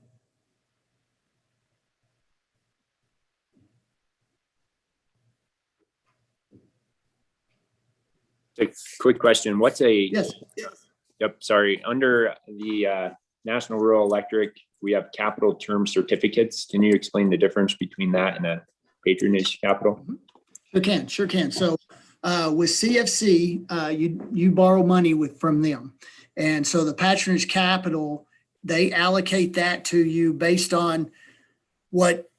S13: A quick question. What's a,
S18: yes.
S13: Yep, sorry. Under the National Rural Electric, we have capital term certificates. Can you explain the difference between that and a patronage capital?
S18: Sure can. So with CFC, you borrow money from them. And so the patronage capital, they allocate that to you based on what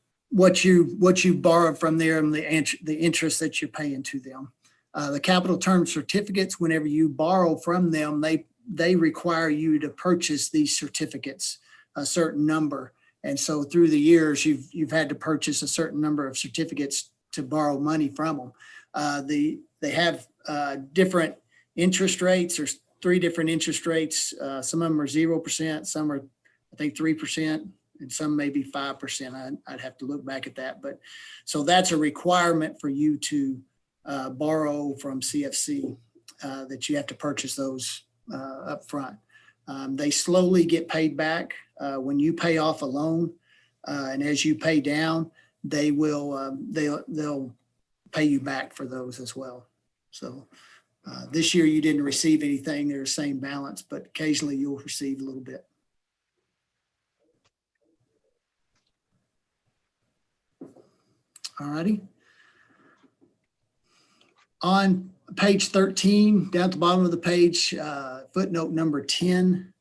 S18: you borrowed from them, the interest that you're paying to them. The capital term certificates, whenever you borrow from them, they require you to purchase these certificates, a certain number. And so through the years, you've had to purchase a certain number of certificates to borrow money from them. They have different interest rates. There's three different interest rates. Some of them are 0%, some are, I think, 3%, and some may be 5%. I'd have to look back at that. But so that's a requirement for you to borrow from CFC, that you have to purchase those up front. They slowly get paid back when you pay off a loan, and as you pay down, they will they'll pay you back for those as well. So this year you didn't receive anything; they're the same balance, but occasionally you'll receive a little bit. All righty. On page 13, down at the bottom of the page, footnote number 10.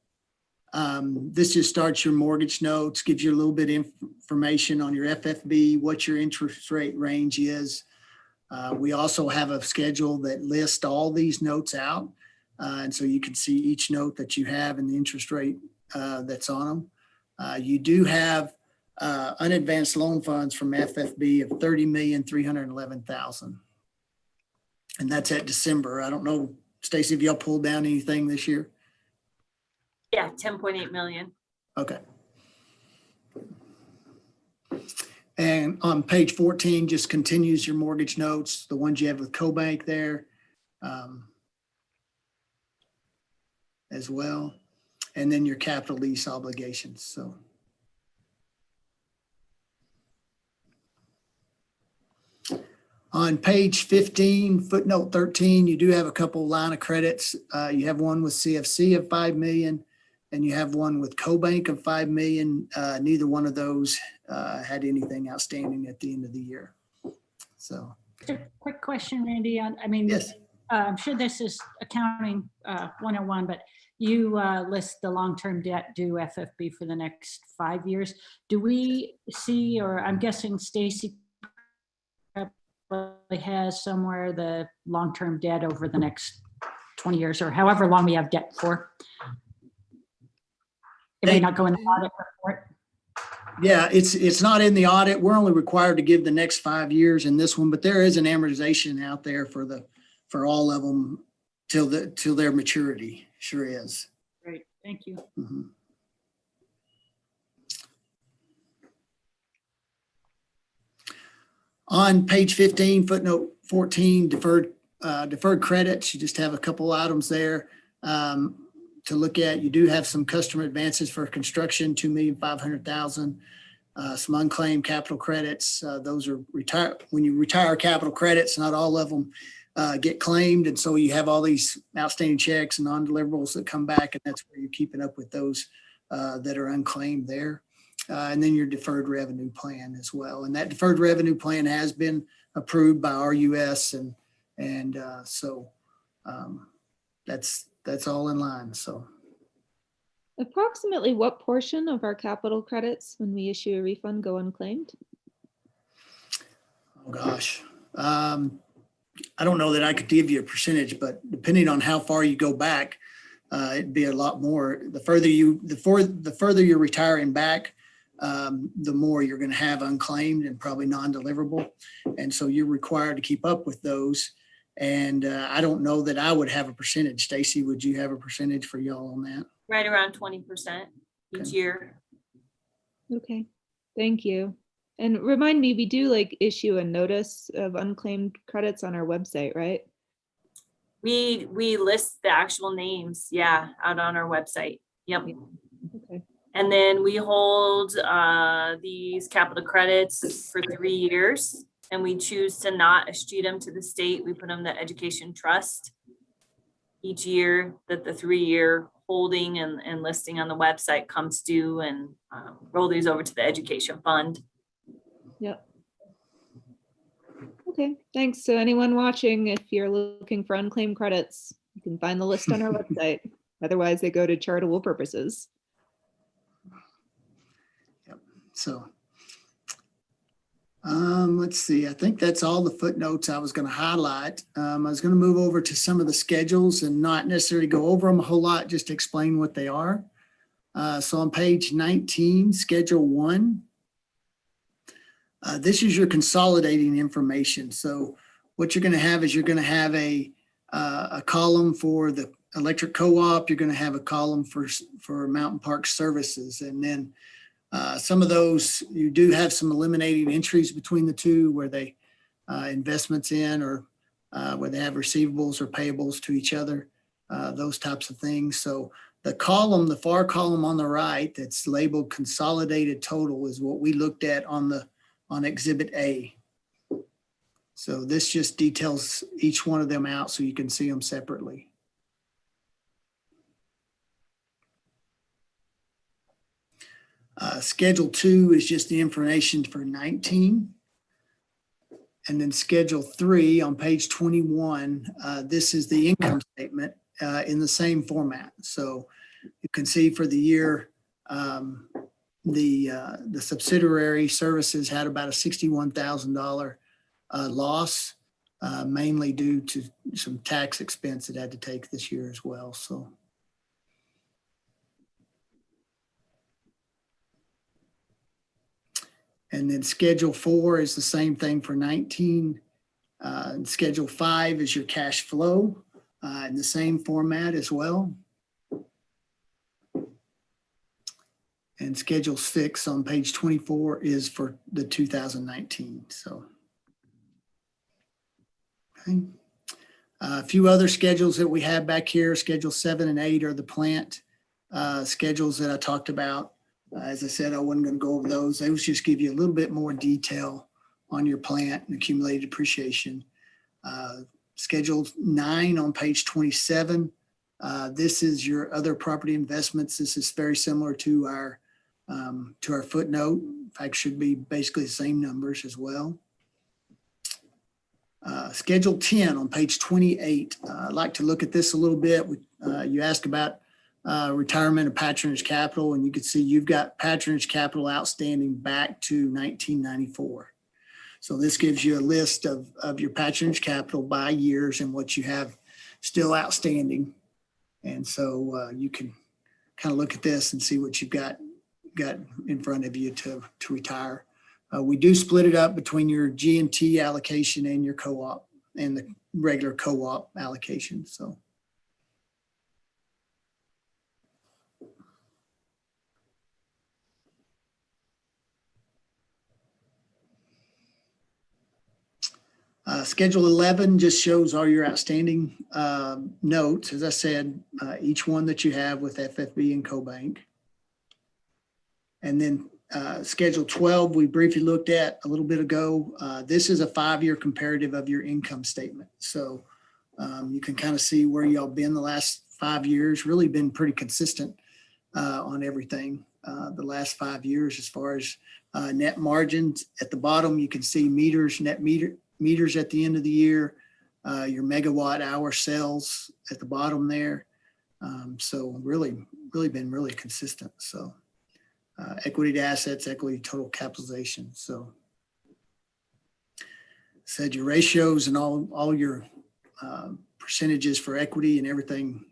S18: This just starts your mortgage notes, gives you a little bit of information on your FFB, what your interest rate range is. We also have a schedule that lists all these notes out. And so you can see each note that you have and the interest rate that's on them. You do have unadvanced loan funds from FFB of $30,311,000. And that's at December. I don't know, Stacy, if y'all pulled down anything this year?
S14: Yeah, 10.8 million.
S18: Okay. And on page 14, just continues your mortgage notes, the ones you have with CoBank there as well. And then your capital lease obligations. So. On page 15, footnote 13, you do have a couple line of credits. You have one with CFC of 5 million, and you have one with CoBank of 5 million. Neither one of those had anything outstanding at the end of the year. So,
S19: just a quick question, Randy. I mean,
S18: yes.
S19: I'm sure this is accounting 101, but you list the long-term debt due FFB for the next 5 years. Do we see, or I'm guessing Stacy has somewhere the long-term debt over the next 20 years or however long we have debt for? It may not go in the audit report.
S18: Yeah, it's not in the audit. We're only required to give the next 5 years in this one, but there is an amortization out there for all of them till their maturity. Sure is.
S19: Great, thank you.
S18: Mm-hmm. On page 15, footnote 14, deferred credits. You just have a couple items there to look at. You do have some customer advances for construction, $2,500,000. Some unclaimed capital credits. Those are when you retire capital credits, not all of them get claimed, and so you have all these outstanding checks and non-deliverables that come back, and that's where you're keeping up with those that are unclaimed there. And then your deferred revenue plan as well. And that deferred revenue plan has been approved by RUS, and so that's all in line. So
S2: approximately what portion of our capital credits when we issue a refund go unclaimed?
S18: Oh gosh, I don't know that I could give you a percentage, but depending on how far you go back, it'd be a lot more. The further you're retiring back, the more you're going to have unclaimed and probably non-deliverable. And so you're required to keep up with those. And I don't know that I would have a percentage. Stacy, would you have a percentage for y'all on that?
S14: Right around 20% each year.
S2: Okay, thank you. And remind me, we do like issue a notice of unclaimed credits on our website, right?
S14: We list the actual names, yeah, out on our website. Yep.
S2: Okay.
S14: And then we hold these capital credits for 3 years, and we choose to not eschew them to the state. We put them in the education trust each year that the 3-year holding and listing on the website comes due, and roll these over to the education fund.
S2: Yep. Okay, thanks. So anyone watching, if you're looking for unclaimed credits, you can find the list on our website. Otherwise, they go to charitable purposes.
S18: Yep. So let's see. I think that's all the footnotes I was going to highlight. I was going to move over to some of the schedules and not necessarily go over them a whole lot, just to explain what they are. So on page 19, Schedule 1, this is your consolidating information. So what you're going to have is you're going to have a column for the electric co-op, you're going to have a column for Mountain Park Services. And then some of those, you do have some eliminating entries between the two where they investments in or where they have receivables or payables to each other, those types of things. So the column, the far column on the right that's labeled consolidated total is what we looked at on Exhibit A. So this just details each one of them out so you can see them separately. Schedule 2 is just the information for 19. And then Schedule 3 on page 21, this is the income statement in the same format. So you can see for the year, the subsidiary services had about a $61,000 loss, mainly due to some tax expense it had to take this year as well. So. And then Schedule 4 is the same thing for 19. And Schedule 5 is your cash flow in the same format as well. And Schedule 6 on page 24 is for the 2019. So, okay. A few other schedules that we have back here, Schedule 7 and 8 are the plant schedules that I talked about. As I said, I wasn't going to go over those. Those just give you a little bit more detail on your plant and accumulated depreciation. Schedule 9 on page 27. This is your other property investments. This is very similar to our footnote. In fact, should be basically the same numbers as well. Schedule 10 on page 28. I'd like to look at this a little bit. You asked about retirement of Patronage Capital, and you can see you've got Patronage Capital outstanding back to 1994. So this gives you a list of your Patronage Capital by years and what you have still outstanding. And so you can kind of look at this and see what you've got in front of you to retire. We do split it up between your G&T allocation and your co-op and the regular co-op allocation. So. Schedule 11 just shows all your outstanding notes. As I said, each one that you have with FFB and CoBank. And then Schedule 12, we briefly looked at a little bit ago. This is a 5-year comparative of your income statement. So you can kind of see where y'all been the last 5 years, really been pretty consistent on everything the last 5 years as far as net margins. At the bottom, you can see meters, net meters at the end of the year, your megawatt hour sales at the bottom there. So really been really consistent. So equity to assets, equity to total capitalization. So said your ratios and all your percentages for equity and everything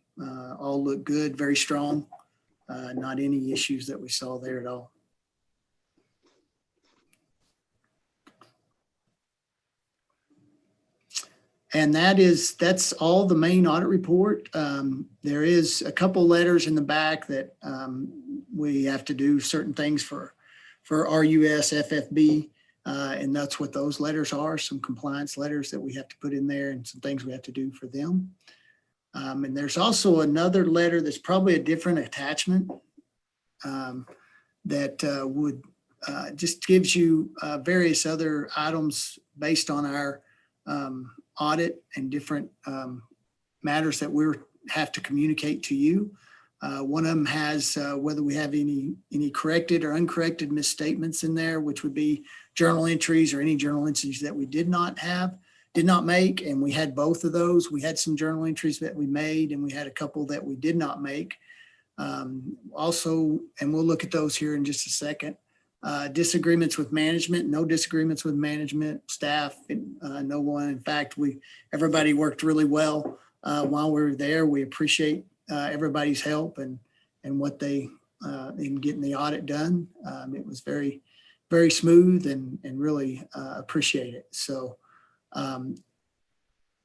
S18: all look good, very strong. Not any issues that we saw there at all. And that's all the main audit report. There is a couple letters in the back that we have to do certain things for RUS, FFB, and that's what those letters are, some compliance letters that we have to put in there and some things we have to do for them. And there's also another letter that's probably a different attachment that would just gives you various other items based on our audit and different matters that we have to communicate to you. One of them has whether we have any corrected or uncorrected misstatements in there, which would be journal entries or any journal entries that we did not make. And we had both of those. We had some journal entries that we made, and we had a couple that we did not make. Also, and we'll look at those here in just a second. Disagreements with management, no disagreements with management, staff, no one. In fact, everybody worked really well while we were there. We appreciate everybody's help and what they in getting the audit done. It was very, very smooth and really appreciate it. So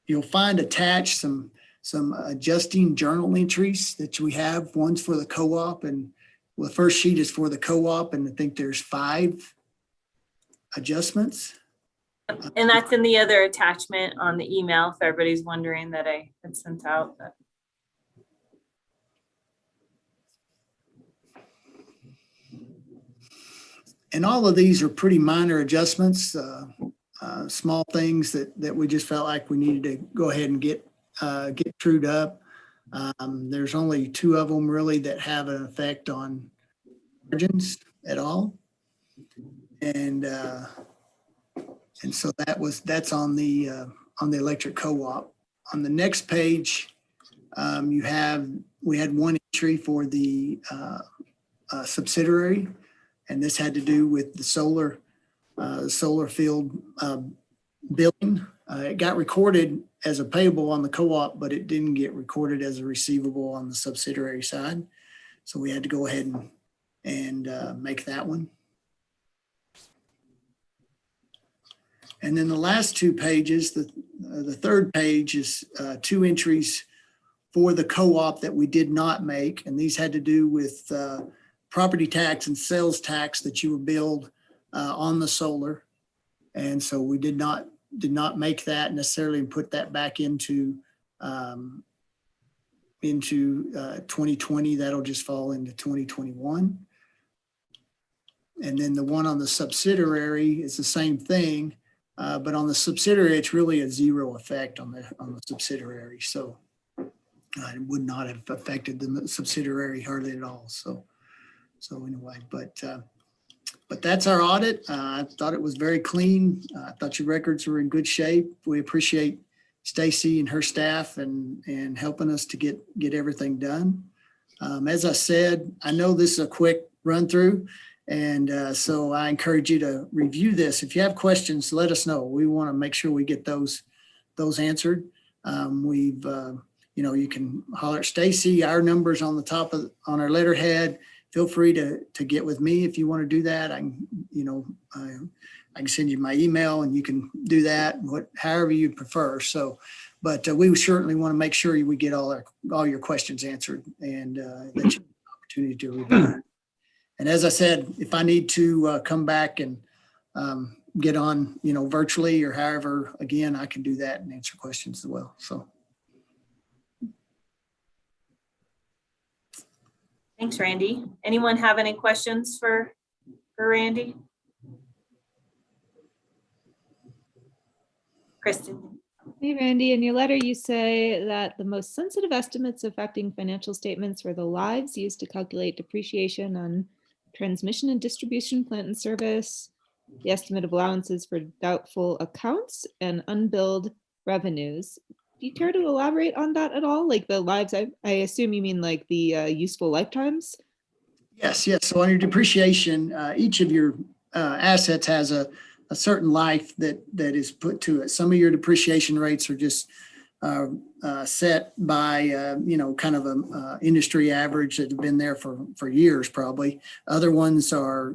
S18: you'll find attached some some adjusting journal entries that we have. One's for the co-op, and well, the first sheet is for the co-op, and I think there's 5 adjustments.
S14: And that's in the other attachment on the email, if everybody's wondering, that I had sent out.
S18: And all of these are pretty minor adjustments, small things that we just felt like we needed to go ahead and get trued up. There's only 2 of them really that have an effect on margins at all. And so that's on the electric co-op. On the next page, we had one entry for the subsidiary, and this had to do with the solar field billing. It got recorded as a payable on the co-op, but it didn't get recorded as a receivable on the subsidiary side. So we had to go ahead and make that one. And then the last 2 pages, the third page is 2 entries for the co-op that we did not make. And these had to do with property tax and sales tax that you were billed on the solar. And so we did not make that necessarily and put that back into 2020. That'll just fall into 2021. And then the one on the subsidiary is the same thing. But on the subsidiary, it's really a 0 effect on the subsidiary. So it would not have affected the subsidiary hardly at all. So anyway, but that's our audit. I thought it was very clean. I thought your records were in good shape. We appreciate Stacy and her staff and helping us to get everything done. As I said, I know this is a quick run through. And so I encourage you to review this. If you have questions, let us know. We want to make sure we get those answered. You can holler at Stacy. Our number's on the top on our letterhead. Feel free to get with me if you want to do that. I can send you my email and you can do that however you prefer. So, but we certainly want to make sure we get all your questions answered and that you have an opportunity to review. And as I said, if I need to come back and get on, virtually or however, again, I can do that and answer questions as well. So.
S14: Thanks, Randy. Anyone have any questions for Randy? Kristen.
S2: Hey, Randy, in your letter, you say that the most sensitive estimates affecting financial statements were the lives used to calculate depreciation on transmission and distribution plant and service, the estimate of allowances for doubtful accounts, and unbilled revenues. Do you care to elaborate on that at all? Like the lives, I assume you mean like the useful lifetimes?
S18: Yes. So on your depreciation, each of your assets has a certain life that is put to it. Some of your depreciation rates are just set by, kind of a industry average that have been there for years, probably. Other ones are,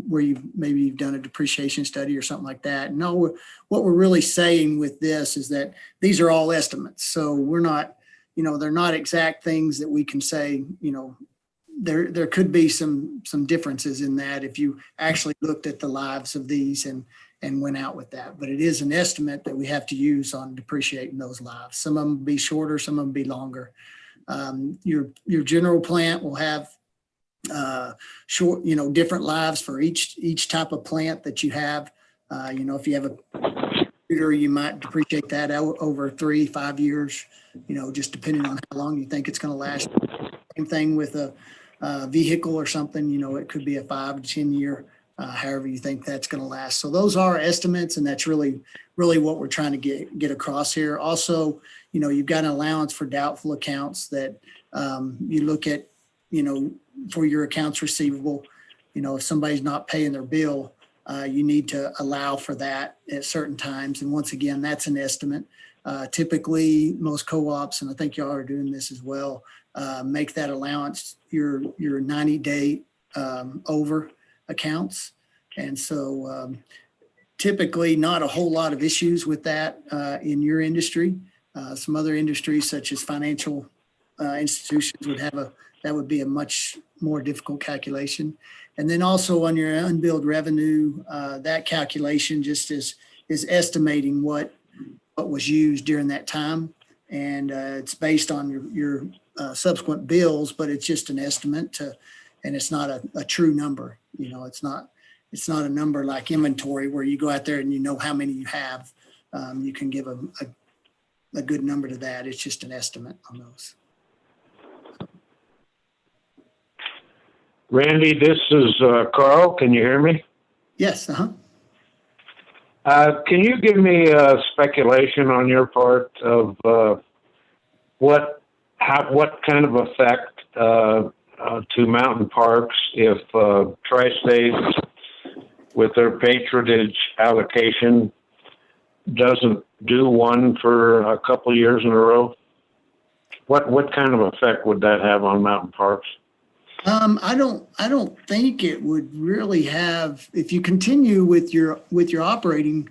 S18: where you've done a depreciation study or something like that. No, what we're really saying with this is that these are all estimates. So we're not, they're not exact things that we can say, there could be some differences in that if you actually looked at the lives of these and went out with that. But it is an estimate that we have to use on depreciating those lives. Some of them be shorter, some of them be longer. Your general plant will have short, different lives for each type of plant that you have. If you have a computer, you might depreciate that out over 3-5 years, just depending on how long you think it's going to last. Same thing with a vehicle or something, it could be a 5 to 10 year, however you think that's going to last. So those are estimates, and that's really what we're trying to get across here. Also, you've got an allowance for doubtful accounts that you look at, for your accounts receivable. If somebody's not paying their bill, you need to allow for that at certain times. And once again, that's an estimate. Typically, most co-ops, and I think y'all are doing this as well, make that allowance your 90-day over accounts. And so typically not a whole lot of issues with that in your industry. Some other industries such as financial institutions would have that would be a much more difficult calculation. And then also on your unbilled revenue, that calculation just is estimating what was used during that time. And it's based on your subsequent bills, but it's just an estimate and it's not a true number. You know, it's not a number like inventory where you go out there and you know how many you have. You can give a good number to that. It's just an estimate on those.
S11: Randy, this is Carl. Can you hear me?
S18: Yes.
S11: Can you give me a speculation on your part of what kind of effect to mountain parks if Tri-State with their patronage allocation doesn't do one for a couple of years in a row? What kind of effect would that have on mountain parks?
S18: I don't think it would really have, if you continue with your operating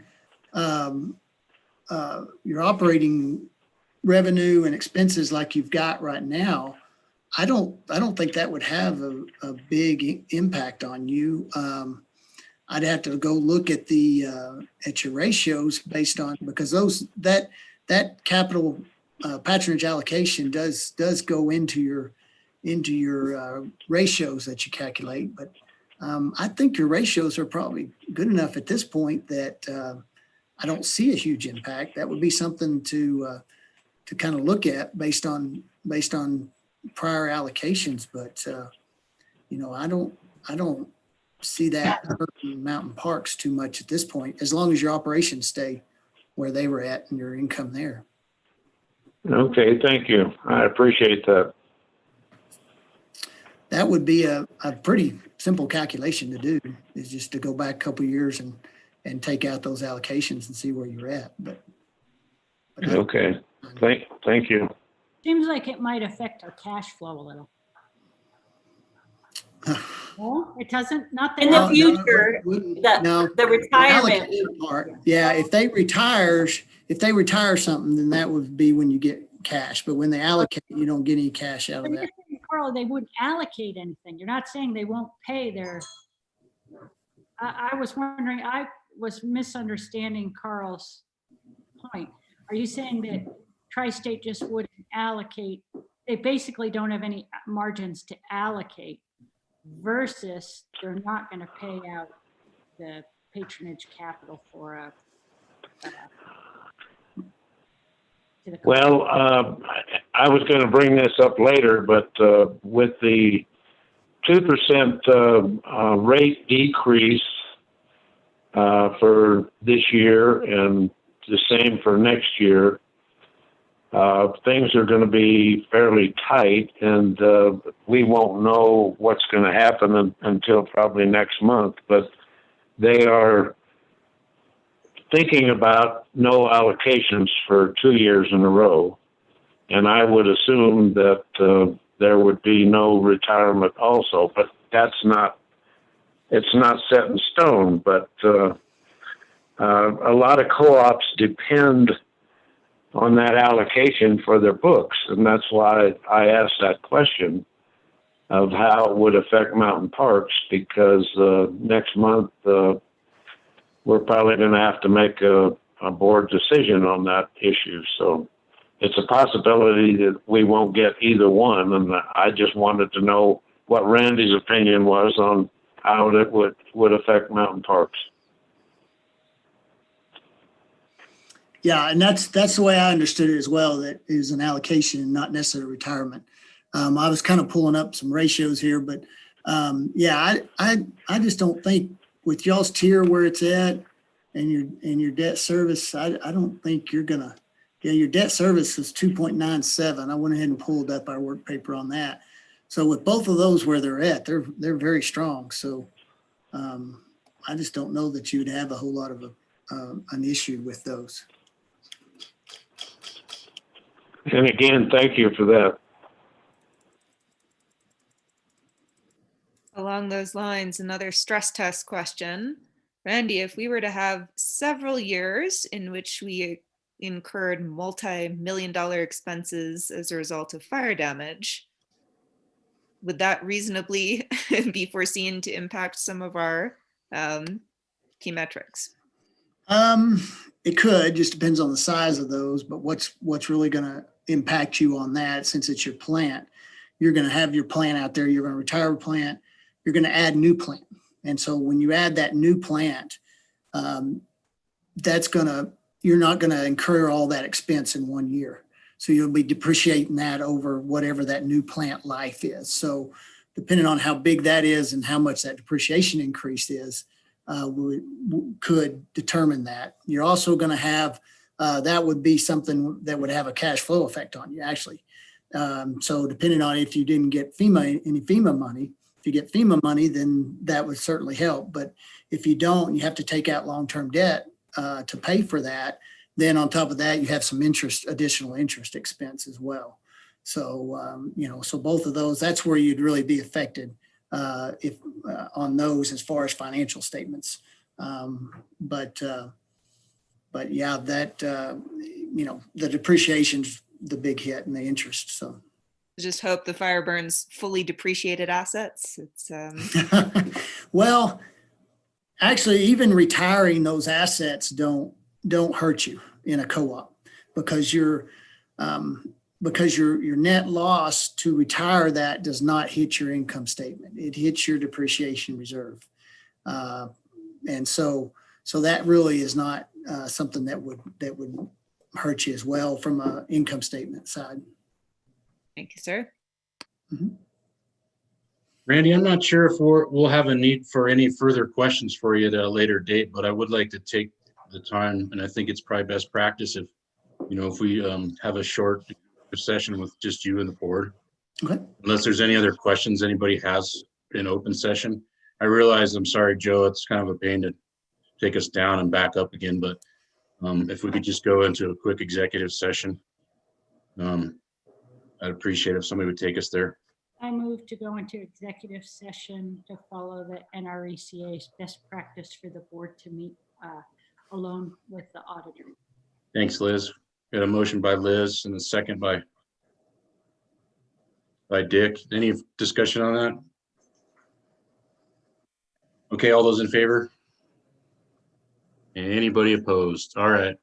S18: revenue and expenses like you've got right now. I don't think that would have a big impact on you. I'd have to go look at at your ratios based on, because that capital patronage allocation does go into your ratios that you calculate. But I think your ratios are probably good enough at this point that I don't see a huge impact. That would be something to kind of look at based on prior allocations. But you know, I don't see that hurting mountain parks too much at this point, as long as your operations stay where they were at and your income there.
S11: Okay, thank you. I appreciate that.
S18: That would be a pretty simple calculation to do, is just to go back a couple of years and take out those allocations and see where you're at. But
S11: okay, thank you.
S19: Seems like it might affect our cash flow a little. Well, it doesn't, not that.
S14: In the future, the retirement.
S18: Part, yeah, if they retire something, then that would be when you get cash. But when they allocate, you don't get any cash out of that.
S19: Carl, they wouldn't allocate anything. You're not saying they won't pay their. I was wondering, I was misunderstanding Carl's point. Are you saying that Tri-State just wouldn't allocate? They basically don't have any margins to allocate, versus they're not going to pay out the patronage capital for a.
S11: Well, I was going to bring this up later, but with the 2% rate decrease for this year and the same for next year, things are going to be fairly tight, and we won't know what's going to happen until probably next month. But they are thinking about no allocations for 2 years in a row. And I would assume that there would be no retirement also, but it's not set in stone. But a lot of co-ops depend on that allocation for their books. And that's why I asked that question of how it would affect mountain parks, because next month, we're probably going to have to make a board decision on that issue. So it's a possibility that we won't get either one. And I just wanted to know what Randy's opinion was on how it would affect mountain parks.
S18: Yeah, and that's the way I understood it as well, that it was an allocation, not necessarily retirement. I was kind of pulling up some ratios here, but yeah, I just don't think, with y'all's tier where it's at and your debt service, I don't think you're gonna. Yeah, your debt service is 2.97. I went ahead and pulled up our work paper on that. So with both of those where they're at, they're very strong. So I just don't know that you'd have a whole lot of an issue with those.
S11: And again, thank you for that.
S2: Along those lines, another stress test question. Randy, if we were to have several years in which we incurred multi-million-dollar expenses as a result of fire damage, would that reasonably be foreseen to impact some of our key metrics?
S18: It could, just depends on the size of those, but what's really going to impact you on that, since it's your plant, you're going to have your plant out there, you're going to retire a plant, you're going to add new plant. And so when you add that new plant, you're not going to incur all that expense in 1 year. So you'll be depreciating that over whatever that new plant life is. So depending on how big that is and how much that depreciation increase is, we could determine that. You're also going to have, that would be something that would have a cash flow effect on you, actually. So depending on if you didn't get any FEMA money, if you get FEMA money, then that would certainly help. But if you don't, you have to take out long-term debt to pay for that. Then on top of that, you have some additional interest expense as well. So, so both of those, that's where you'd really be affected on those as far as financial statements. But yeah, that, the depreciation's the big hit and the interest. So
S2: Just hope the fire burns fully depreciated assets. It's
S18: well, actually, even retiring those assets don't hurt you in a co-op, because your net loss to retire that does not hit your income statement. It hits your depreciation reserve. And so that really is not something that would hurt you as well from an income statement side.
S2: Thank you, sir.
S18: Mm-hmm.
S1: Randy, I'm not sure if we'll have a need for any further questions for you at a later date, but I would like to take the time, and I think it's probably best practice if we have a short session with just you and the board.
S18: Okay.
S1: Unless there's any other questions anybody has in open session. I realize, I'm sorry, Joe, it's kind of a pain to take us down and back up again, but if we could just go into a quick executive session, I'd appreciate if somebody would take us there.
S19: I move to go into executive session to follow the NRECA's best practice for the board to meet alone with the auditor.
S1: Thanks, Liz. Got a motion by Liz and a second by Dick. Any discussion on that? Okay, all those in favor? Anybody opposed? All right.